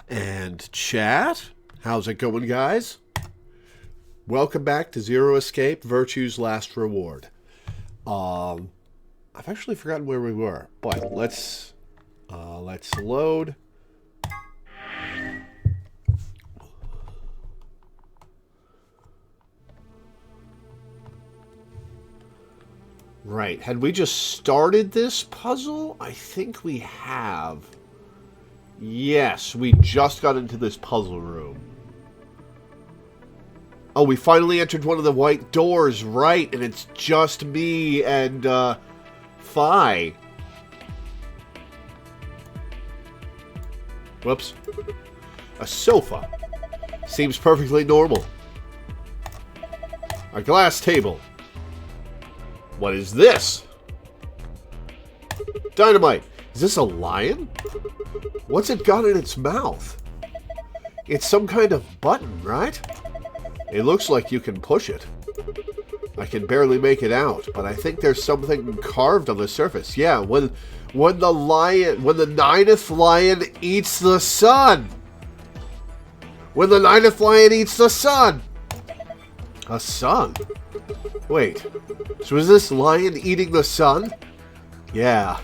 And chat, how's it going, guys? Welcome back to Zero Escape, Virtue's Last Reward. I've actually forgotten where we were, but let's load. Right, had we just started this puzzle? I think we have. Yes, we just got into this puzzle room. Oh, we finally entered one of the white doors, right, and it's just me and, Fi. Whoops. A sofa. Seems perfectly normal. A glass table. What is this? Dynamite. Is this a lion? What's it got in its mouth? It's some kind of button, right? It looks like you can push it. I can barely make it out, but I think there's something carved on the surface. Yeah, when the ninth lion eats the sun. When the ninth lion eats the sun. A sun? Wait, so is this lion eating the sun? Yeah.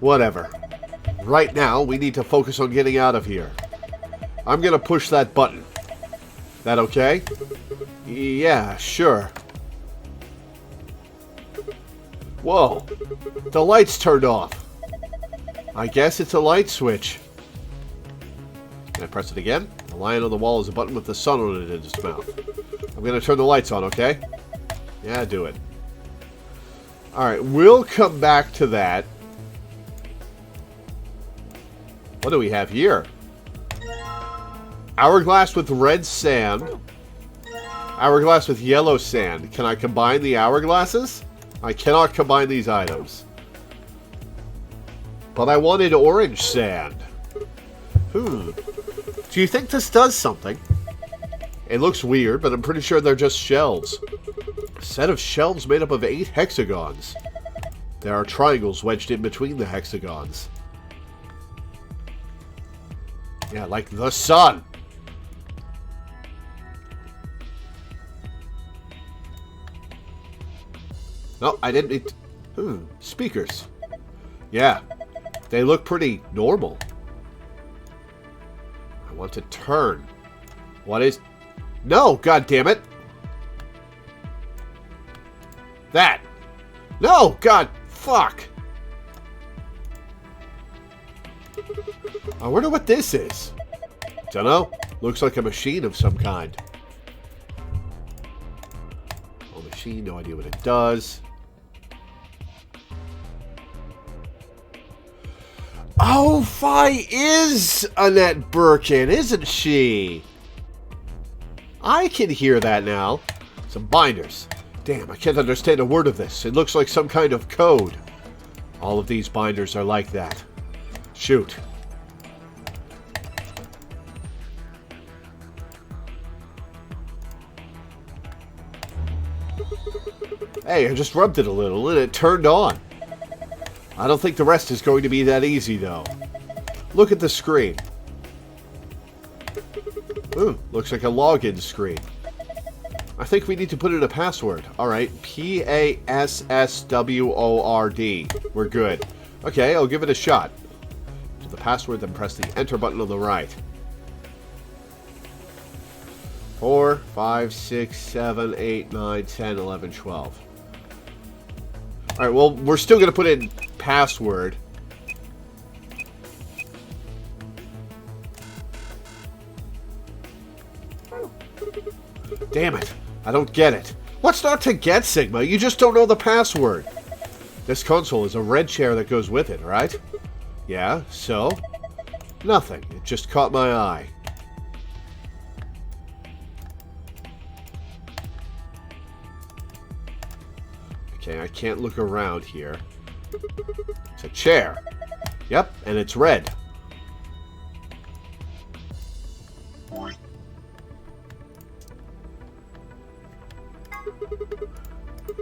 Whatever. Right now, we need to focus on getting out of here. I'm gonna push that button. That okay? Yeah, sure. Whoa. The lights turned off. I guess it's a light switch. Can I press it again? The lion on the wall is a button with the sun on it in its mouth. I'm gonna turn the lights on, okay? Yeah, do it. Alright, we'll come back to that. What do we have here? Hourglass with red sand. Hourglass with yellow sand. Can I combine the hourglasses? I cannot combine these items. But I wanted orange sand. Do you think this does something? It looks weird, but I'm pretty sure they're just shelves. A set of shelves made up of 8 hexagons. There are triangles wedged in between the hexagons. Yeah, like the sun. No, I didn't need... speakers. Yeah, they look pretty normal. I want to turn. What is... No, God damn it! That! No, God, fuck! I wonder what this is. Dunno. Looks like a machine of some kind. Oh, machine, no idea what it does. Oh, Fi is Annette Birkin, isn't she? I can hear that now. Some binders. Damn, I can't understand a word of this. It looks like some kind of code. All of these binders are like that. Shoot. Hey, I just rubbed it a little and it turned on. I don't think the rest is going to be that easy, though. Look at the screen. Ooh, looks like a login screen. I think we need to put in a password. Alright, P-A-S-S-W-O-R-D. We're good. Okay, I'll give it a shot. To the password, then press the enter button on the right. 4, 5, 6, 7, 8, 9, 10, 11, 12. Alright, well, we're still going to put in password. Damn it. I don't get it. What's not to get, Sigma? You just don't know the password. This console is a red chair that goes with it, right? Yeah, so? Nothing. It just caught my eye. Okay, I can't look around here. It's a chair. Yep, and it's red.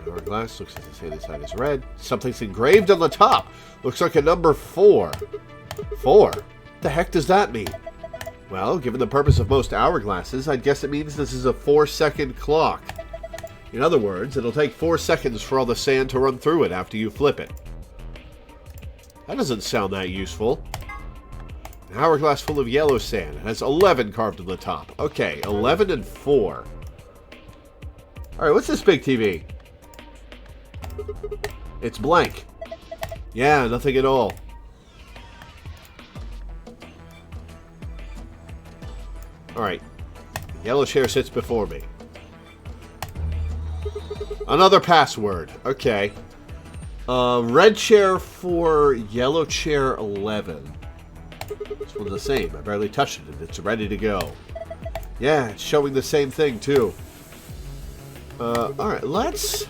Hourglass looks like the same side is red. Something's engraved on the top. Looks like a number 4. 4? the heck does that mean? Well, given the purpose of most hourglasses, I'd guess it means this is a 4-second clock. In other words, it'll take 4 seconds for all the sand to run through it after you flip it. That doesn't sound that useful. An hourglass full of yellow sand. It has 11 carved on the top. Okay, 11 and 4. Alright, what's this big TV? It's blank. Yeah, nothing at all. Alright. Yellow chair sits before me. Another password. Okay. Red chair for yellow chair 11. This one's the same. I barely touched it. It's ready to go. Yeah, it's showing the same thing, too. Alright, let's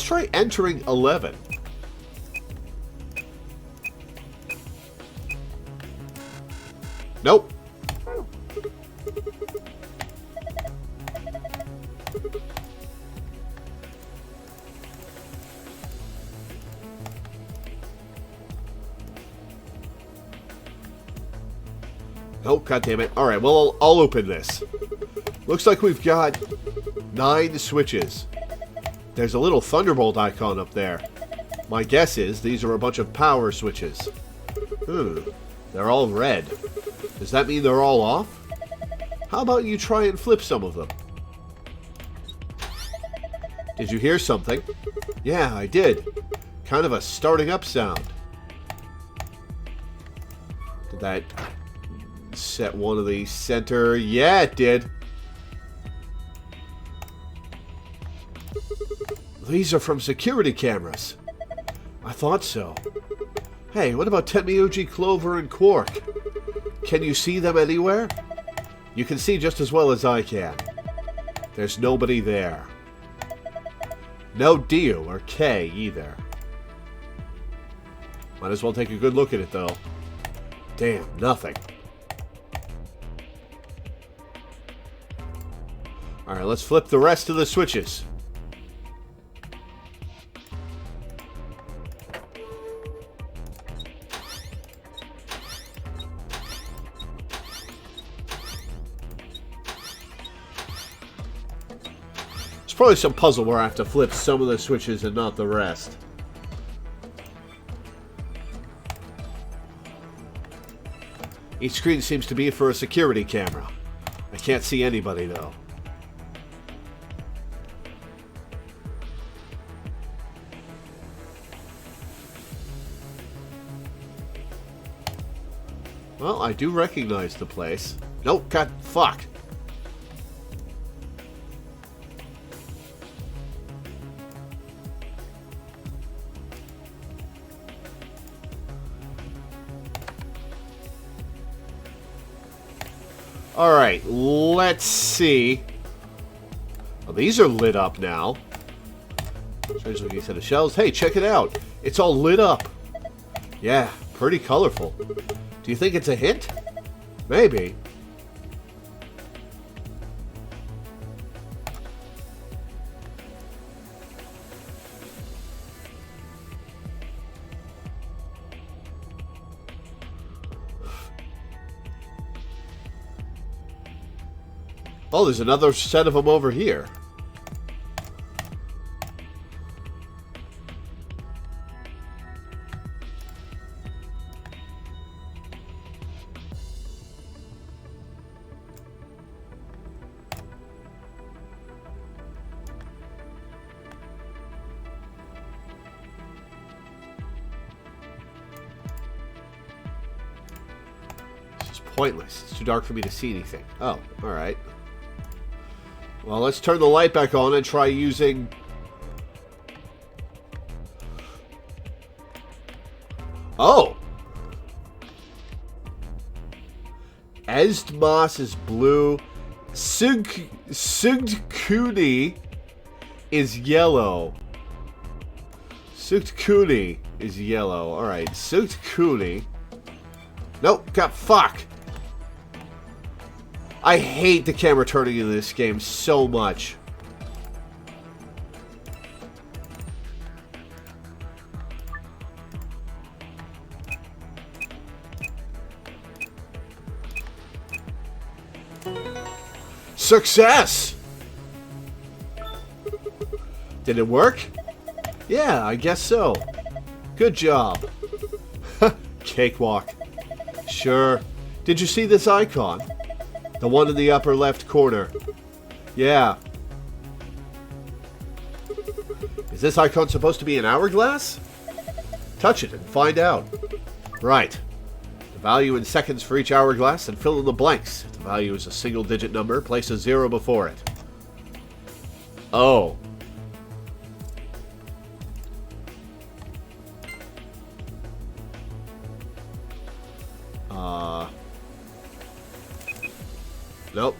try entering 11. Nope. Oh, goddammit. Alright, well, I'll open this. Looks like we've got 9 switches. There's a little Thunderbolt icon up there. My guess is these are a bunch of power switches. They're all red. Does that mean they're all off? How about you try and flip some of them? Did you hear something? Yeah, I did. Kind of a starting up sound. Did that set one of the center? Yeah, it did. These are from security cameras. I thought so. Hey, what about Tenmyuji, Clover, and Quark? Can you see them anywhere? You can see just as well as I can. There's nobody there. No Dio or K either. Might as well take a good look at it, though. Damn, nothing. Alright, let's flip the rest of the switches. There's probably some puzzle where I have to flip some of the switches and not the rest. Each screen seems to be for a security camera. I can't see anybody, though. Well, I do recognize the place. Nope, god, fuck. Alright, let's see. Oh, these are lit up now. Strange looking set of shelves. Hey, check it out. It's all lit up. Yeah, pretty colorful. Do you think it's a hint? Maybe. Oh, there's another set of them over here. This is pointless. It's too dark for me to see anything. Oh, alright. Well, let's turn the light back on and try using... Oh! Esdmas is blue. Sugtkuni is yellow. Sugtkuni is yellow. Alright, Sugtkuni. Nope, got fuck! I hate the camera turning in this game so much. Success! Did it work? Yeah, I guess so. Good job. Cakewalk. Sure. Did you see this icon? The one in the upper left corner. Yeah. Is this icon supposed to be an hourglass? Touch it and find out. Right. The value in seconds for each hourglass and fill in the blanks. If the value is a single-digit number, place a 0 before it. Oh. Nope.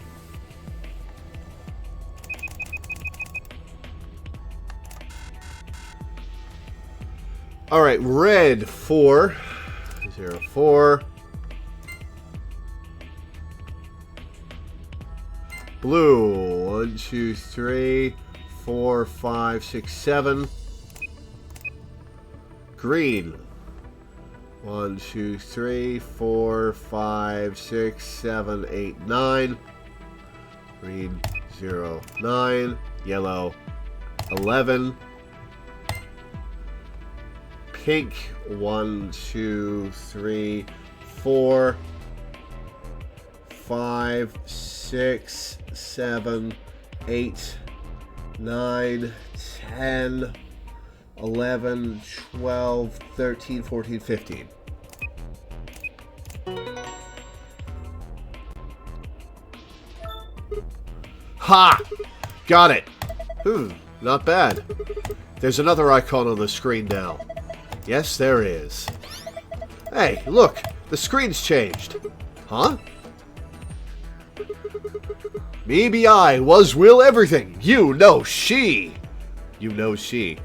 Alright, red 4. 0, 4. Blue 1, 2, 3, 4, 5, 6, 7. Green 1, 2, 3, 4, 5, 6, 7, 8, 9. Green 0, 9. Yellow 11. Pink 1, 2, 3, 4, 5, 6, 7, 8, 9, 10, 11, 12, 13, 14, 15. Ha! Got it. Not bad. There's another icon on the screen now. Yes, there is. Hey, look! The screen's changed. Huh? Me be I, was will everything. You know she. You know she.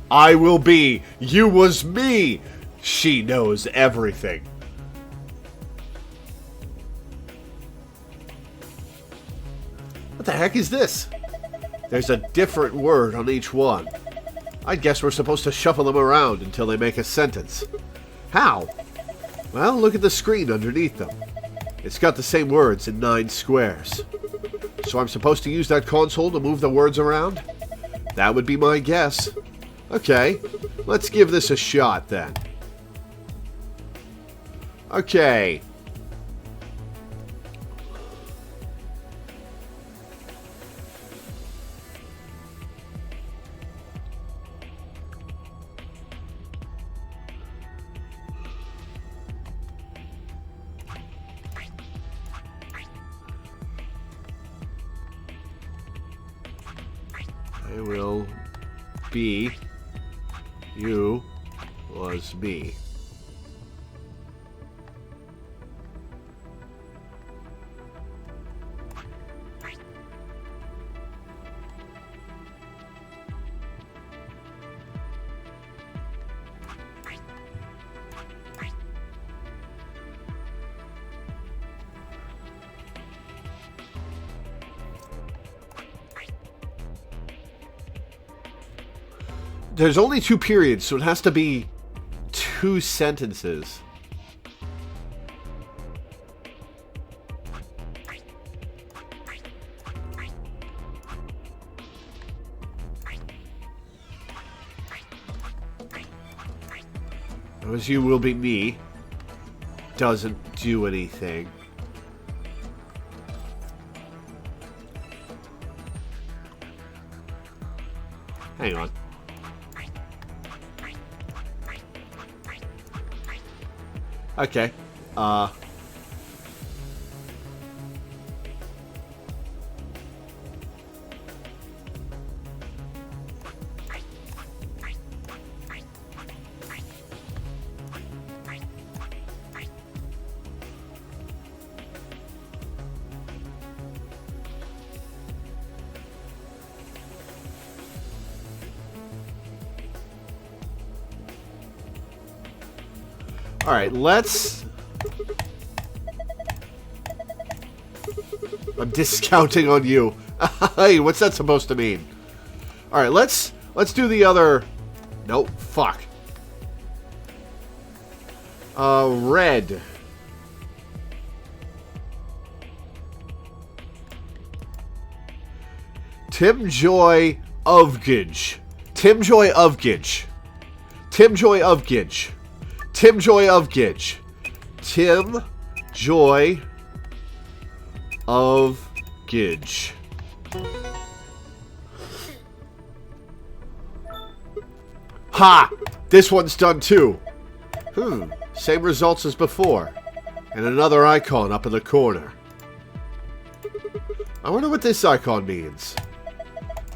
I will be. You was me. She knows everything. What the heck is this? There's a different word on each one. I guess we're supposed to shuffle them around until they make a sentence. How? Well, look at the screen underneath them. It's got the same words in 9 squares. So I'm supposed to use that console to move the words around? That would be my guess. Okay, let's give this a shot then. Okay. I will be. You was me. There's only 2 periods, so it has to be 2 sentences. As you will be me. Doesn't do anything. Hang on. Okay. All right, let's... I'm discounting on you. Hey, what's that supposed to mean? All right, let's do the other... Nope, fuck. Red. Tim Joy Ovgidge. Tim Joy Ovgidge. Tim Joy Ovgidge. Tim Joy Ovgidge. Tim Joy Ovgidge. Ha! This one's done too. Same results as before. And another icon up in the corner. I wonder what this icon means.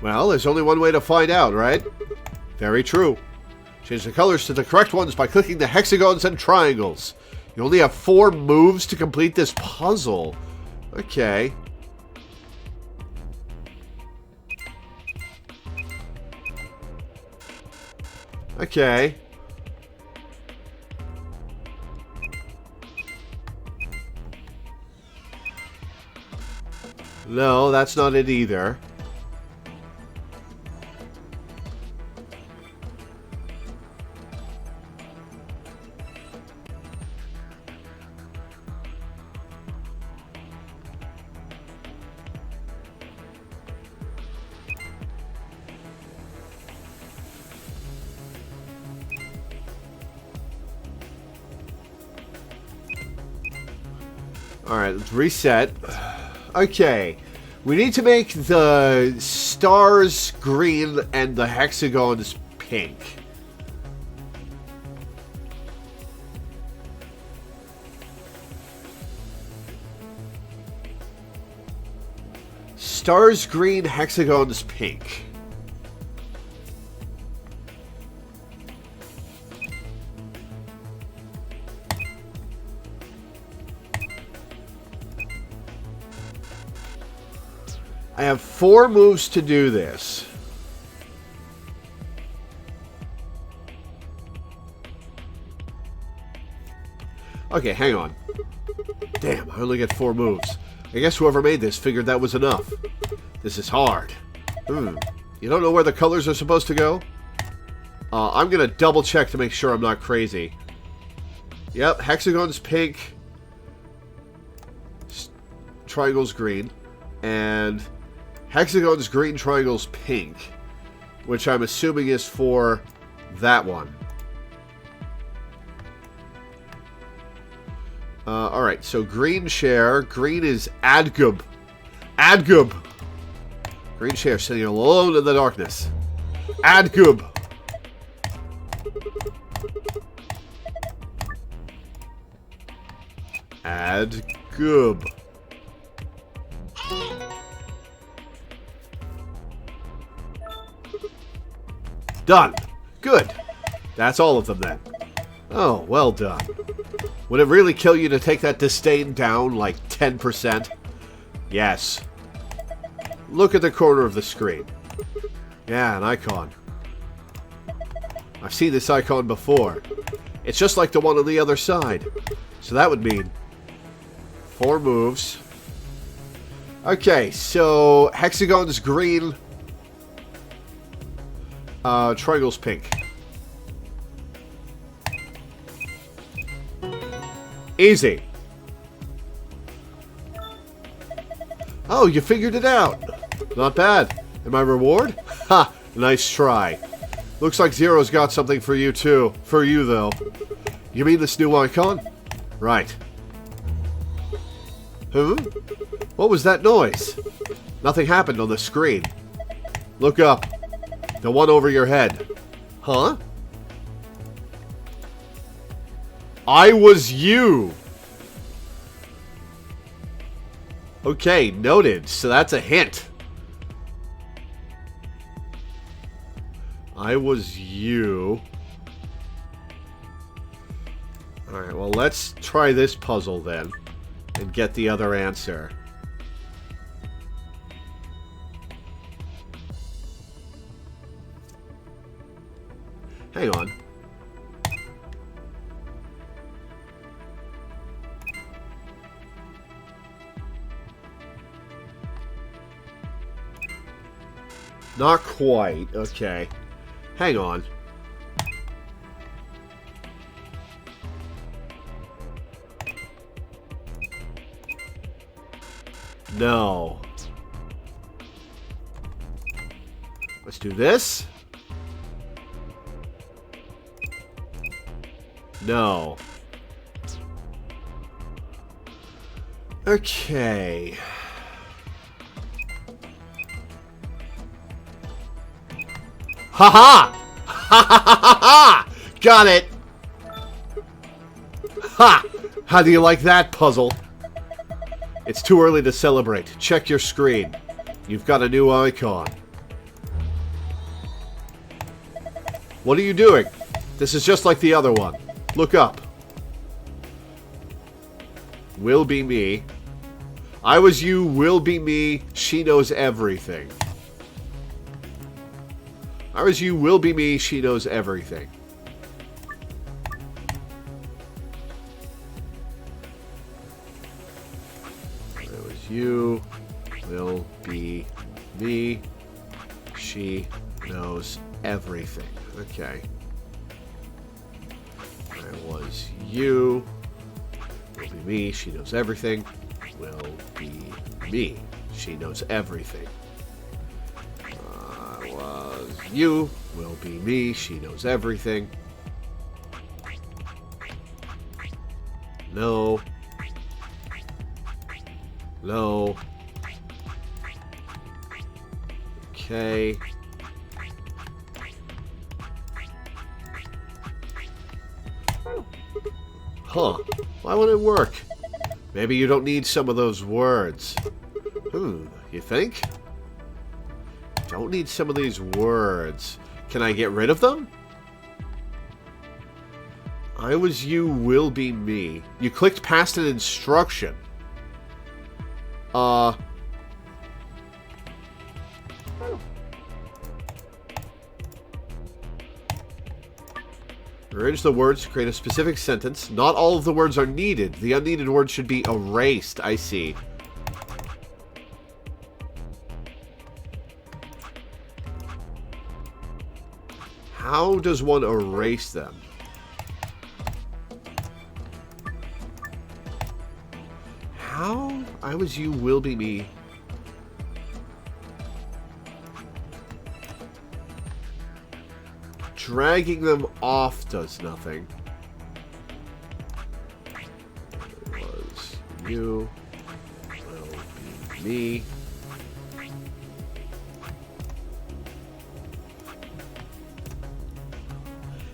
Well, there's only one way to find out, right? Very true. Change the colors to the correct ones by clicking the hexagons and triangles. You only have 4 moves to complete this puzzle. Okay. Okay. No, that's not it either. Alright, let's reset. Okay. We need to make the stars green and the hexagons pink. Stars green, hexagons pink. I have 4 moves to do this. Okay, hang on. Damn, I only get 4 moves. I guess whoever made this figured that was enough. This is hard. You don't know where the colors are supposed to go? I'm gonna double check to make sure I'm not crazy. Yep, hexagon's pink. Triangle's green. And hexagon's green, triangle's pink. Which I'm assuming is for that one. Alright, so green share. Green is Adgub. Adgub! Green share sitting alone in the darkness. Adgub! Adgub. Done. Good. That's all of them then. Oh, well done. Would it really kill you to take that disdain down like 10%? Yes. Look at the corner of the screen. Yeah, an icon. I've seen this icon before. It's just like the one on the other side. So that would mean 4 moves. Okay, so hexagon's green. Triangle's pink. Easy. Oh, you figured it out. Not bad. And my reward? Ha! Nice try. Looks like Zero's got something for you too. For you, though. You mean this new icon? Right. Huh? What was that noise? Nothing happened on the screen. Look up. The one over your head. Huh? I was you! Okay, noted. So that's a hint. I was you. Alright, well, let's try this puzzle then. And get the other answer. Hang on. Not quite. Okay. Hang on. No. Let's do this. No. Okay. Ha-ha! Ha-ha-ha-ha-ha! Got it! Ha! How do you like that puzzle? It's too early to celebrate. Check your screen. You've got a new icon. What are you doing? This is just like the other one. Look up. Will be me. I was you, will be me. She knows everything. I was you, will be me. She knows everything. I was you, will be me. She knows everything. Okay. I was you. Will be me. She knows everything. Will be me. She knows everything. I was you. Will be me. She knows everything. No. No. Okay. Huh. Why won't it work? Maybe you don't need some of those words. You think? Don't need some of these words. Can I get rid of them? I was you, will be me. You clicked past an instruction. Arrange the words to create a specific sentence. Not all of the words are needed. The unneeded words should be erased. I see. How does one erase them? How? I was you, will be me. Dragging them off does nothing. It was you, will be me.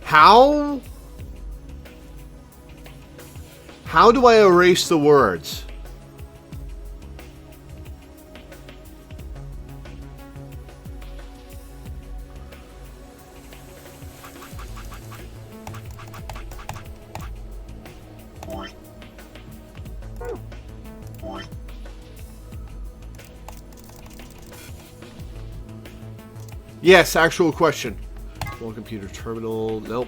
How? How do I erase the words? Yes, actual question. Small computer terminal. Nope.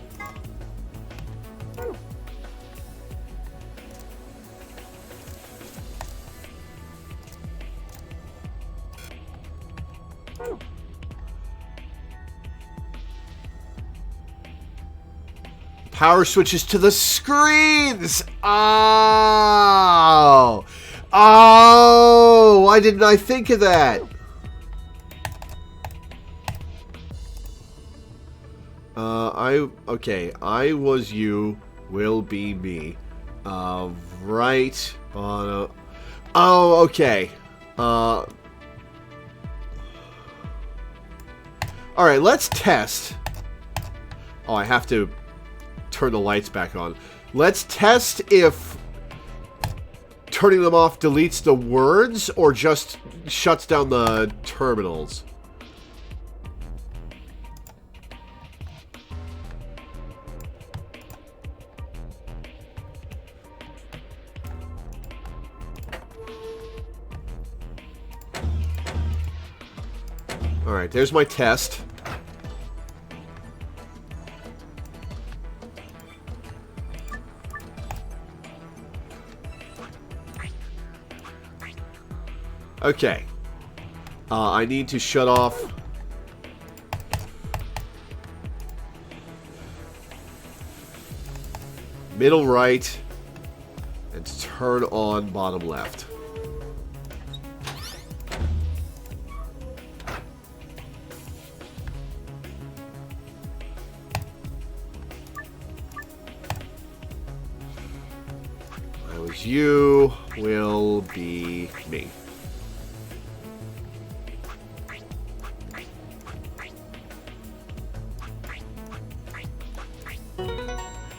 Power switches to the screens. Oh. Oh. Why didn't I think of that? Okay, I was you, will be me. Right on a... Oh, okay. Alright, let's test. Oh, I have to turn the lights back on. Let's test if turning them off deletes the words or just shuts down the terminals. Alright, there's my test. Okay. I need to shut off middle right and turn on bottom left. Because you will be me.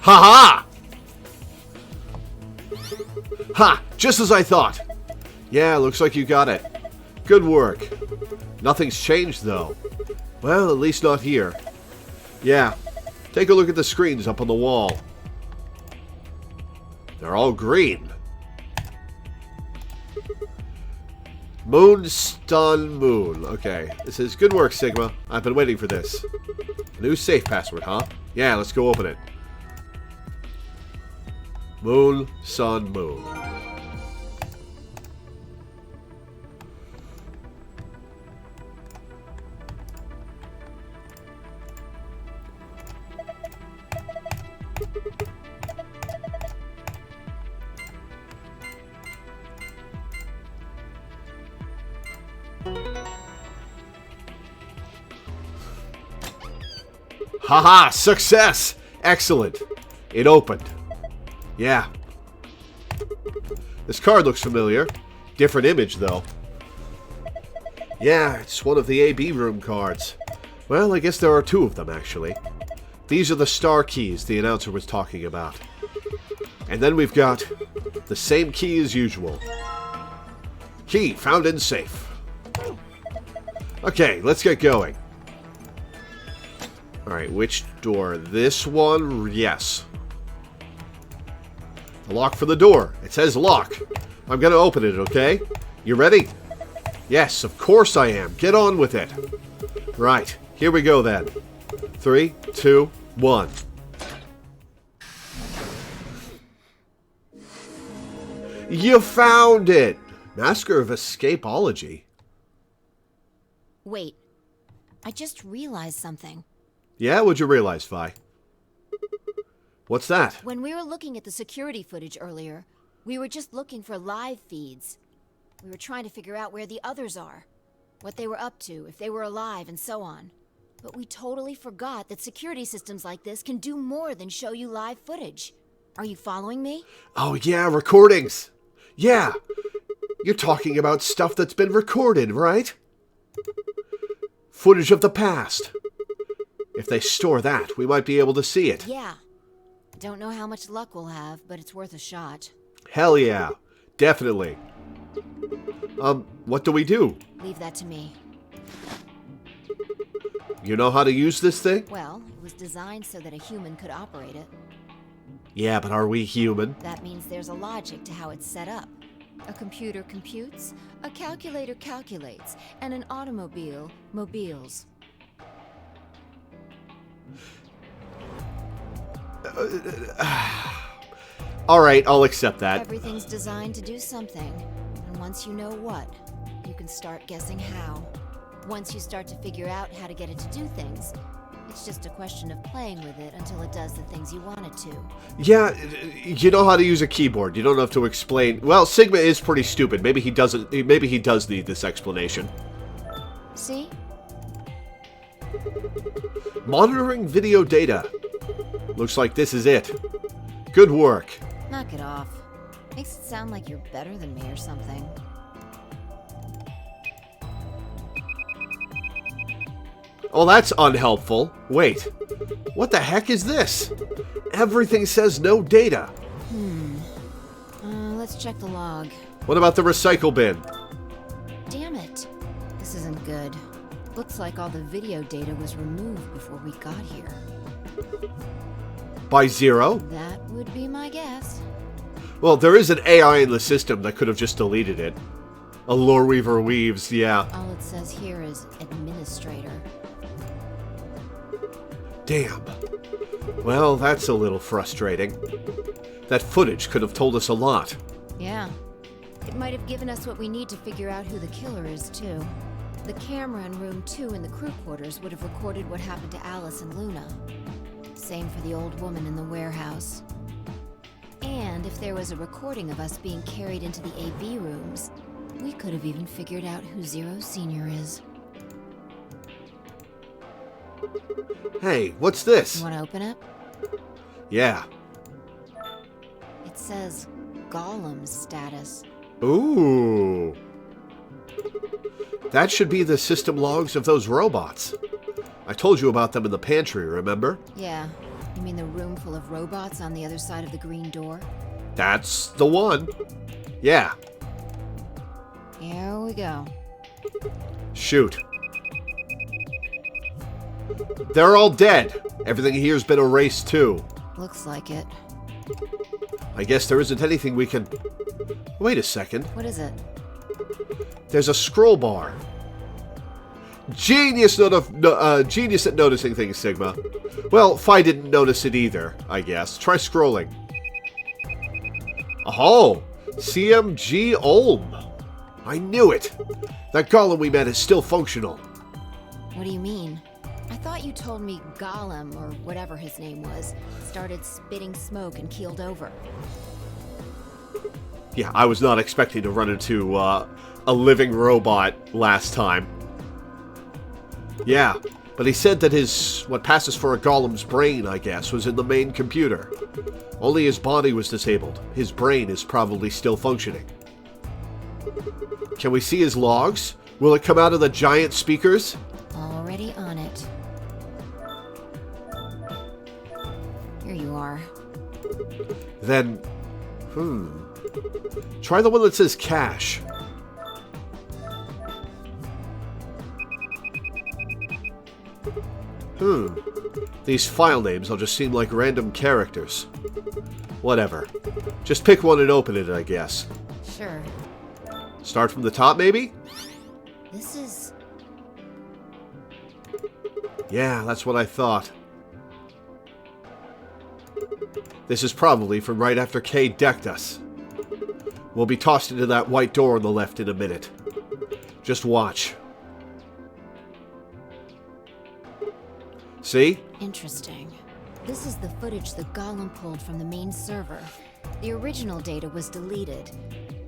Ha-ha! Ha! Just as I thought. Yeah, looks like you got it. Good work. Nothing's changed, though. Well, at least not here. Yeah. Take a look at the screens up on the wall. They're all green. Moon, stun, moon. Okay. This is good work, Sigma. I've been waiting for this. New safe password, huh? Yeah, let's go open it. Moon, sun, moon. Haha! Success! Excellent. It opened. Yeah. This card looks familiar. Different image, though. Yeah, it's one of the AB room cards. Well, I guess there are two of them, actually. These are the star keys the announcer was talking about. And then we've got the same key as usual. Key found in safe. Okay, let's get going. Alright, which door? This one? Yes. The lock for the door. It says lock. I'm gonna open it, okay? You ready? Yes, of course I am. Get on with it. Right, here we go then. 3, 2, 1. You found it! Master of Escapology. Wait, I just realized something. Yeah, what'd you realize, Vi? What's that? When we were looking at the security footage earlier, we were just looking for live feeds. We were trying to figure out where the others are, what they were up to, if they were alive, and so on. But we totally forgot that security systems like this can do more than show you live footage. Are you following me? Oh yeah, recordings! Yeah! You're talking about stuff that's been recorded, right? Footage of the past. If they store that, we might be able to see it. Yeah. Don't know how much luck we'll have, but it's worth a shot. Hell yeah. Definitely. What do we do? Leave that to me. You know how to use this thing? Well, it was designed so that a human could operate it. Yeah, but are we human? That means there's a logic to how it's set up. A computer computes, a calculator calculates, and an automobile mobiles. Alright, I'll accept that. Everything's designed to do something, and once you know what, you can start guessing how. Once you start to figure out how to get it to do things, it's just a question of playing with it until it does the things you want it to. Yeah, you know how to use a keyboard. You don't have to explain. Well, Sigma is pretty stupid. Maybe he doesn't. Maybe he does need this explanation. See? Monitoring video data. Looks like this is it. Good work. Knock it off. Makes it sound like you're better than me or something. Oh, that's unhelpful. Wait. What the heck is this? Everything says no data. Let's check the log. What about the recycle bin? Damn it. This isn't good. Looks like all the video data was removed before we got here. By zero? That would be my guess. Well, there is an AI in the system that could have just deleted it. A Loreweaver weaves, yeah. All it says here is administrator. Damn. Well, that's a little frustrating. That footage could have told us a lot. Yeah. It might have given us what we need to figure out who the killer is, too. The camera in room 2 in the crew quarters would have recorded what happened to Alice and Luna. Same for the old woman in the warehouse. And if there was a recording of us being carried into the AV rooms, we could have even figured out who Zero Senior is. Hey, what's this? You want to open it? Yeah. It says, Golem's status. Ooh. That should be the system logs of those robots. I told you about them in the pantry, remember? Yeah. You mean the room full of robots on the other side of the green door? That's the one. Yeah. Here we go. Shoot. They're all dead. Everything here's been erased too. Looks like it. I guess there isn't anything we can... Wait a second. What is it? There's a scroll bar. Genius genius at noticing things, Sigma. Well, Phi didn't notice it either, I guess. Try scrolling. Oh! CMG Ulm. I knew it. That golem we met is still functional. What do you mean? I thought you told me Golem, or whatever his name was, started spitting smoke and keeled over. Yeah, I was not expecting to run into a living robot last time. Yeah, but he said that what passes for a golem's brain, I guess, was in the main computer. Only his body was disabled. His brain is probably still functioning. Can we see his logs? Will it come out of the giant speakers? Already on it. Here you are. Then, try the one that says cache. These file names all just seem like random characters. Whatever. Just pick one and open it, I guess. Sure. Start from the top, maybe? This is... Yeah, that's what I thought. This is probably from right after Kay decked us. We'll be tossed into that white door on the left in a minute. Just watch. See? Interesting. This is the footage the golem pulled from the main server. The original data was deleted,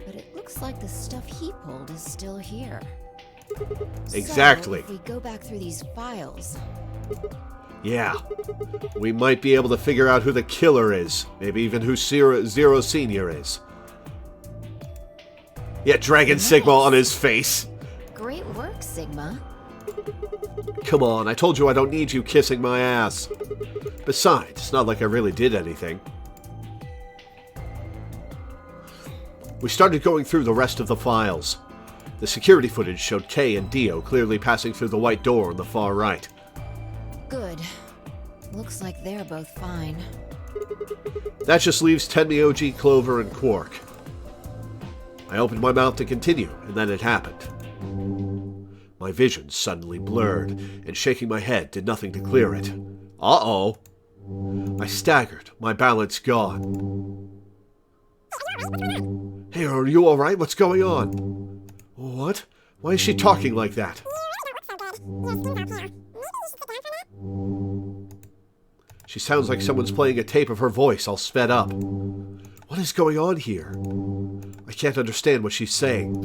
but it looks like the stuff he pulled is still here. Exactly. So, if we go back through these files... Yeah. We might be able to figure out who the killer is. Maybe even who Zero Senior is. Yeah, Dragon Nice. Sigma on his face. Great work, Sigma. Come on, I told you I don't need you kissing my ass. Besides, it's not like I really did anything. We started going through the rest of the files. The security footage showed Kay and Dio clearly passing through the white door on the far right. Good. Looks like they're both fine. That just leaves Tenmi OG, Clover, and Quark. I opened my mouth to continue, and then it happened. My vision suddenly blurred, and shaking my head did nothing to clear it. Uh-oh. I staggered, my balance gone. Hey, are you alright? What's going on? What? Why is she talking like that? She sounds like someone's playing a tape of her voice all sped up. What is going on here? I can't understand what she's saying.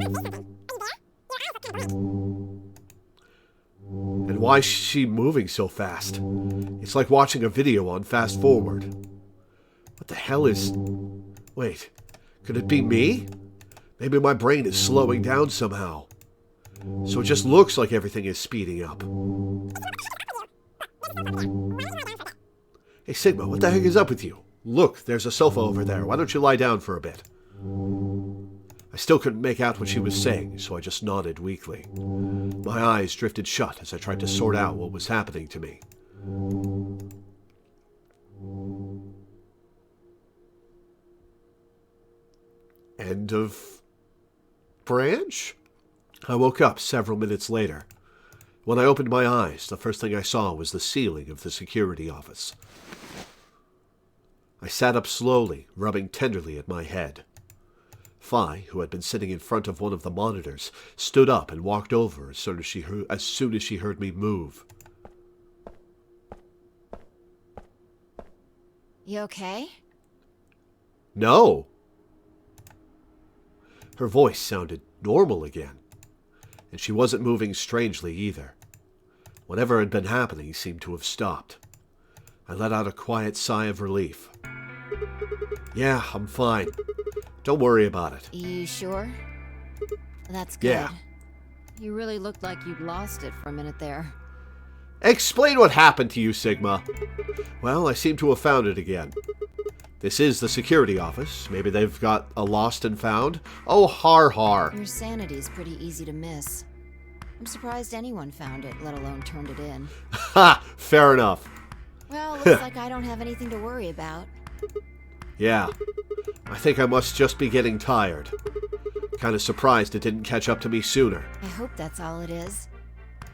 And why is she moving so fast? It's like watching a video on fast forward. What the hell is... Wait, could it be me? Maybe my brain is slowing down somehow. So it just looks like everything is speeding up. Hey Sigma, what the heck is up with you? Look, there's a sofa over there. Why don't you lie down for a bit? I still couldn't make out what she was saying, so I just nodded weakly. My eyes drifted shut as I tried to sort out what was happening to me. End of branch? I woke up several minutes later. When I opened my eyes, the first thing I saw was the ceiling of the security office. I sat up slowly, rubbing tenderly at my head. Phi, who had been sitting in front of one of the monitors, stood up and walked over as soon as she heard me move. You okay? No. Her voice sounded normal again, and she wasn't moving strangely either. Whatever had been happening seemed to have stopped. I let out a quiet sigh of relief. Yeah, I'm fine. Don't worry about it. You sure? That's good. Yeah. You really looked like you'd lost it for a minute there. Explain what happened to you, Sigma. Well, I seem to have found it again. This is the security office. Maybe they've got a lost and found. Oh, har har. Your sanity's pretty easy to miss. I'm surprised anyone found it, let alone turned it in. Ha! Fair enough. Well, looks like I don't have anything to worry about. Yeah. I think I must just be getting tired. Kind of surprised it didn't catch up to me sooner. I hope that's all it is.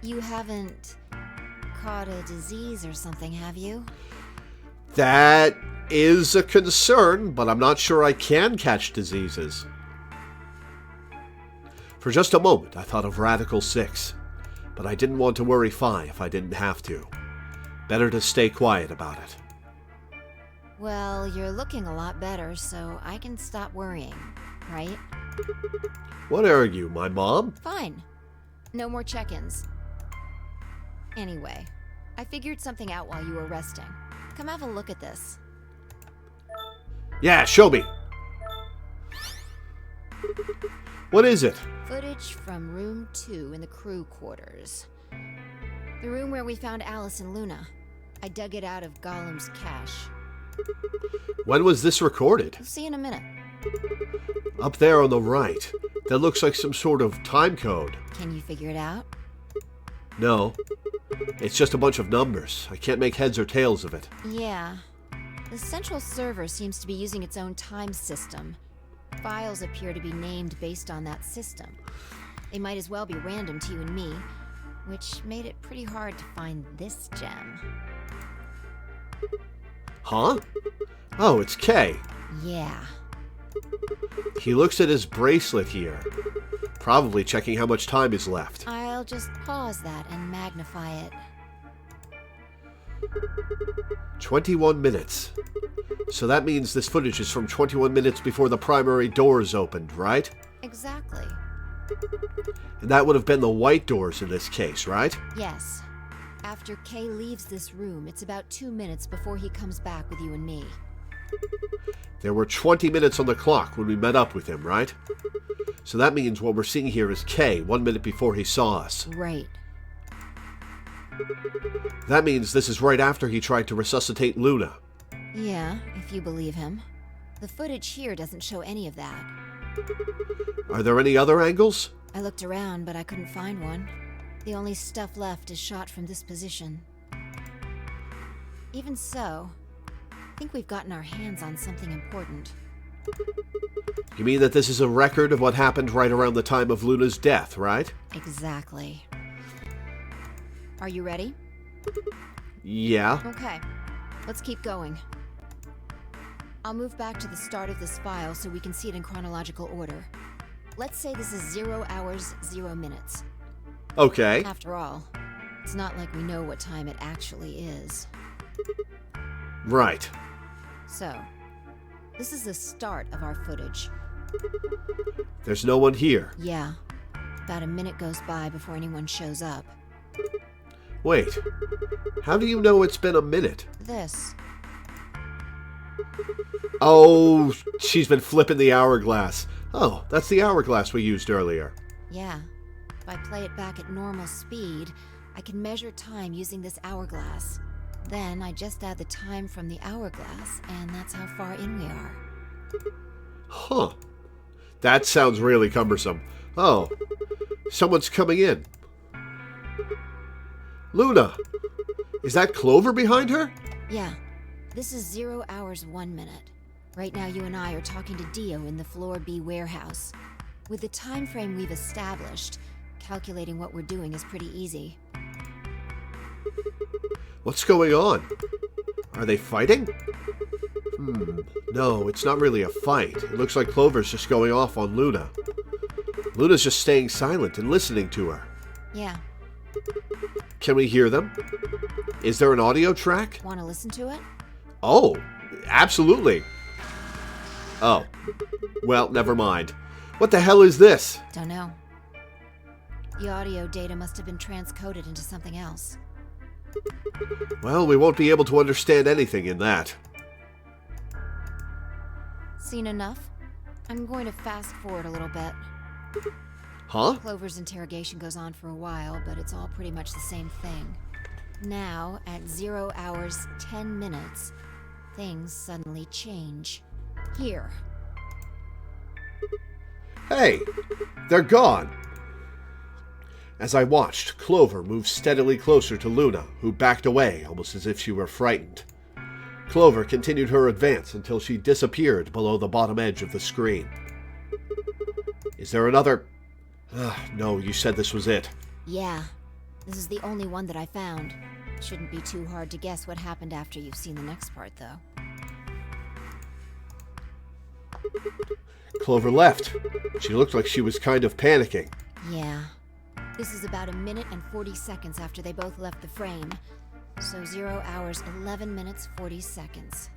You haven't caught a disease or something, have you? That is a concern, but I'm not sure I can catch diseases. For just a moment, I thought of Radical 6, but I didn't want to worry Phi if I didn't have to. Better to stay quiet about it. Well, you're looking a lot better, so I can stop worrying, right? What are you, my mom? Fine. No more check-ins. Anyway, I figured something out while you were resting. Come have a look at this. Yeah, show me. What is it? Footage from room 2 in the crew quarters. The room where we found Alice and Luna. I dug it out of Gollum's cache. When was this recorded? You'll see in a minute. Up there on the right. That looks like some sort of time code. Can you figure it out? No. It's just a bunch of numbers. I can't make heads or tails of it. Yeah. The central server seems to be using its own time system. Files appear to be named based on that system. They might as well be random to you and me, which made it pretty hard to find this gem. Huh? Oh, it's K. Yeah. He looks at his bracelet here. Probably checking how much time is left. I'll just pause that and magnify it. 21 minutes. So that means this footage is from 21 minutes before the primary doors opened, right? Exactly. And that would have been the white doors in this case, right? Yes. After Kay leaves this room, it's about 2 minutes before he comes back with you and me. There were 20 minutes on the clock when we met up with him, right? So that means what we're seeing here is Kay 1 minute before he saw us. Right. That means this is right after he tried to resuscitate Luna. Yeah, if you believe him. The footage here doesn't show any of that. Are there any other angles? I looked around, but I couldn't find one. The only stuff left is shot from this position. Even so, I think we've gotten our hands on something important. You mean that this is a record of what happened right around the time of Luna's death, right? Exactly. Are you ready? Yeah. Okay, let's keep going. I'll move back to the start of this file so we can see it in chronological order. Let's say this is 0 hours, 0 minutes. Okay. After all, it's not like we know what time it actually is. Right. So, this is the start of our footage. There's no one here. Yeah. About a minute goes by before anyone shows up. Wait. How do you know it's been a minute? This. Oh, she's been flipping the hourglass. Oh, that's the hourglass we used earlier. Yeah. If I play it back at normal speed, I can measure time using this hourglass. Then I just add the time from the hourglass, and that's how far in we are. Huh. That sounds really cumbersome. Oh, someone's coming in. Luna! Is that Clover behind her? Yeah. This is 0 hours, 1 minute. Right now you and I are talking to Dio in the Floor B warehouse. With the time frame we've established, calculating what we're doing is pretty easy. What's going on? Are they fighting? No, it's not really a fight. It looks like Clover's just going off on Luna. Luna's just staying silent and listening to her. Yeah. Can we hear them? Is there an audio track? Want to listen to it? Oh, absolutely. Oh, well, never mind. What the hell is this? Don't know. The audio data must have been transcoded into something else. Well, we won't be able to understand anything in that. Seen enough? I'm going to fast forward a little bit. Huh? Clover's interrogation goes on for a while, but it's all pretty much the same thing. Now, at 0 hours, 10 minutes, things suddenly change. Here. Hey, they're gone. As I watched, Clover moved steadily closer to Luna, who backed away, almost as if she were frightened. Clover continued her advance until she disappeared below the bottom edge of the screen. Is there another... no, you said this was it. Yeah. This is the only one that I found. Shouldn't be too hard to guess what happened after you've seen the next part, though. Clover left. She looked like she was kind of panicking. Yeah. This is about 1 minute and 40 seconds after they both left the frame. So 0 hours, 11 minutes, 40 seconds.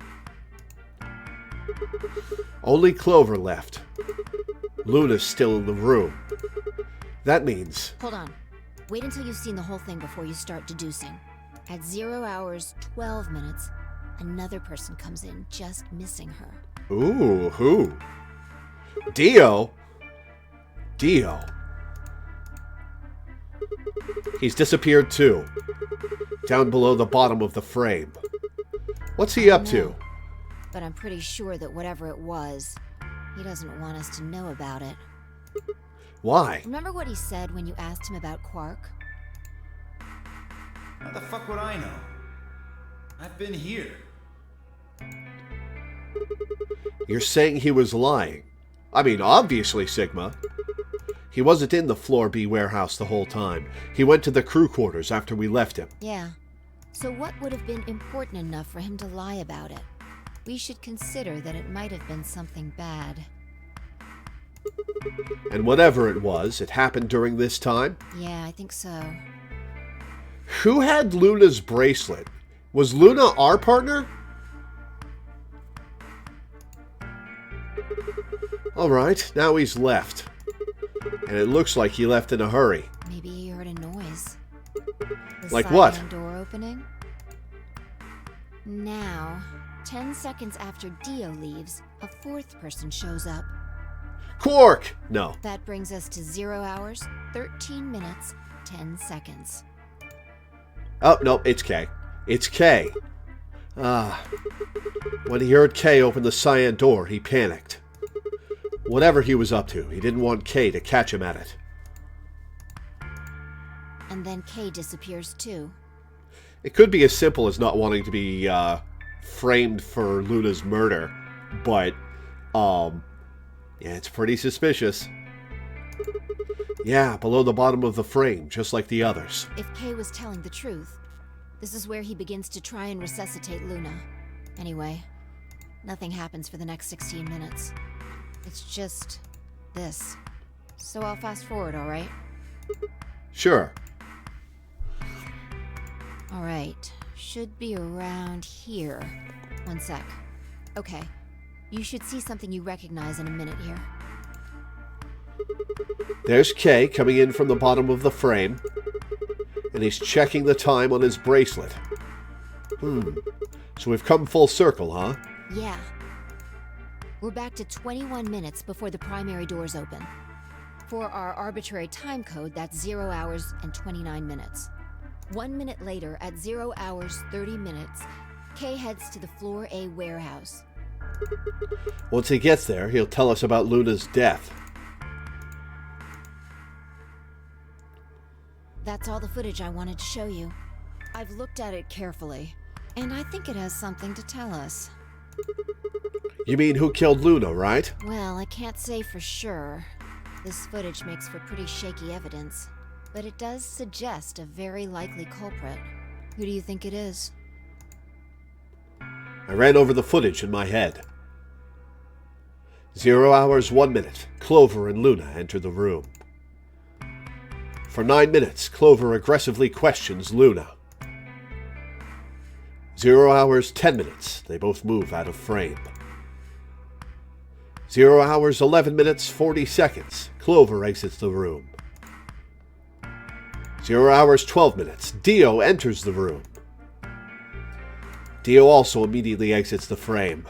Only Clover left. Luna's still in the room. That means... Hold on. Wait until you've seen the whole thing before you start deducing. At 0 hours, 12 minutes, another person comes in, just missing her. Ooh, who? Dio? Dio. He's disappeared too. Down below the bottom of the frame. What's he up to? But I'm pretty sure that whatever it was, he doesn't want us to know about it. Why? Remember what he said when you asked him about Quark? How the fuck would I know? I've been here. You're saying he was lying. I mean, obviously, Sigma. He wasn't in the Floor B warehouse the whole time. He went to the crew quarters after we left him. Yeah. So what would have been important enough for him to lie about it? We should consider that it might have been something bad. And whatever it was, it happened during this time? Yeah, I think so. Who had Luna's bracelet? Was Luna our partner? Alright, now he's left. And it looks like he left in a hurry. Maybe he heard a noise. The Like what? silent door opening? Now, 10 seconds after Dio leaves, a fourth person shows up. Quark! No. That brings us to 0 hours, 13 minutes, 10 seconds. Oh, no, it's K. It's K. When he heard K open the cyan door, he panicked. Whatever he was up to, he didn't want K to catch him at it. And then Kay disappears too. It could be as simple as not wanting to be framed for Luna's murder, but, yeah, it's pretty suspicious. Yeah, below the bottom of the frame, just like the others. If Kay was telling the truth, this is where he begins to try and resuscitate Luna. Anyway, nothing happens for the next 16 minutes. It's just this. So I'll fast forward, alright? Sure. Alright, should be around here. One sec. Okay, you should see something you recognize in a minute here. There's Kay coming in from the bottom of the frame, and he's checking the time on his bracelet. So we've come full circle, huh? Yeah. We're back to 21 minutes before the primary doors open. For our arbitrary time code, that's 0 hours and 29 minutes. 1 minute later, at 0 hours 30 minutes, Kay heads to the Floor A warehouse. Once he gets there, he'll tell us about Luna's death. That's all the footage I wanted to show you. I've looked at it carefully, and I think it has something to tell us. You mean who killed Luna, right? Well, I can't say for sure. This footage makes for pretty shaky evidence, but it does suggest a very likely culprit. Who do you think it is? I ran over the footage in my head. 0 hours 1 minute, Clover and Luna enter the room. For 9 minutes, Clover aggressively questions Luna. 0 hours 10 minutes, they both move out of frame. 0 hours 11 minutes 40 seconds, Clover exits the room. 0 hours 12 minutes, Dio enters the room. Dio also immediately exits the frame.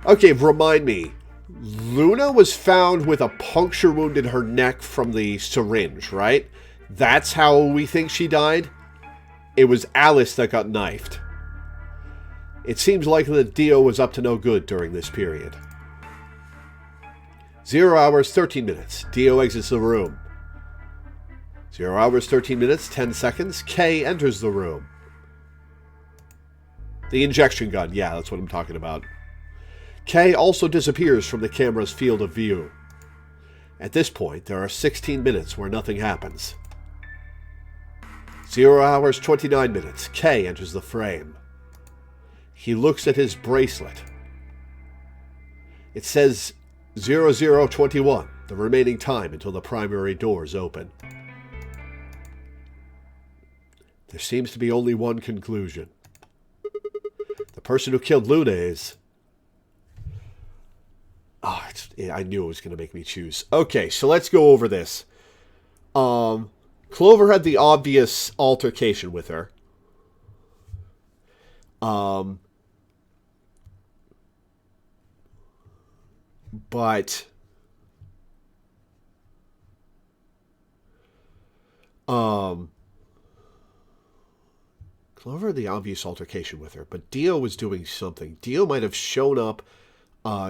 Okay, remind me, Luna was found with a puncture wound in her neck from the syringe, right? That's how we think she died. It was Alice that got knifed. It seems likely that Dio was up to no good during this period. 0 hours, 13 minutes. Dio exits the room. 0 hours, 13 minutes, 10 seconds. Kay enters the room. The injection gun. Yeah, that's what I'm talking about. Kay also disappears from the camera's field of view. At this point, there are 16 minutes where nothing happens. 0 hours, 29 minutes. Kay enters the frame. He looks at his bracelet. It says 0021, the remaining time until the primary doors open. There seems to be only one conclusion. The person who killed Luna is... Oh, I knew it was going to make me choose. Okay, so let's go over this. Clover had the obvious altercation with her. But Clover had the obvious altercation with her, but Dio was doing something. Dio might have shown up,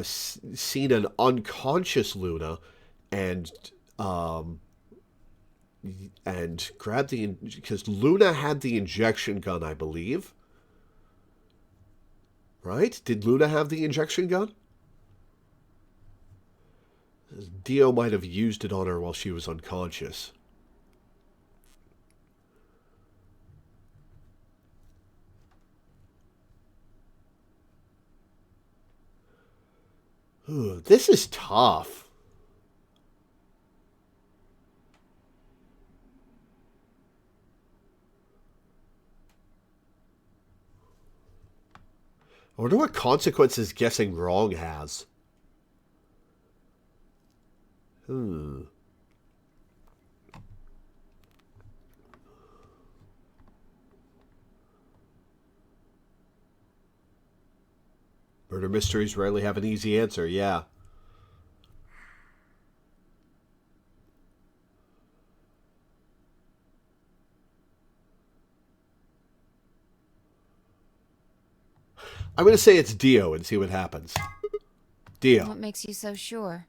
seen an unconscious Luna, and grabbed the... Because Luna had the injection gun, I believe. Right? Did Luna have the injection gun? Dio might have used it on her while she was unconscious. Ooh, this is tough. I wonder what consequences guessing wrong has. Murder mysteries rarely have an easy answer, yeah. I'm going to say it's Dio and see what happens. Dio. What makes you so sure?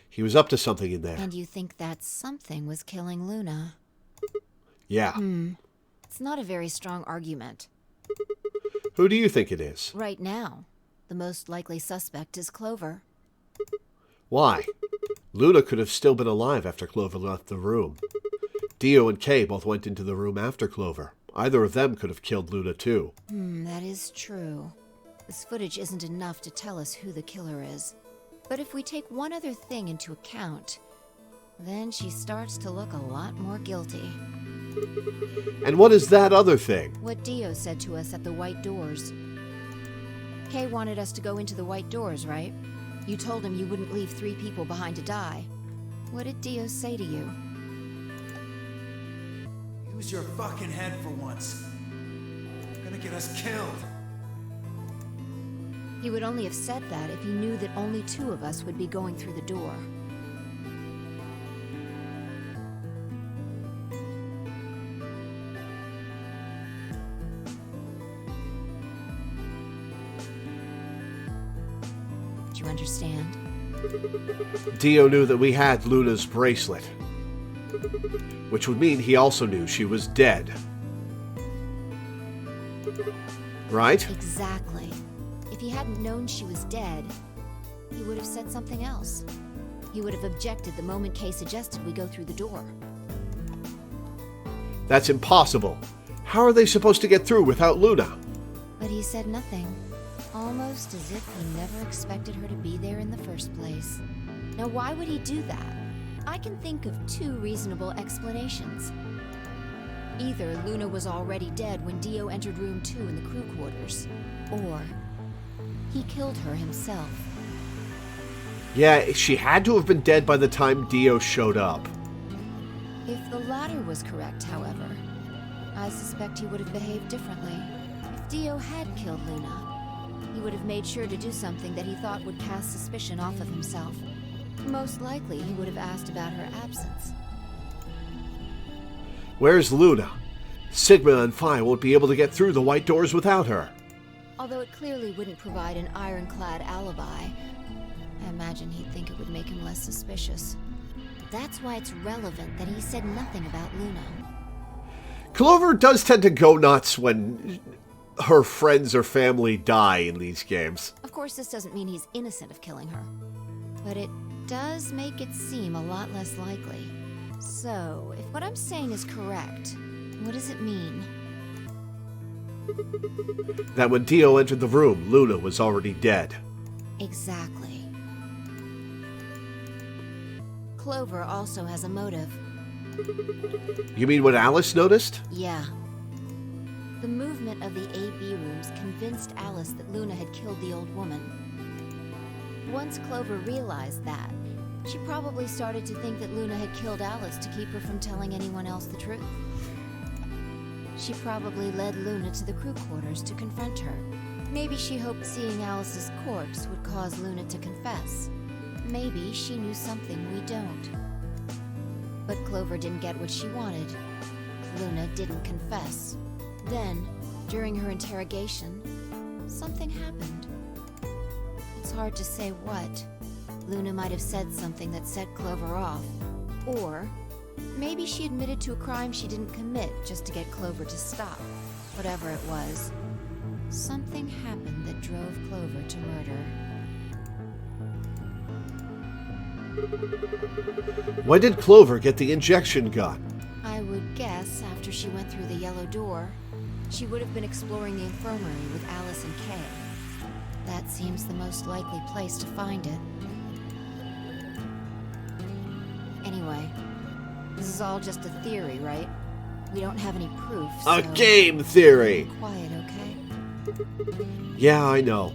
He was up to something in there. And you think that something was killing Luna? Yeah. It's not a very strong argument. Who do you think it is? Right now, the most likely suspect is Clover. Why? Luna could have still been alive after Clover left the room. Dio and Kay both went into the room after Clover. Either of them could have killed Luna too. That is true. This footage isn't enough to tell us who the killer is. But if we take one other thing into account, then she starts to look a lot more guilty. And what is that other thing? What Dio said to us at the White Doors. Kay wanted us to go into the White Doors, right? You told him you wouldn't leave 3 people behind to die. What did Dio say to you? Use your fucking head for once. You're gonna get us killed. He would only have said that if he knew that only 2 of us would be going through the door. Do you understand? Dio knew that we had Luna's bracelet, which would mean he also knew she was dead. Right? Exactly. If he hadn't known she was dead, he would have said something else. He would have objected the moment Kay suggested we go through the door. That's impossible. How are they supposed to get through without Luna? But he said nothing. Almost as if he never expected her to be there in the first place. Now why would he do that? I can think of 2 reasonable explanations. Either Luna was already dead when Dio entered room 2 in the crew quarters, or he killed her himself. Yeah, she had to have been dead by the time Dio showed up. If the latter was correct, however, I suspect he would have behaved differently. If Dio had killed Luna, he would have made sure to do something that he thought would cast suspicion off of himself. Most likely, he would have asked about her absence. Where's Luna? Sigma and Phi won't be able to get through the white doors without her. Although it clearly wouldn't provide an ironclad alibi, I imagine he'd think it would make him less suspicious. That's why it's relevant that he said nothing about Luna. Clover does tend to go nuts when her friends or family die in these games. Of course, this doesn't mean he's innocent of killing her, but it does make it seem a lot less likely. So, if what I'm saying is correct, what does it mean? That when Dio entered the room, Luna was already dead. Exactly. Clover also has a motive. You mean what Alice noticed? Yeah. The movement of the AB rooms convinced Alice that Luna had killed the old woman. Once Clover realized that, she probably started to think that Luna had killed Alice to keep her from telling anyone else the truth. She probably led Luna to the crew quarters to confront her. Maybe she hoped seeing Alice's corpse would cause Luna to confess. Maybe she knew something we don't. But Clover didn't get what she wanted. Luna didn't confess. Then, during her interrogation, something happened. It's hard to say what. Luna might have said something that set Clover off. Or maybe she admitted to a crime she didn't commit just to get Clover to stop. Whatever it was, something happened that drove Clover to murder. When did Clover get the injection gun? I would guess after she went through the yellow door, she would have been exploring the infirmary with Alice and Kay. That seems the most likely place to find it. Anyway, this is all just a theory, right? We don't have any proof, so... A game theory! Quiet, okay? Yeah, I know.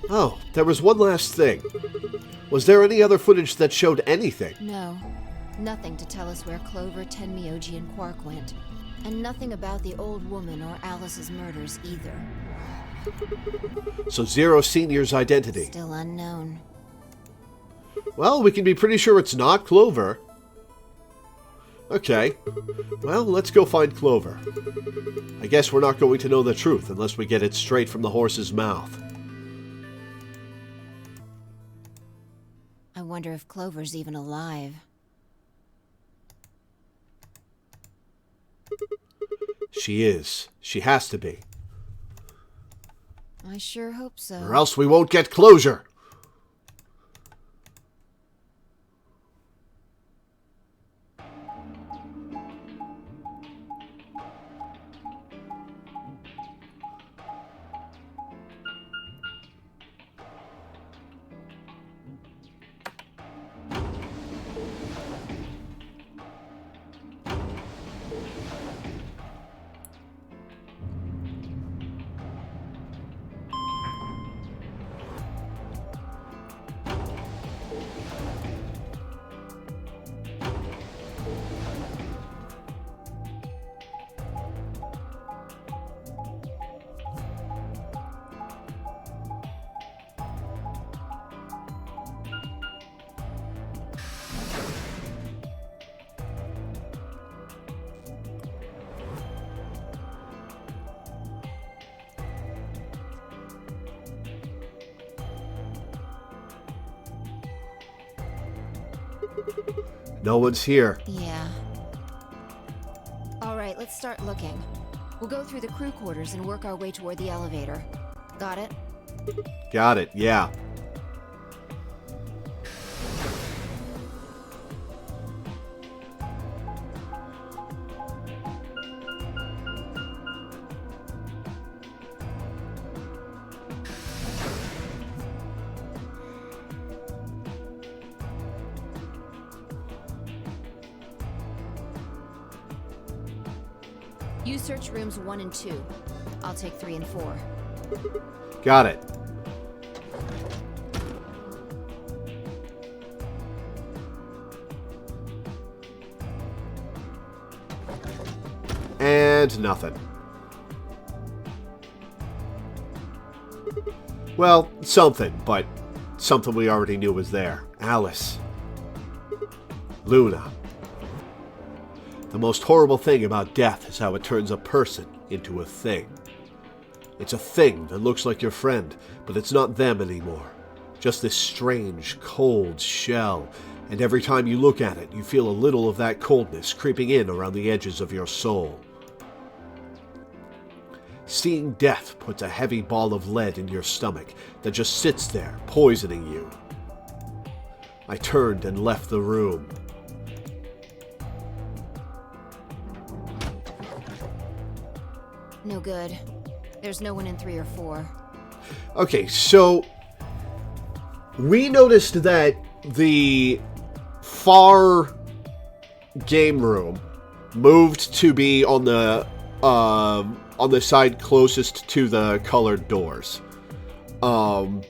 Oh, there was one last thing. Was there any other footage that showed anything? No. Nothing to tell us where Clover, Tenmyoji, and Quark went. And nothing about the old woman or Alice's murders either. So Zero Senior's identity. Still unknown. Well, we can be pretty sure it's not Clover. Okay. Well, let's go find Clover. I guess we're not going to know the truth unless we get it straight from the horse's mouth. I wonder if Clover's even alive. She is. She has to be. I sure hope so. Or else we won't get closure. No one's here. Yeah. Alright, let's start looking. We'll go through the crew quarters and work our way toward the elevator. Got it? Got it, yeah. You search rooms 1 and 2. I'll take 3 and 4. Got it. And nothing. Well, something, but something we already knew was there. Alice. Luna. The most horrible thing about death is how it turns a person into a thing. It's a thing that looks like your friend, but it's not them anymore. Just this strange, cold shell, and every time you look at it, you feel a little of that coldness creeping in around the edges of your soul. Seeing death puts a heavy ball of lead in your stomach that just sits there, poisoning you. I turned and left the room. No good. There's no one in 3 or 4. Okay, so we noticed that the far game room moved to be on the side closest to the colored doors. And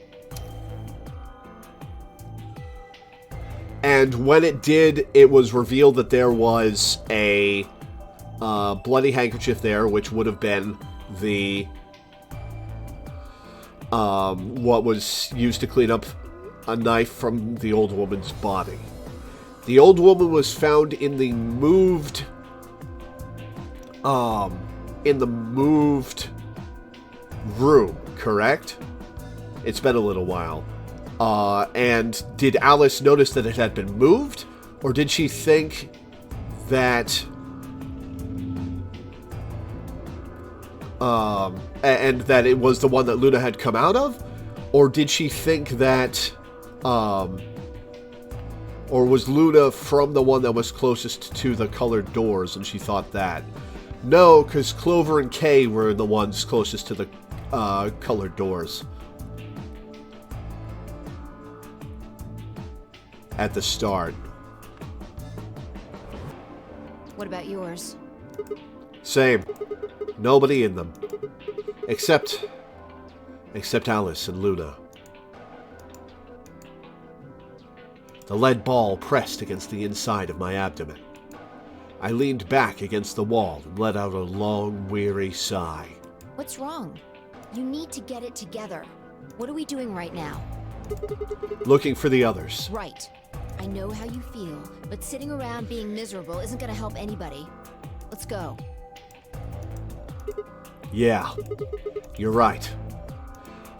when it did, it was revealed that there was a bloody handkerchief there, which would have been the what was used to clean up a knife from the old woman's body. The old woman was found in the moved room, correct? It's been a little while. And did Alice notice that it had been moved? Or did she think that and that it was the one that Luna had come out of? Or did she think that or was Luna from the one that was closest to the colored doors and she thought that? No, because Clover and Kay were the ones closest to the colored doors at the start. What about yours? Same. Nobody in them. Except Alice and Luna. The lead ball pressed against the inside of my abdomen. I leaned back against the wall and let out a long, weary sigh. What's wrong? You need to get it together. What are we doing right now? Looking for the others. Right. I know how you feel, but sitting around being miserable isn't going to help anybody. Let's go. Yeah, you're right.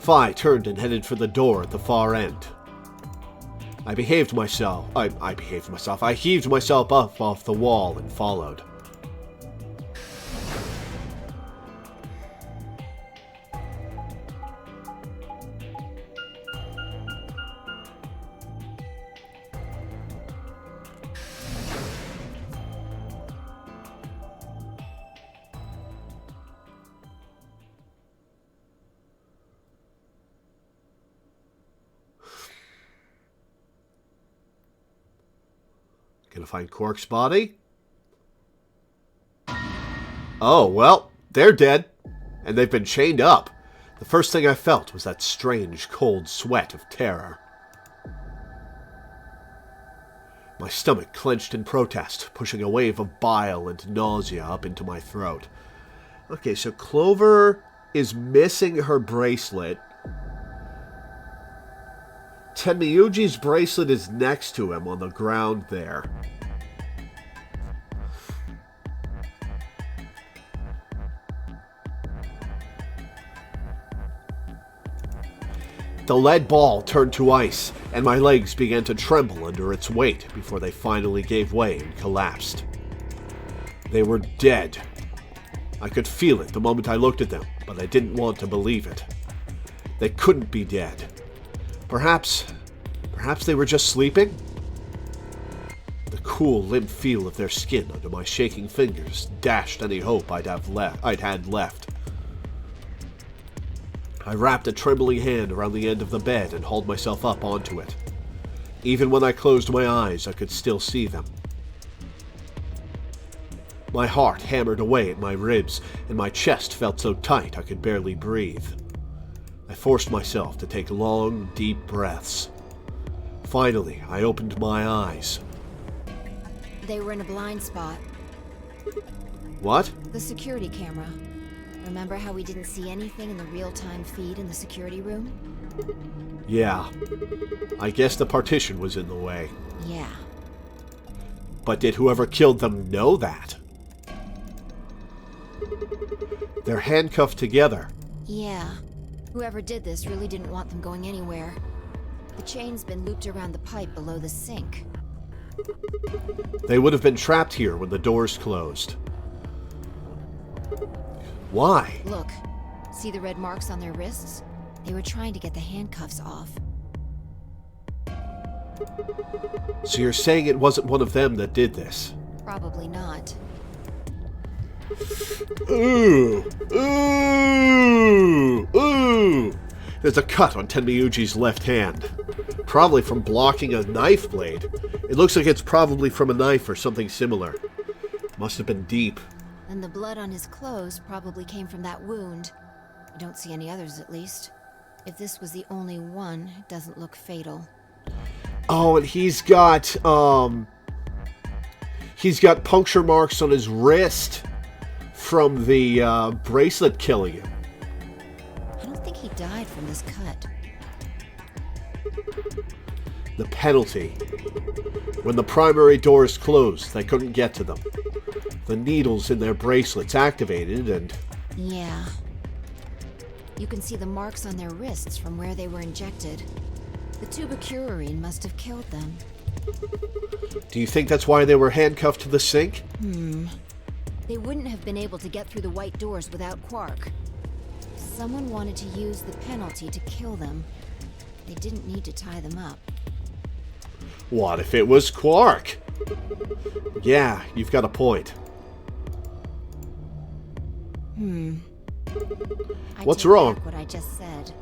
Fi turned and headed for the door at the far end. I heaved myself up off the wall and followed. Gonna find Quark's body? Oh, well, they're dead. And they've been chained up. The first thing I felt was that strange, cold sweat of terror. My stomach clenched in protest, pushing a wave of bile and nausea up into my throat. Okay, so Clover is missing her bracelet. Tenmyuji's bracelet is next to him on the ground there. The lead ball turned to ice, and my legs began to tremble under its weight before they finally gave way and collapsed. They were dead. I could feel it the moment I looked at them, but I didn't want to believe it. They couldn't be dead. Perhaps they were just sleeping? The cool, limp feel of their skin under my shaking fingers dashed any hope I'd had left. I wrapped a trembling hand around the end of the bed and hauled myself up onto it. Even when I closed my eyes, I could still see them. My heart hammered away at my ribs, and my chest felt so tight I could barely breathe. I forced myself to take long, deep breaths. Finally, I opened my eyes. They were in a blind spot. What? The security camera. Remember how we didn't see anything in the real-time feed in the security room? Yeah. I guess the partition was in the way. Yeah. But did whoever killed them know that? They're handcuffed together. Yeah. Whoever did this really didn't want them going anywhere. The chain's been looped around the pipe below the sink. They would have been trapped here when the doors closed. Why? Look. See the red marks on their wrists? They were trying to get the handcuffs off. So you're saying it wasn't one of them that did this? Probably not. Ooh! Ooh! Ooh! There's a cut on Tenmyuji's left hand. Probably from blocking a knife blade. It looks like it's probably from a knife or something similar. Must have been deep. And the blood on his clothes probably came from that wound. I don't see any others, at least. If this was the only one, it doesn't look fatal. Oh, and he's got puncture marks on his wrist from the bracelet killing him. I don't think he died from this cut. The penalty. When the primary doors closed, they couldn't get to them. The needles in their bracelets activated and... Yeah. You can see the marks on their wrists from where they were injected. The tubocurarine must have killed them. Do you think that's why they were handcuffed to the sink? They wouldn't have been able to get through the white doors without Quark. Someone wanted to use the penalty to kill them. They didn't need to tie them up. What if it was Quark? Yeah, you've got a point. What's take wrong? back what I just said.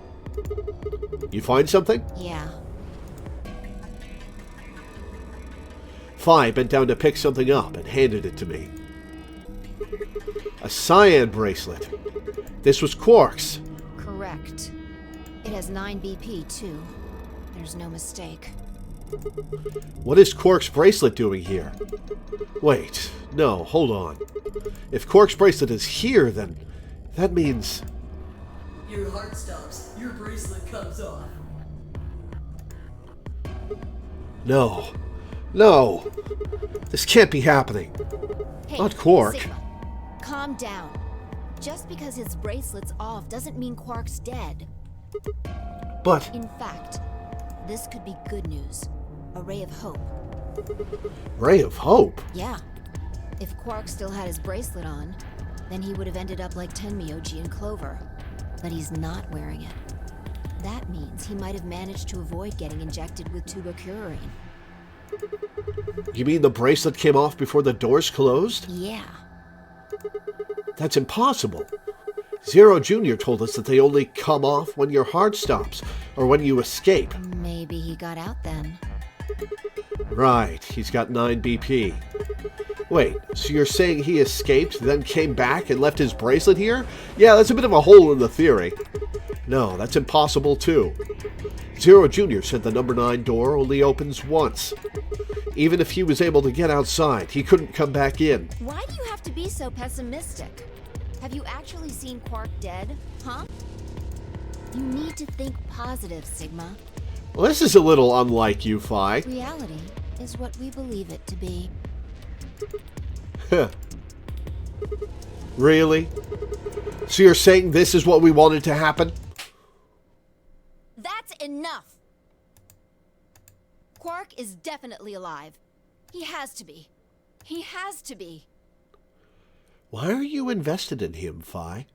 You find something? Yeah. Phi bent down to pick something up and handed it to me. A cyan bracelet. This was Quark's. Correct. It has 9 BP, too. There's no mistake. What is Quark's bracelet doing here? Wait, no, hold on. If Quark's bracelet is here, then that means... Your heart stops. Your bracelet comes off. No. No. This can't be happening. Hey, Not Quark. Sigma, calm down. Just because his bracelet's off doesn't mean Quark's dead. But... In fact, this could be good news. A ray of hope. Ray of hope? Yeah. If Quark still had his bracelet on, then he would have ended up like Tenmyoji and Clover. But he's not wearing it. That means he might have managed to avoid getting injected with tubocurarine. You mean the bracelet came off before the doors closed? Yeah. That's impossible. Zero Jr. told us that they only come off when your heart stops, or when you escape. Maybe he got out then. Right, he's got 9 BP. Wait, so you're saying he escaped, then came back and left his bracelet here? Yeah, that's a bit of a hole in the theory. No, that's impossible too. Zero Jr. said the number 9 door only opens once. Even if he was able to get outside, he couldn't come back in. Why do you have to be so pessimistic? Have you actually seen Quark dead, huh? You need to think positive, Sigma. Well, this is a little unlike you, Phi. Reality is what we believe it to be. Really? So you're saying this is what we wanted to happen? That's enough! Quark is definitely alive. He has to be. He has to be. Why are you invested in him, Phi?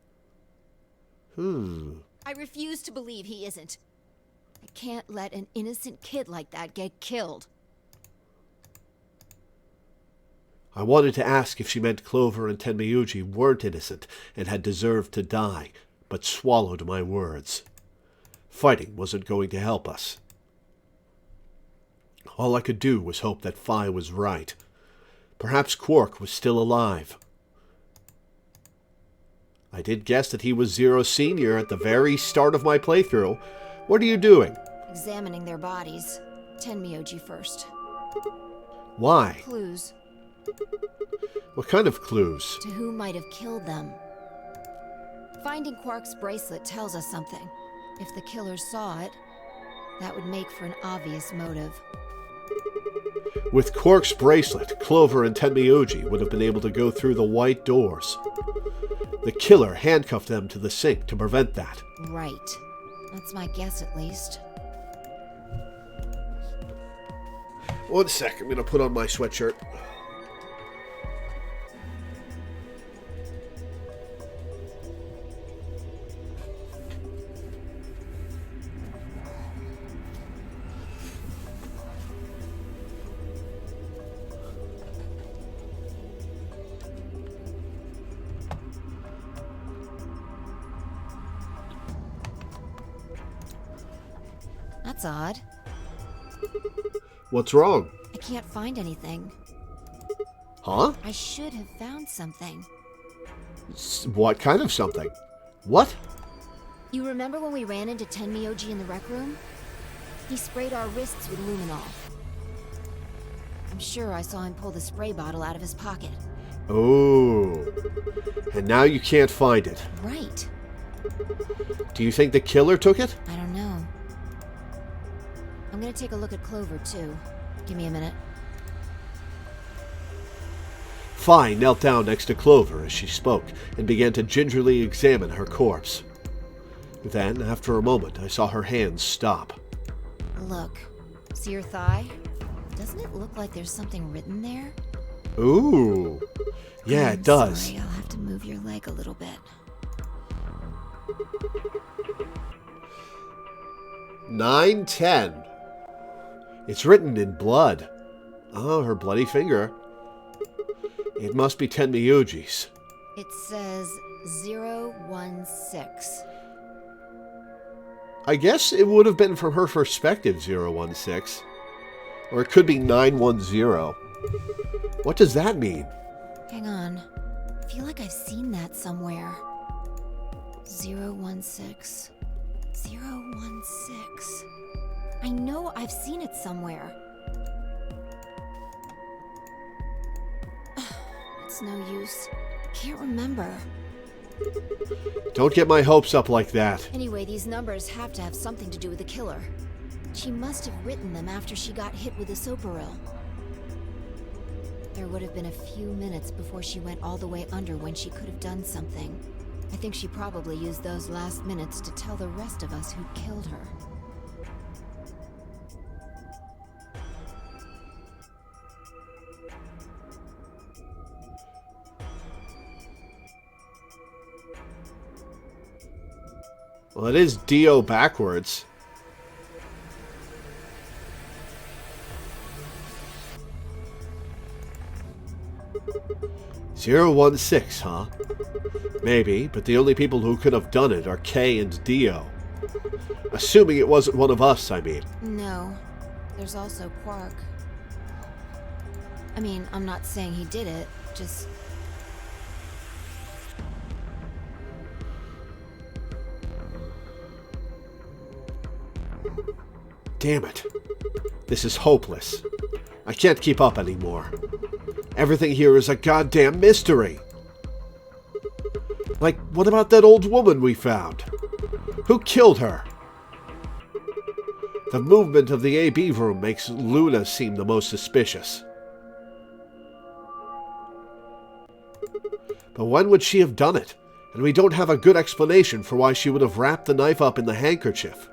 I refuse to believe he isn't. I can't let an innocent kid like that get killed. I wanted to ask if she meant Clover and Tenmyuji weren't innocent and had deserved to die, but swallowed my words. Fighting wasn't going to help us. All I could do was hope that Phi was right. Perhaps Quark was still alive. I did guess that he was Zero Senior at the very start of my playthrough. What are you doing? Examining their bodies. Tenmyoji first. Why? Clues. What kind of clues? To who might have killed them. Finding Quark's bracelet tells us something. If the killers saw it, that would make for an obvious motive. With Quark's bracelet, Clover and Tenmyuji would have been able to go through the white doors. The killer handcuffed them to the sink to prevent that. Right. That's my guess, at least. One sec, I'm gonna put on my sweatshirt. That's odd. What's wrong? I can't find anything. Huh? I should have found something. What kind of something? What? You remember when we ran into Tenmyuji in the rec room? He sprayed our wrists with luminol. I'm sure I saw him pull the spray bottle out of his pocket. Oh. And now you can't find it. Right. Do you think the killer took it? I don't know. I'm gonna take a look at Clover, too. Give me a minute. Fi knelt down next to Clover as she spoke and began to gingerly examine her corpse. Then, after a moment, I saw her hands stop. Look. See your thigh? Doesn't it look like there's something written there? Ooh. Yeah, it does. Sorry, I'll have to move your leg a little bit. 910. It's written in blood. Oh, her bloody finger. It must be Tenmyuji's. It says 016. I guess it would have been from her perspective, 016. Or it could be 910. What does that mean? Hang on. I feel like I've seen that somewhere. 016. 016. I know I've seen it somewhere. It's no use. Can't remember. Don't get my hopes up like that. Anyway, these numbers have to have something to do with the killer. She must have written them after she got hit with the soparil. There would have been a few minutes before she went all the way under when she could have done something. I think she probably used those last minutes to tell the rest of us who killed her. Well, it is Dio backwards. (016), huh? Maybe, but the only people who could have done it are Kay and Dio. Assuming it wasn't one of us, I mean. No. There's also Quark. I mean, I'm not saying he did it, just... Damn it. This is hopeless. I can't keep up anymore. Everything here is a goddamn mystery. Like, what about that old woman we found? Who killed her? The movement of the AB room makes Luna seem the most suspicious. But when would she have done it? And we don't have a good explanation for why she would have wrapped the knife up in the handkerchief.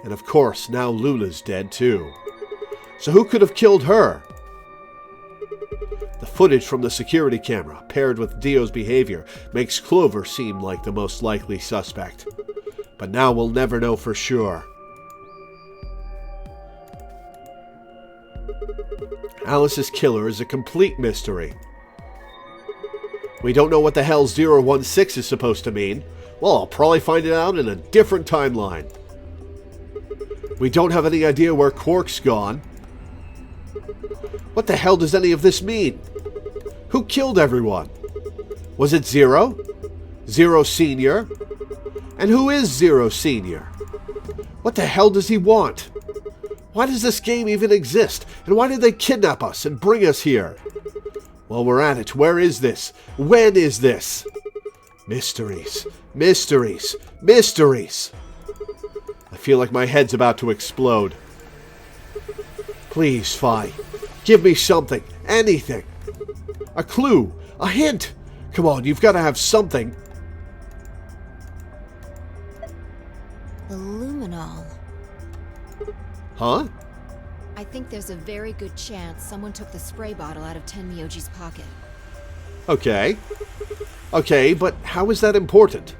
And of course, now Luna's dead too. So who could have killed her? The footage from the security camera, paired with Dio's behavior, makes Clover seem like the most likely suspect. But now we'll never know for sure. Alice's killer is a complete mystery. We don't know what the hell 016 is supposed to mean. Well, I'll probably find it out in a different timeline. We don't have any idea where Quark's gone. What the hell does any of this mean? Who killed everyone? Was it Zero? Zero Senior? And who is Zero Senior? What the hell does he want? Why does this game even exist? And why did they kidnap us and bring us here? While we're at it, where is this? When is this? Mysteries, mysteries, mysteries. I feel like my head's about to explode. Please, Fi, give me something, anything. A clue, a hint. Come on, you've got to have something. The luminol. Huh? I think there's a very good chance someone took the spray bottle out of Tenmyoji's pocket. Okay. Okay, but how is that important?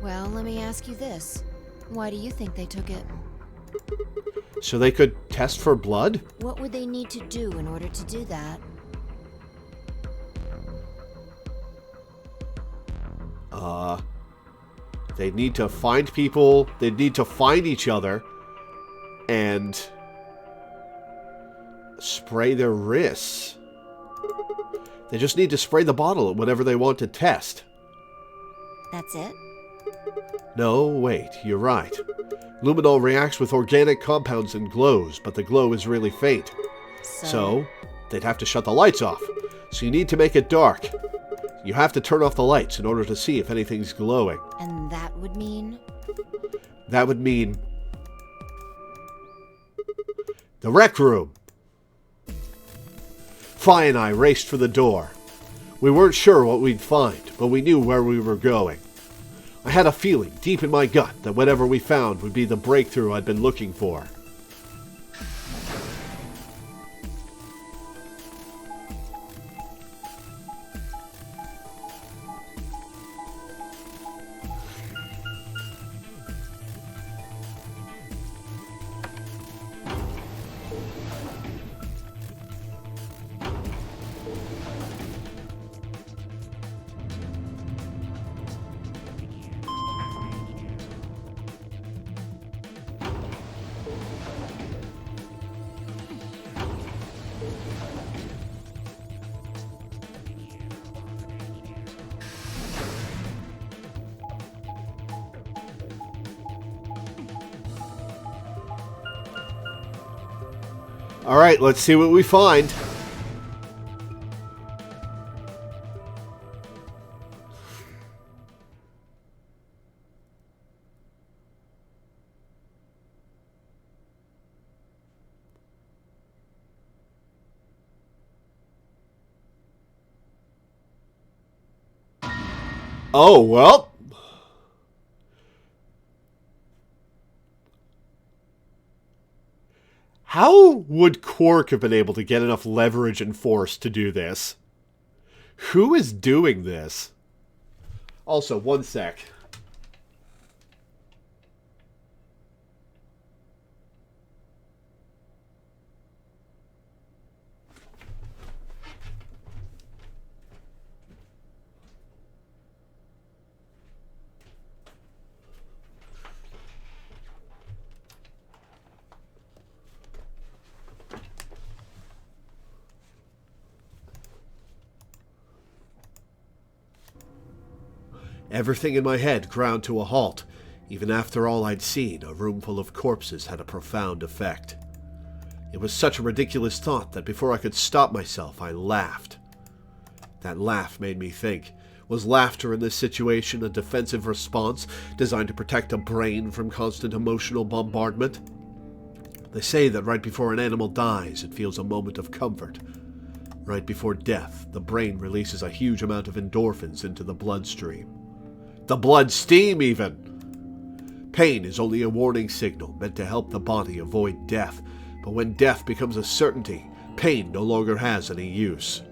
Well, let me ask you this. Why do you think they took it? So they could test for blood? What would they need to do in order to do that? They'd need to find people, they'd need to find each other, and spray their wrists. They just need to spray the bottle at whatever they want to test. That's it? No, wait, you're right. Luminol reacts with organic compounds and glows, but the glow is really faint. So, they'd have to shut the lights off. So you need to make it dark. You have to turn off the lights in order to see if anything's glowing. And that would mean? That would mean the rec room. Fi and I raced for the door. We weren't sure what we'd find, but we knew where we were going. I had a feeling deep in my gut that whatever we found would be the breakthrough I'd been looking for. Alright, let's see what we find. Oh, well. How would Quark have been able to get enough leverage and force to do this? Who is doing this? Also, one sec. Everything in my head ground to a halt. Even after all I'd seen, a room full of corpses had a profound effect. It was such a ridiculous thought that before I could stop myself, I laughed. That laugh made me think. Was laughter in this situation a defensive response designed to protect a brain from constant emotional bombardment? They say that right before an animal dies, it feels a moment of comfort. Right before death, the brain releases a huge amount of endorphins into the bloodstream. The bloodstream, even! Pain is only a warning signal meant to help the body avoid death, but when death becomes a certainty, pain no longer has any use.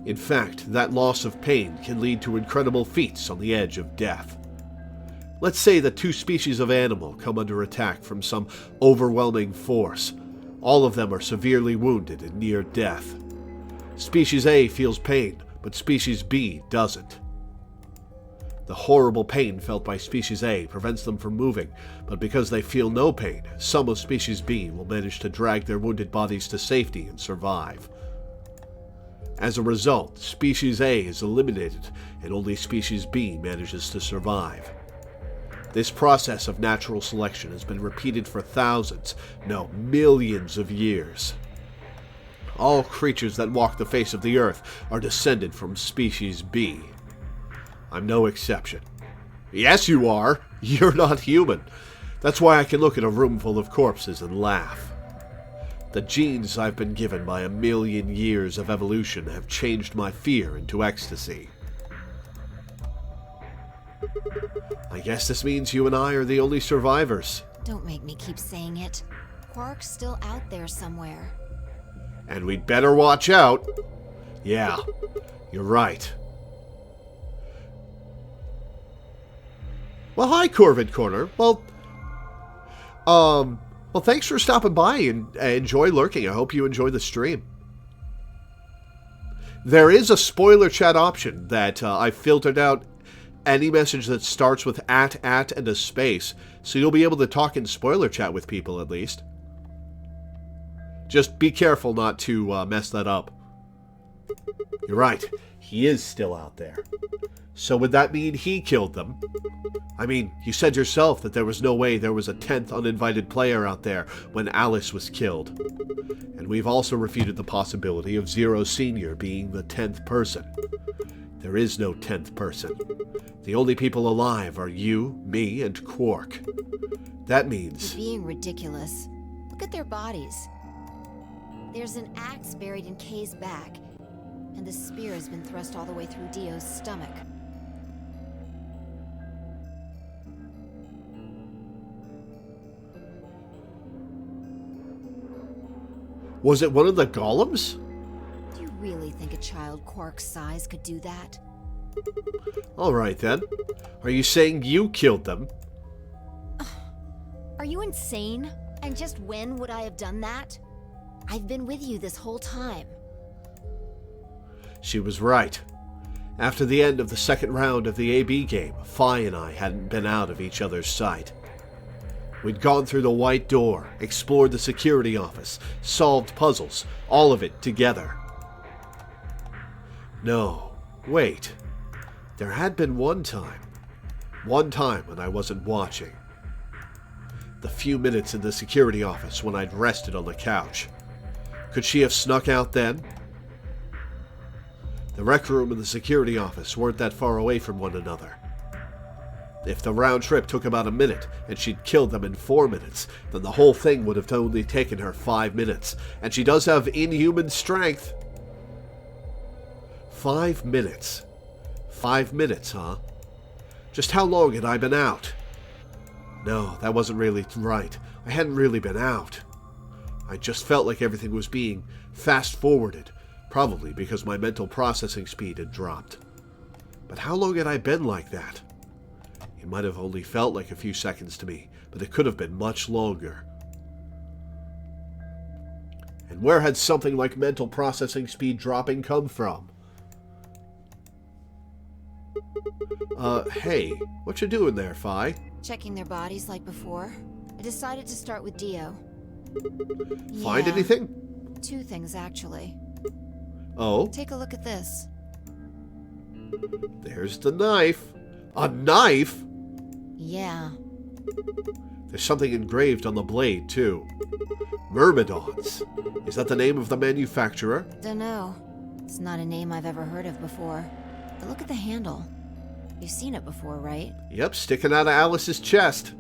In fact, that loss of pain can lead to incredible feats on the edge of death. Let's say that two species of animal come under attack from some overwhelming force. All of them are severely wounded and near death. Species A feels pain, but Species B doesn't. The horrible pain felt by Species A prevents them from moving, but because they feel no pain, some of Species B will manage to drag their wounded bodies to safety and survive. As a result, Species A is eliminated, and only Species B manages to survive. This process of natural selection has been repeated for thousands, no, millions of years. All creatures that walk the face of the earth are descended from species B. I'm no exception. Yes, you are. You're not human. That's why I can look at a room full of corpses and laugh. The genes I've been given by a million years of evolution have changed my fear into ecstasy. I guess this means you and I are the only survivors. Don't make me keep saying it. Quark's still out there somewhere. And we'd better watch out. Yeah, you're right. Well, hi, Corvid Corner. Well, thanks for stopping by and enjoy lurking. I hope you enjoy the stream. There is a spoiler chat option that I filtered out any message that starts with at, and a space, so you'll be able to talk in spoiler chat with people at least. Just be careful not to mess that up. You're right, he is still out there. So would that mean he killed them? I mean, you said yourself that there was no way there was a 10th uninvited player out there when Alice was killed. And we've also refuted the possibility of Zero Senior being the 10th person. There is no 10th person. The only people alive are you, me, and Quark. That means... You're being ridiculous. Look at their bodies. There's an axe buried in Kay's back, and the spear has been thrust all the way through Dio's stomach. Was it one of the golems? Do you really think a child Quark's size could do that? Alright then. Are you saying you killed them? Are you insane? And just when would I have done that? I've been with you this whole time. She was right. After the end of the second round of the AB game, Fi and I hadn't been out of each other's sight. We'd gone through the White Door, explored the security office, solved puzzles, all of it together. No, wait. There had been one time when I wasn't watching. The few minutes in the security office when I'd rested on the couch. Could she have snuck out then? The rec room and the security office weren't that far away from one another. If the round trip took about a minute, and she'd killed them in 4 minutes, then the whole thing would have only taken her 5 minutes, and she does have inhuman strength. 5 minutes. 5 minutes, huh? Just how long had I been out? No, that wasn't really right. I hadn't really been out. I just felt like everything was being fast-forwarded, probably because my mental processing speed had dropped. But how long had I been like that? It might have only felt like a few seconds to me, but it could have been much longer. And where had something like mental processing speed dropping come from? Hey, what you doing there, Fi? Checking their bodies like before. I decided to start with Dio. Find Yeah, anything? 2 things, actually. Oh? Take a look at this. There's the knife. A knife? Yeah. There's something engraved on the blade, too. Myrmidons. Is that the name of the manufacturer? Dunno. It's not a name I've ever heard of before. But look at the handle. You've seen it before, right? Yep, sticking out of Alice's chest.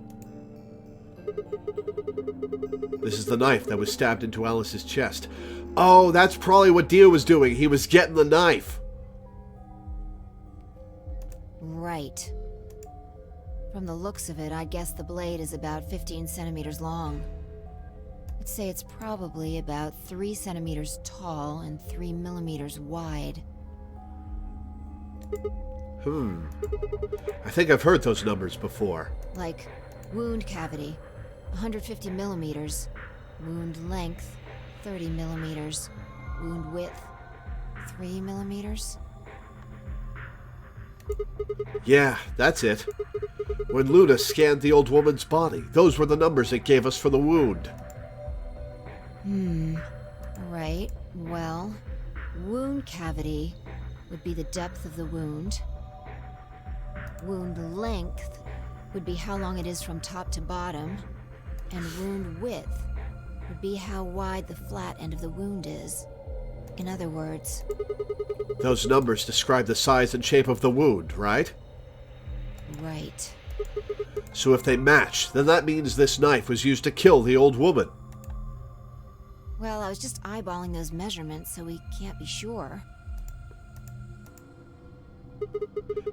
This is the knife that was stabbed into Alice's chest. Oh, that's probably what Dio was doing. He was getting the knife. Right. From the looks of it, I guess the blade is about 15 centimeters long. I'd say it's probably about 3 centimeters tall and 3 millimeters wide. I think I've heard those numbers before. Like, wound cavity, 150 millimeters. Wound length, 30 millimeters. Wound width, 3 millimeters. Yeah, that's it. When Luna scanned the old woman's body, those were the numbers it gave us for the wound. Right. Well, wound cavity would be the depth of the wound. Wound length would be how long it is from top to bottom, and wound width would be how wide the flat end of the wound is. In other words... Those numbers describe the size and shape of the wound, right? Right. So if they match, then that means this knife was used to kill the old woman. Well, I was just eyeballing those measurements, so we can't be sure.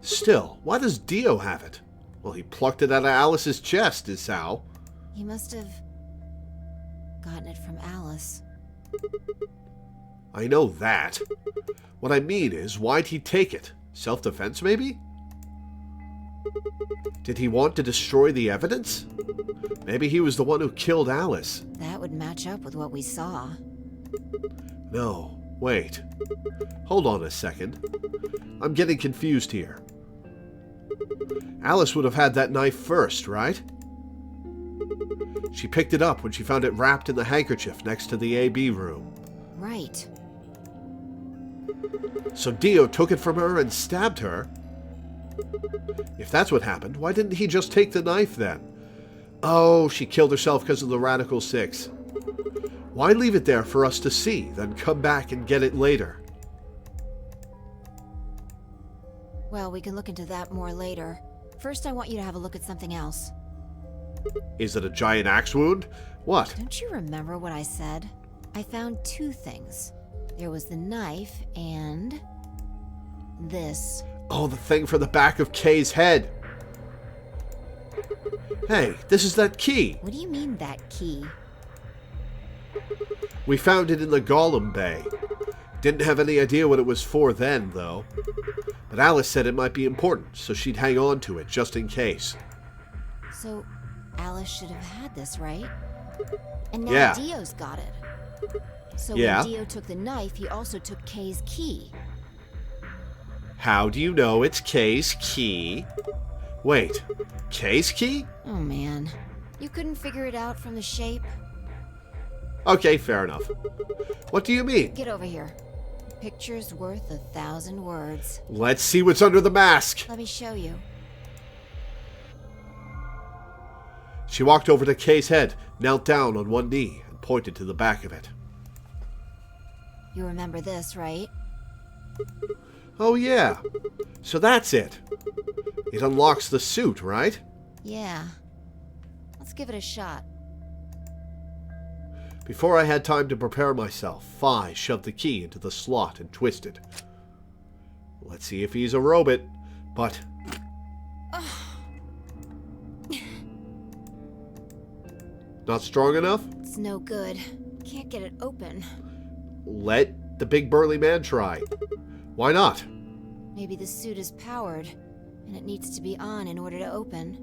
Still, why does Dio have it? Well, he plucked it out of Alice's chest, is how. He must have gotten it from Alice. I know that. What I mean is, why'd he take it? Self-defense, maybe? Did he want to destroy the evidence? Maybe he was the one who killed Alice. That would match up with what we saw. No, wait. Hold on a second. I'm getting confused here. Alice would have had that knife first, right? She picked it up when she found it wrapped in the handkerchief next to the AB room. Right. So Dio took it from her and stabbed her? If that's what happened, why didn't he just take the knife then? Oh, she killed herself because of the Radical Six. Why leave it there for us to see, then come back and get it later? Well, we can look into that more later. First, I want you to have a look at something else. Is it a giant axe wound? What? Don't you remember what I said? I found two things. There was the knife and... this. Oh, the thing for the back of Kay's head. Hey, this is that key. What do you mean, that key? We found it in the Golem Bay. Didn't have any idea what it was for then, though. But Alice said it might be important, so she'd hang on to it just in case. So, Alice should have had this, right? And now Yeah. Dio's got it. So Yeah. when Dio took the knife, he also took Kay's key. How do you know it's Kay's key? Wait, Kay's key? Oh man. You couldn't figure it out from the shape? Okay, fair enough. What do you mean? Get over here. A picture's worth 1,000 words. Let's see what's under the mask. Let me show you. She walked over to Kay's head, knelt down on one knee, and pointed to the back of it. You remember this, right? Oh yeah, so that's it. It unlocks the suit, right? Yeah. Let's give it a shot. Before I had time to prepare myself, Fi shoved the key into the slot and twisted. Let's see if he's a robot, but... Not strong enough? It's no good. Can't get it open. Let the big burly man try. Why not? Maybe the suit is powered, and it needs to be on in order to open.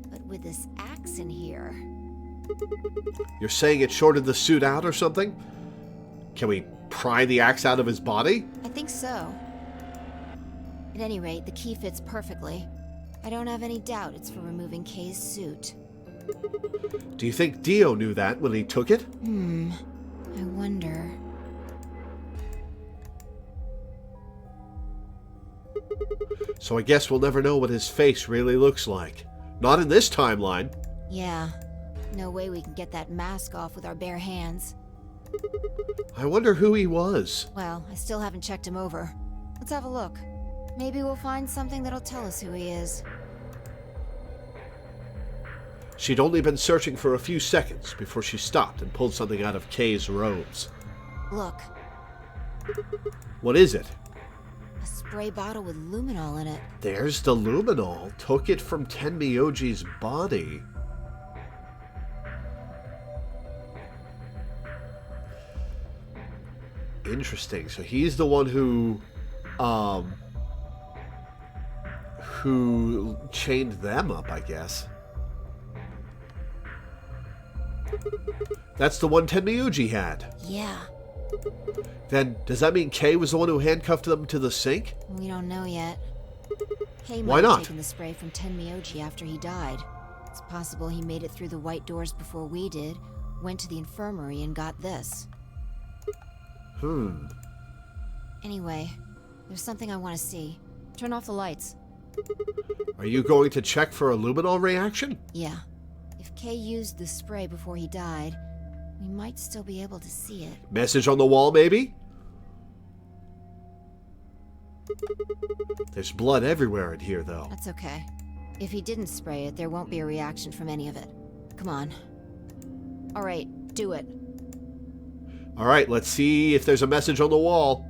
But with this axe in here... You're saying it shorted the suit out or something? Can we pry the axe out of his body? I think so. At any rate, the key fits perfectly. I don't have any doubt it's for removing Kay's suit. Do you think Dio knew that when he took it? I wonder... So I guess we'll never know what his face really looks like. Not in this timeline. Yeah. No way we can get that mask off with our bare hands. I wonder who he was. Well, I still haven't checked him over. Let's have a look. Maybe we'll find something that'll tell us who he is. She'd only been searching for a few seconds before she stopped and pulled something out of Kay's robes. Look. What is it? A spray bottle with luminol in it. There's the luminol. Took it from Tenmyoji's body. Interesting. So he's the one who chained them up, I guess. That's the one Tenmyoji had. Yeah. Then, does that mean Kay was the one who handcuffed them to the sink? We don't know yet. Kay Why might not? have taken the spray from Tenmyoji after he died. It's possible he made it through the white doors before we did, went to the infirmary and got this. Hmm. Anyway, there's something I want to see. Turn off the lights. Are you going to check for a luminol reaction? Yeah. If Kay used the spray before he died, we might still be able to see it. Message on the wall, maybe? There's blood everywhere in here, though. That's okay. If he didn't spray it, there won't be a reaction from any of it. Come on. All right, do it. All right, let's see if there's a message on the wall.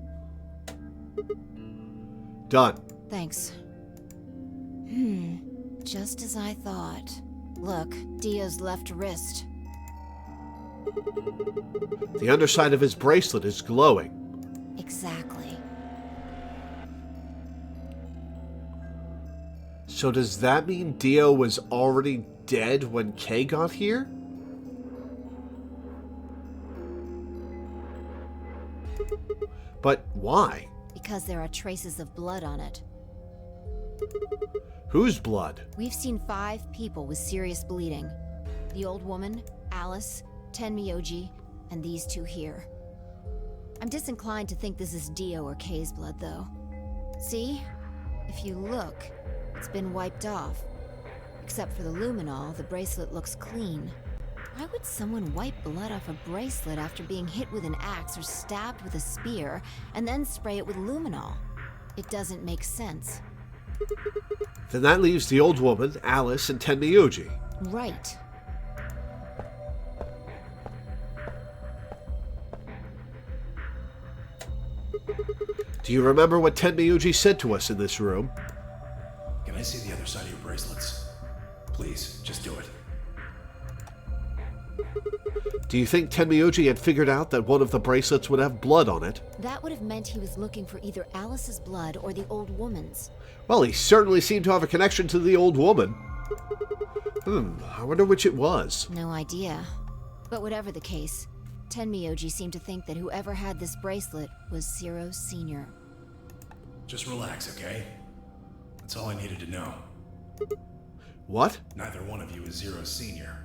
Done. Thanks. Just as I thought. Look, Dio's left wrist. The underside of his bracelet is glowing. Exactly. So does that mean Dio was already dead when Kay got here? But why? Because there are traces of blood on it. Whose blood? We've seen 5 people with serious bleeding. The old woman, Alice, Tenmyoji, and these 2 here. I'm disinclined to think this is Dio or Kay's blood, though. See? If you look, it's been wiped off. Except for the luminol, the bracelet looks clean. Why would someone wipe blood off a bracelet after being hit with an axe or stabbed with a spear, and then spray it with luminol? It doesn't make sense. Then that leaves the old woman, Alice, and Tenmyoji. Right. Do you remember what Tenmyoji said to us in this room? Can I see the other side of your bracelets? Please, just do it. Do you think Tenmyoji had figured out that one of the bracelets would have blood on it? That would have meant he was looking for either Alice's blood or the old woman's. Well, he certainly seemed to have a connection to the old woman. I wonder which it was. No idea. But whatever the case, Tenmyoji seemed to think that whoever had this bracelet was Zero Sr. Just relax, okay? That's all I needed to know. What? Neither one of you is Zero Senior.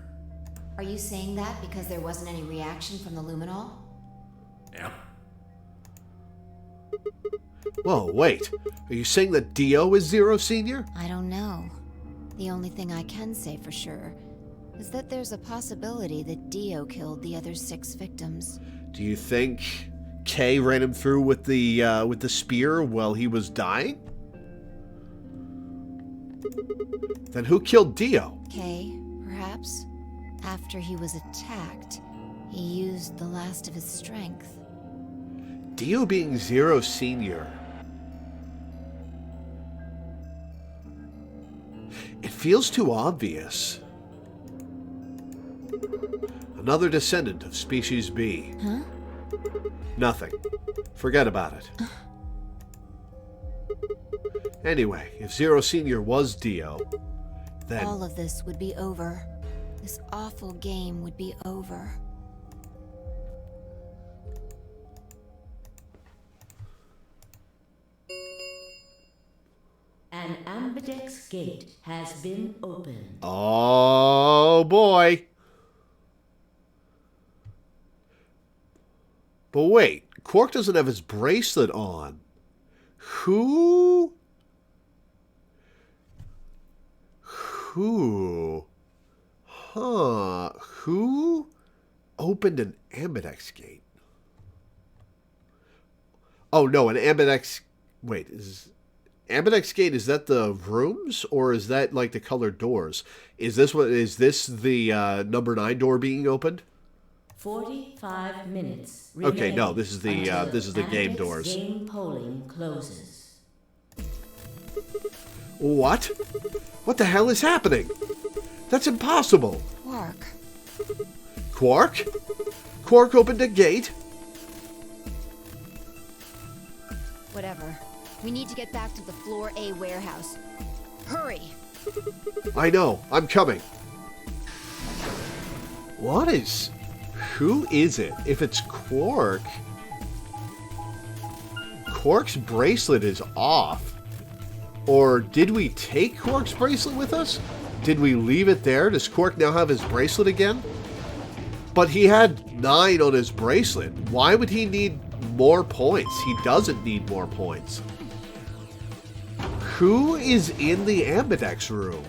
Are you saying that because there wasn't any reaction from the luminol? Yeah. Whoa, wait. Are you saying that Dio is Zero Senior? I don't know. The only thing I can say for sure is that there's a possibility that Dio killed the other 6 victims. Do you think Kay ran him through with the spear while he was dying? Then who killed Dio? Kay, perhaps? After he was attacked, he used the last of his strength. Dio being Zero Senior. It feels too obvious. Another descendant of Species B. Huh? Nothing. Forget about it. Anyway, if Zero Senior was Dio, then... all of this would be over. This awful game would be over. An ambidex gate has been opened. Oh, boy. But wait, Quark doesn't have his bracelet on. Who? Huh. Who opened an ambidex gate? Oh, no, an ambidex... Wait, is... Ambidex gate, is that the rooms, or is that like the colored doors? Is this the number 9 door being opened? 45 minutes. Okay, remain no, this is the game ambidex doors. Game polling closes. What? What the hell is happening? That's impossible. Quark. Quark? Quark opened a gate? Whatever. We need to get back to the Floor A warehouse. Hurry! I know. I'm coming. What is... Who is it? If it's Quark... Quark's bracelet is off. Or did we take Quark's bracelet with us? Did we leave it there? Does Quark now have his bracelet again? But he had 9 on his bracelet. Why would he need more points? He doesn't need more points. Who is in the ambidex room?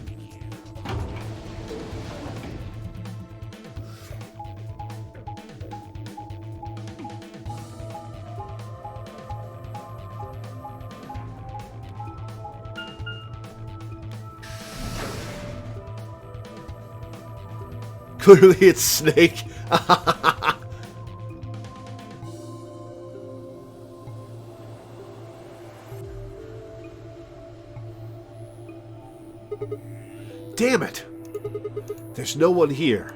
Clearly it's Snake. Damn it! There's no one here.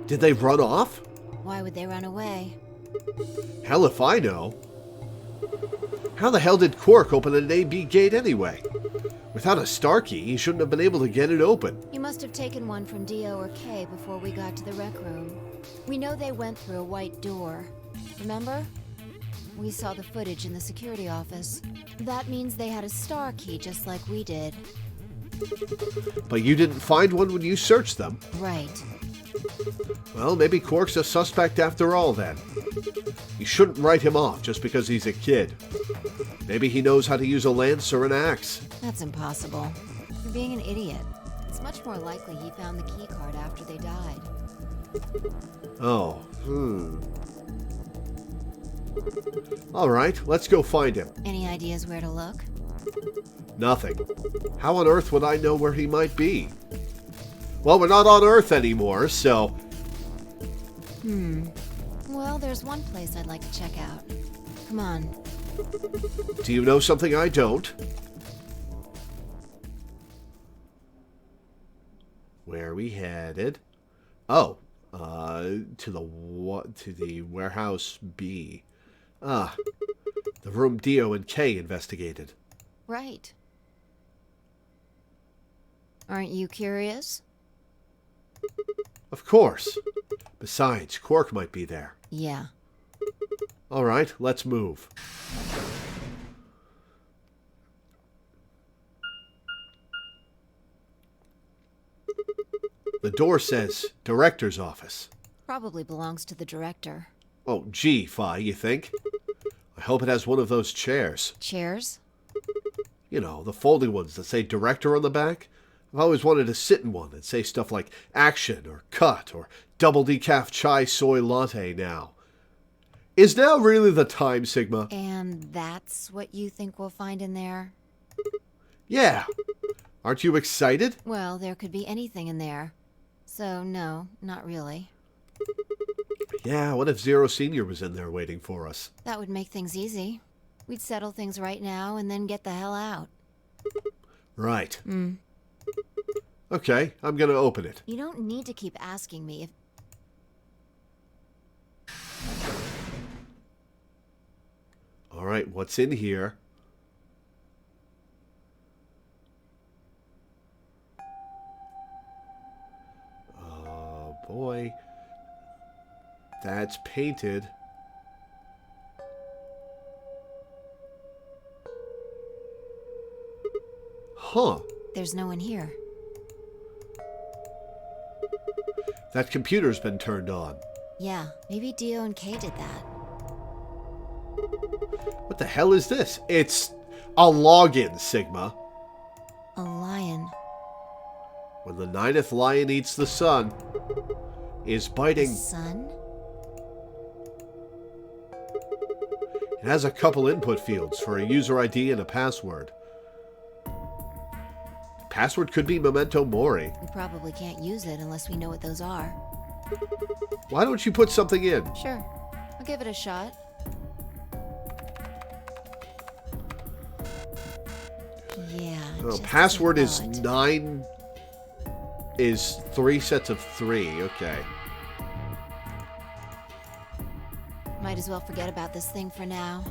Did they run off? Why would they run away? Hell if I know. How the hell did Quark open an AB gate anyway? Without a star key, he shouldn't have been able to get it open. You must have taken one from Dio or Kay before we got to the rec room. We know they went through a white door. Remember? We saw the footage in the security office. That means they had a star key just like we did. But you didn't find one when you searched them. Right. Well, maybe Quark's a suspect after all then. You shouldn't write him off just because he's a kid. Maybe he knows how to use a lance or an axe. That's impossible. You're being an idiot. It's much more likely he found the key card after they died. Oh, All right, let's go find him. Any ideas where to look? Nothing. How on earth would I know where he might be? Well, we're not on Earth anymore, so... Well, there's one place I'd like to check out. Come on. Do you know something I don't? Where are we headed? Oh, to the warehouse B. Ah, the room Dio and Kay investigated. Right. Aren't you curious? Of course. Besides, Quark might be there. Yeah. All right, let's move. The door says Director's Office. Probably belongs to the director. Oh, gee, Fi, you think? I hope it has one of those chairs. Chairs? You know, the folding ones that say Director on the back. I've always wanted to sit in one and say stuff like action or cut or double decaf chai soy latte now. Is now really the time, Sigma? And that's what you think we'll find in there? Yeah. Aren't you excited? Well, there could be anything in there. So, no, not really. Yeah, what if Zero Senior was in there waiting for us? That would make things easy. We'd settle things right now and then get the hell out. Right. Okay, I'm gonna open it. You don't need to keep asking me if... All right, what's in here? Oh, boy. That's painted. Huh. There's no one here. That computer's been turned on. Yeah, maybe Dio and Kay did that. What the hell is this? It's a login, Sigma. A lion. When the 9th lion eats the sun, is biting... Sun? It has a couple input fields for a user ID and a password. Password could be Memento Mori. We probably can't use it unless we know what those are. Why don't you put something in? Sure. I'll give it a shot. Yeah. Oh, just password as is I thought. 9... is 3 sets of 3. Okay. Might as well forget about this thing for now.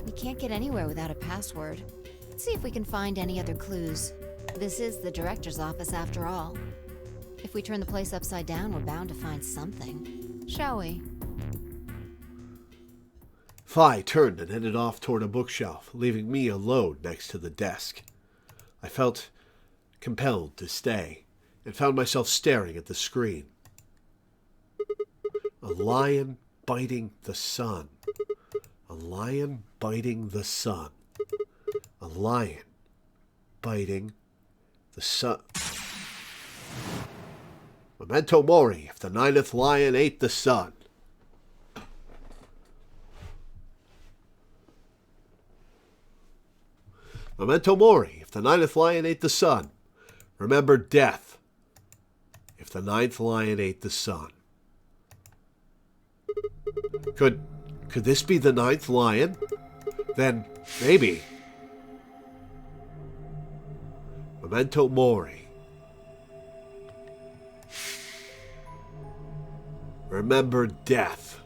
We can't get anywhere without a password. Let's see if we can find any other clues. This is the director's office after all. If we turn the place upside down, we're bound to find something. Shall we? Fi turned and headed off toward a bookshelf, leaving me alone next to the desk. I felt compelled to stay, and found myself staring at the screen. A lion biting the sun. A lion biting the sun. A lion biting the sun. Memento mori, if the 9th lion ate the sun. Memento mori, if the 9th lion ate the sun. Remember death, if the 9th lion ate the sun. Could this be the 9th lion? Then maybe. Memento mori. Remember death.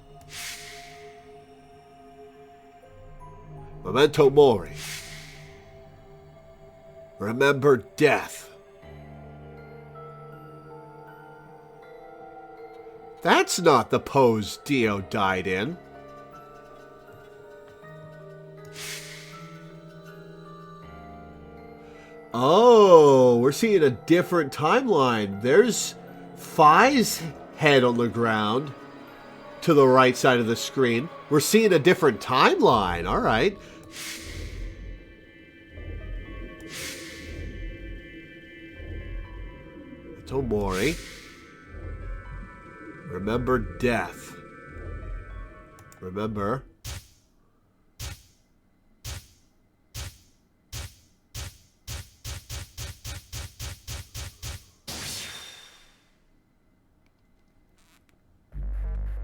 Memento mori. Remember death. That's not the pose Dio died in. Oh, we're seeing a different timeline. There's Fi's head on the ground to the right side of the screen. We're seeing a different timeline. All right. Tomori. Remember death. Remember.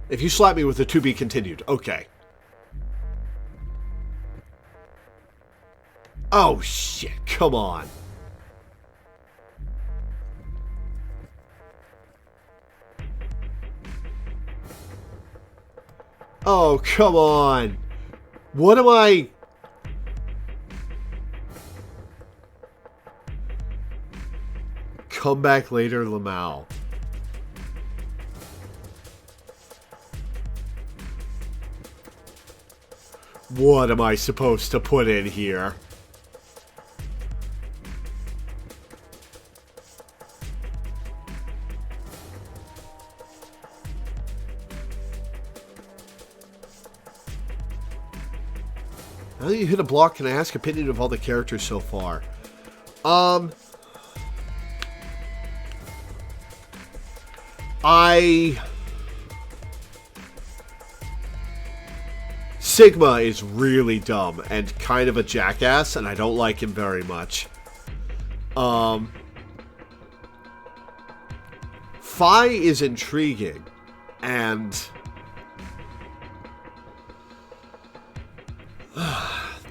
If you slap me with a to be continued. Okay. Oh, shit. Come on. Oh, come on. What am I... Come back later, Lamau. What am I supposed to put in here? Now that you hit a block, can I ask opinion of all the characters so far? Sigma is really dumb and kind of a jackass, and I don't like him very much. Fi is intriguing, and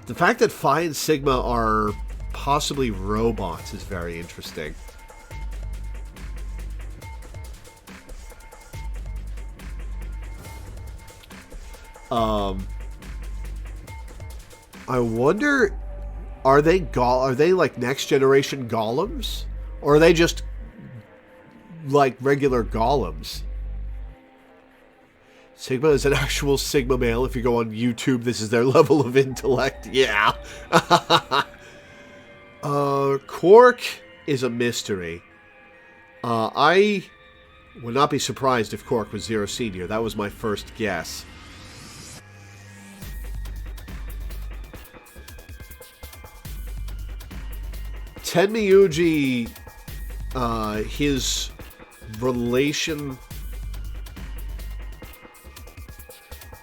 the fact that Fi and Sigma are possibly robots is very interesting. I wonder, are they like next generation golems? Or are they just like regular golems? Sigma is an actual Sigma male. If you go on YouTube, this is their level of intellect. Yeah. Quark is a mystery. I would not be surprised if Quark was Zero Senior. That was my first guess. Tenmyuji, his relation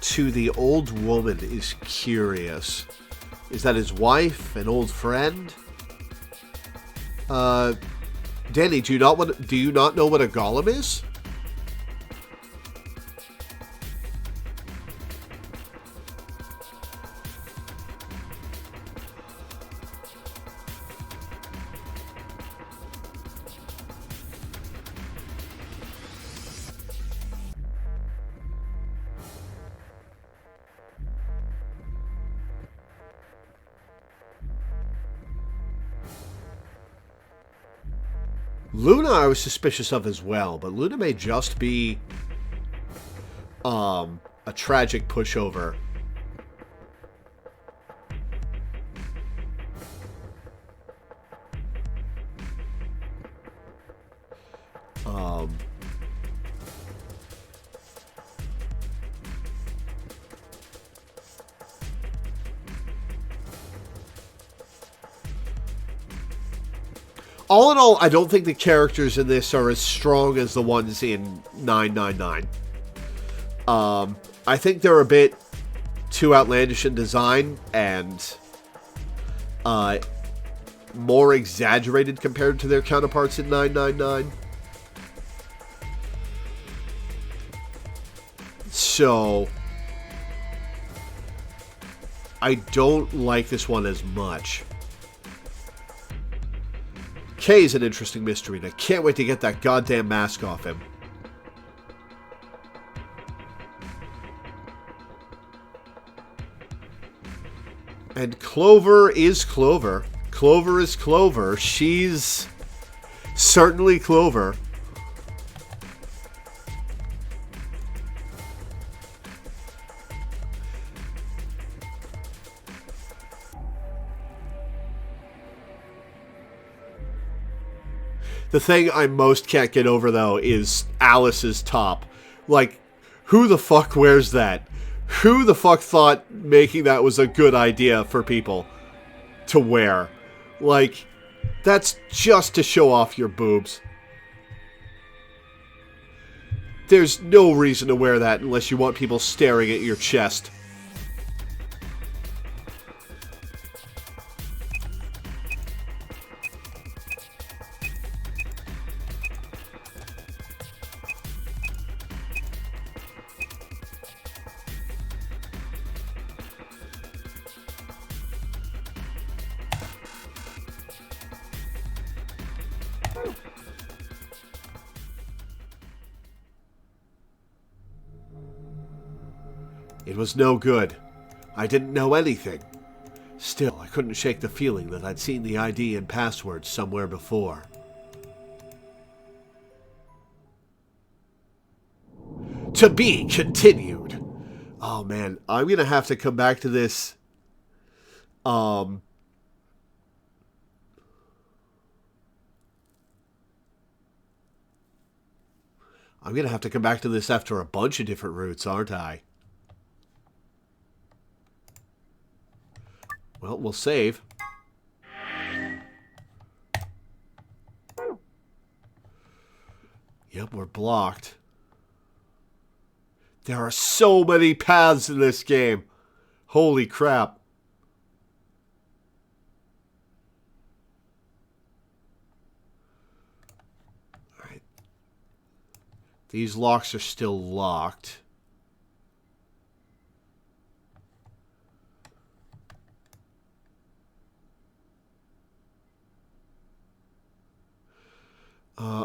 to the old woman is curious. Is that his wife, an old friend? Danny, do you not know what a golem is? Luna I was suspicious of as well, but Luna may just be a tragic pushover. All in all, I don't think the characters in this are as strong as the ones in 999. I think they're a bit too outlandish in design and more exaggerated compared to their counterparts in 999. So I don't like this one as much. Kay's an interesting mystery, and I can't wait to get that goddamn mask off him. And Clover is Clover. Clover is Clover. She's certainly Clover. The thing I most can't get over, though, is Alice's top. Like, who the fuck wears that? Who the fuck thought making that was a good idea for people to wear? Like, that's just to show off your boobs. There's no reason to wear that unless you want people staring at your chest. It was no good. I didn't know anything. Still, I couldn't shake the feeling that I'd seen the ID and password somewhere before. To be continued. Oh man, I'm gonna have to come back to this. I'm gonna have to come back to this after a bunch of different routes, aren't I? Well, we'll save. Yep, we're blocked. There are so many paths in this game. Holy crap. Alright. These locks are still locked.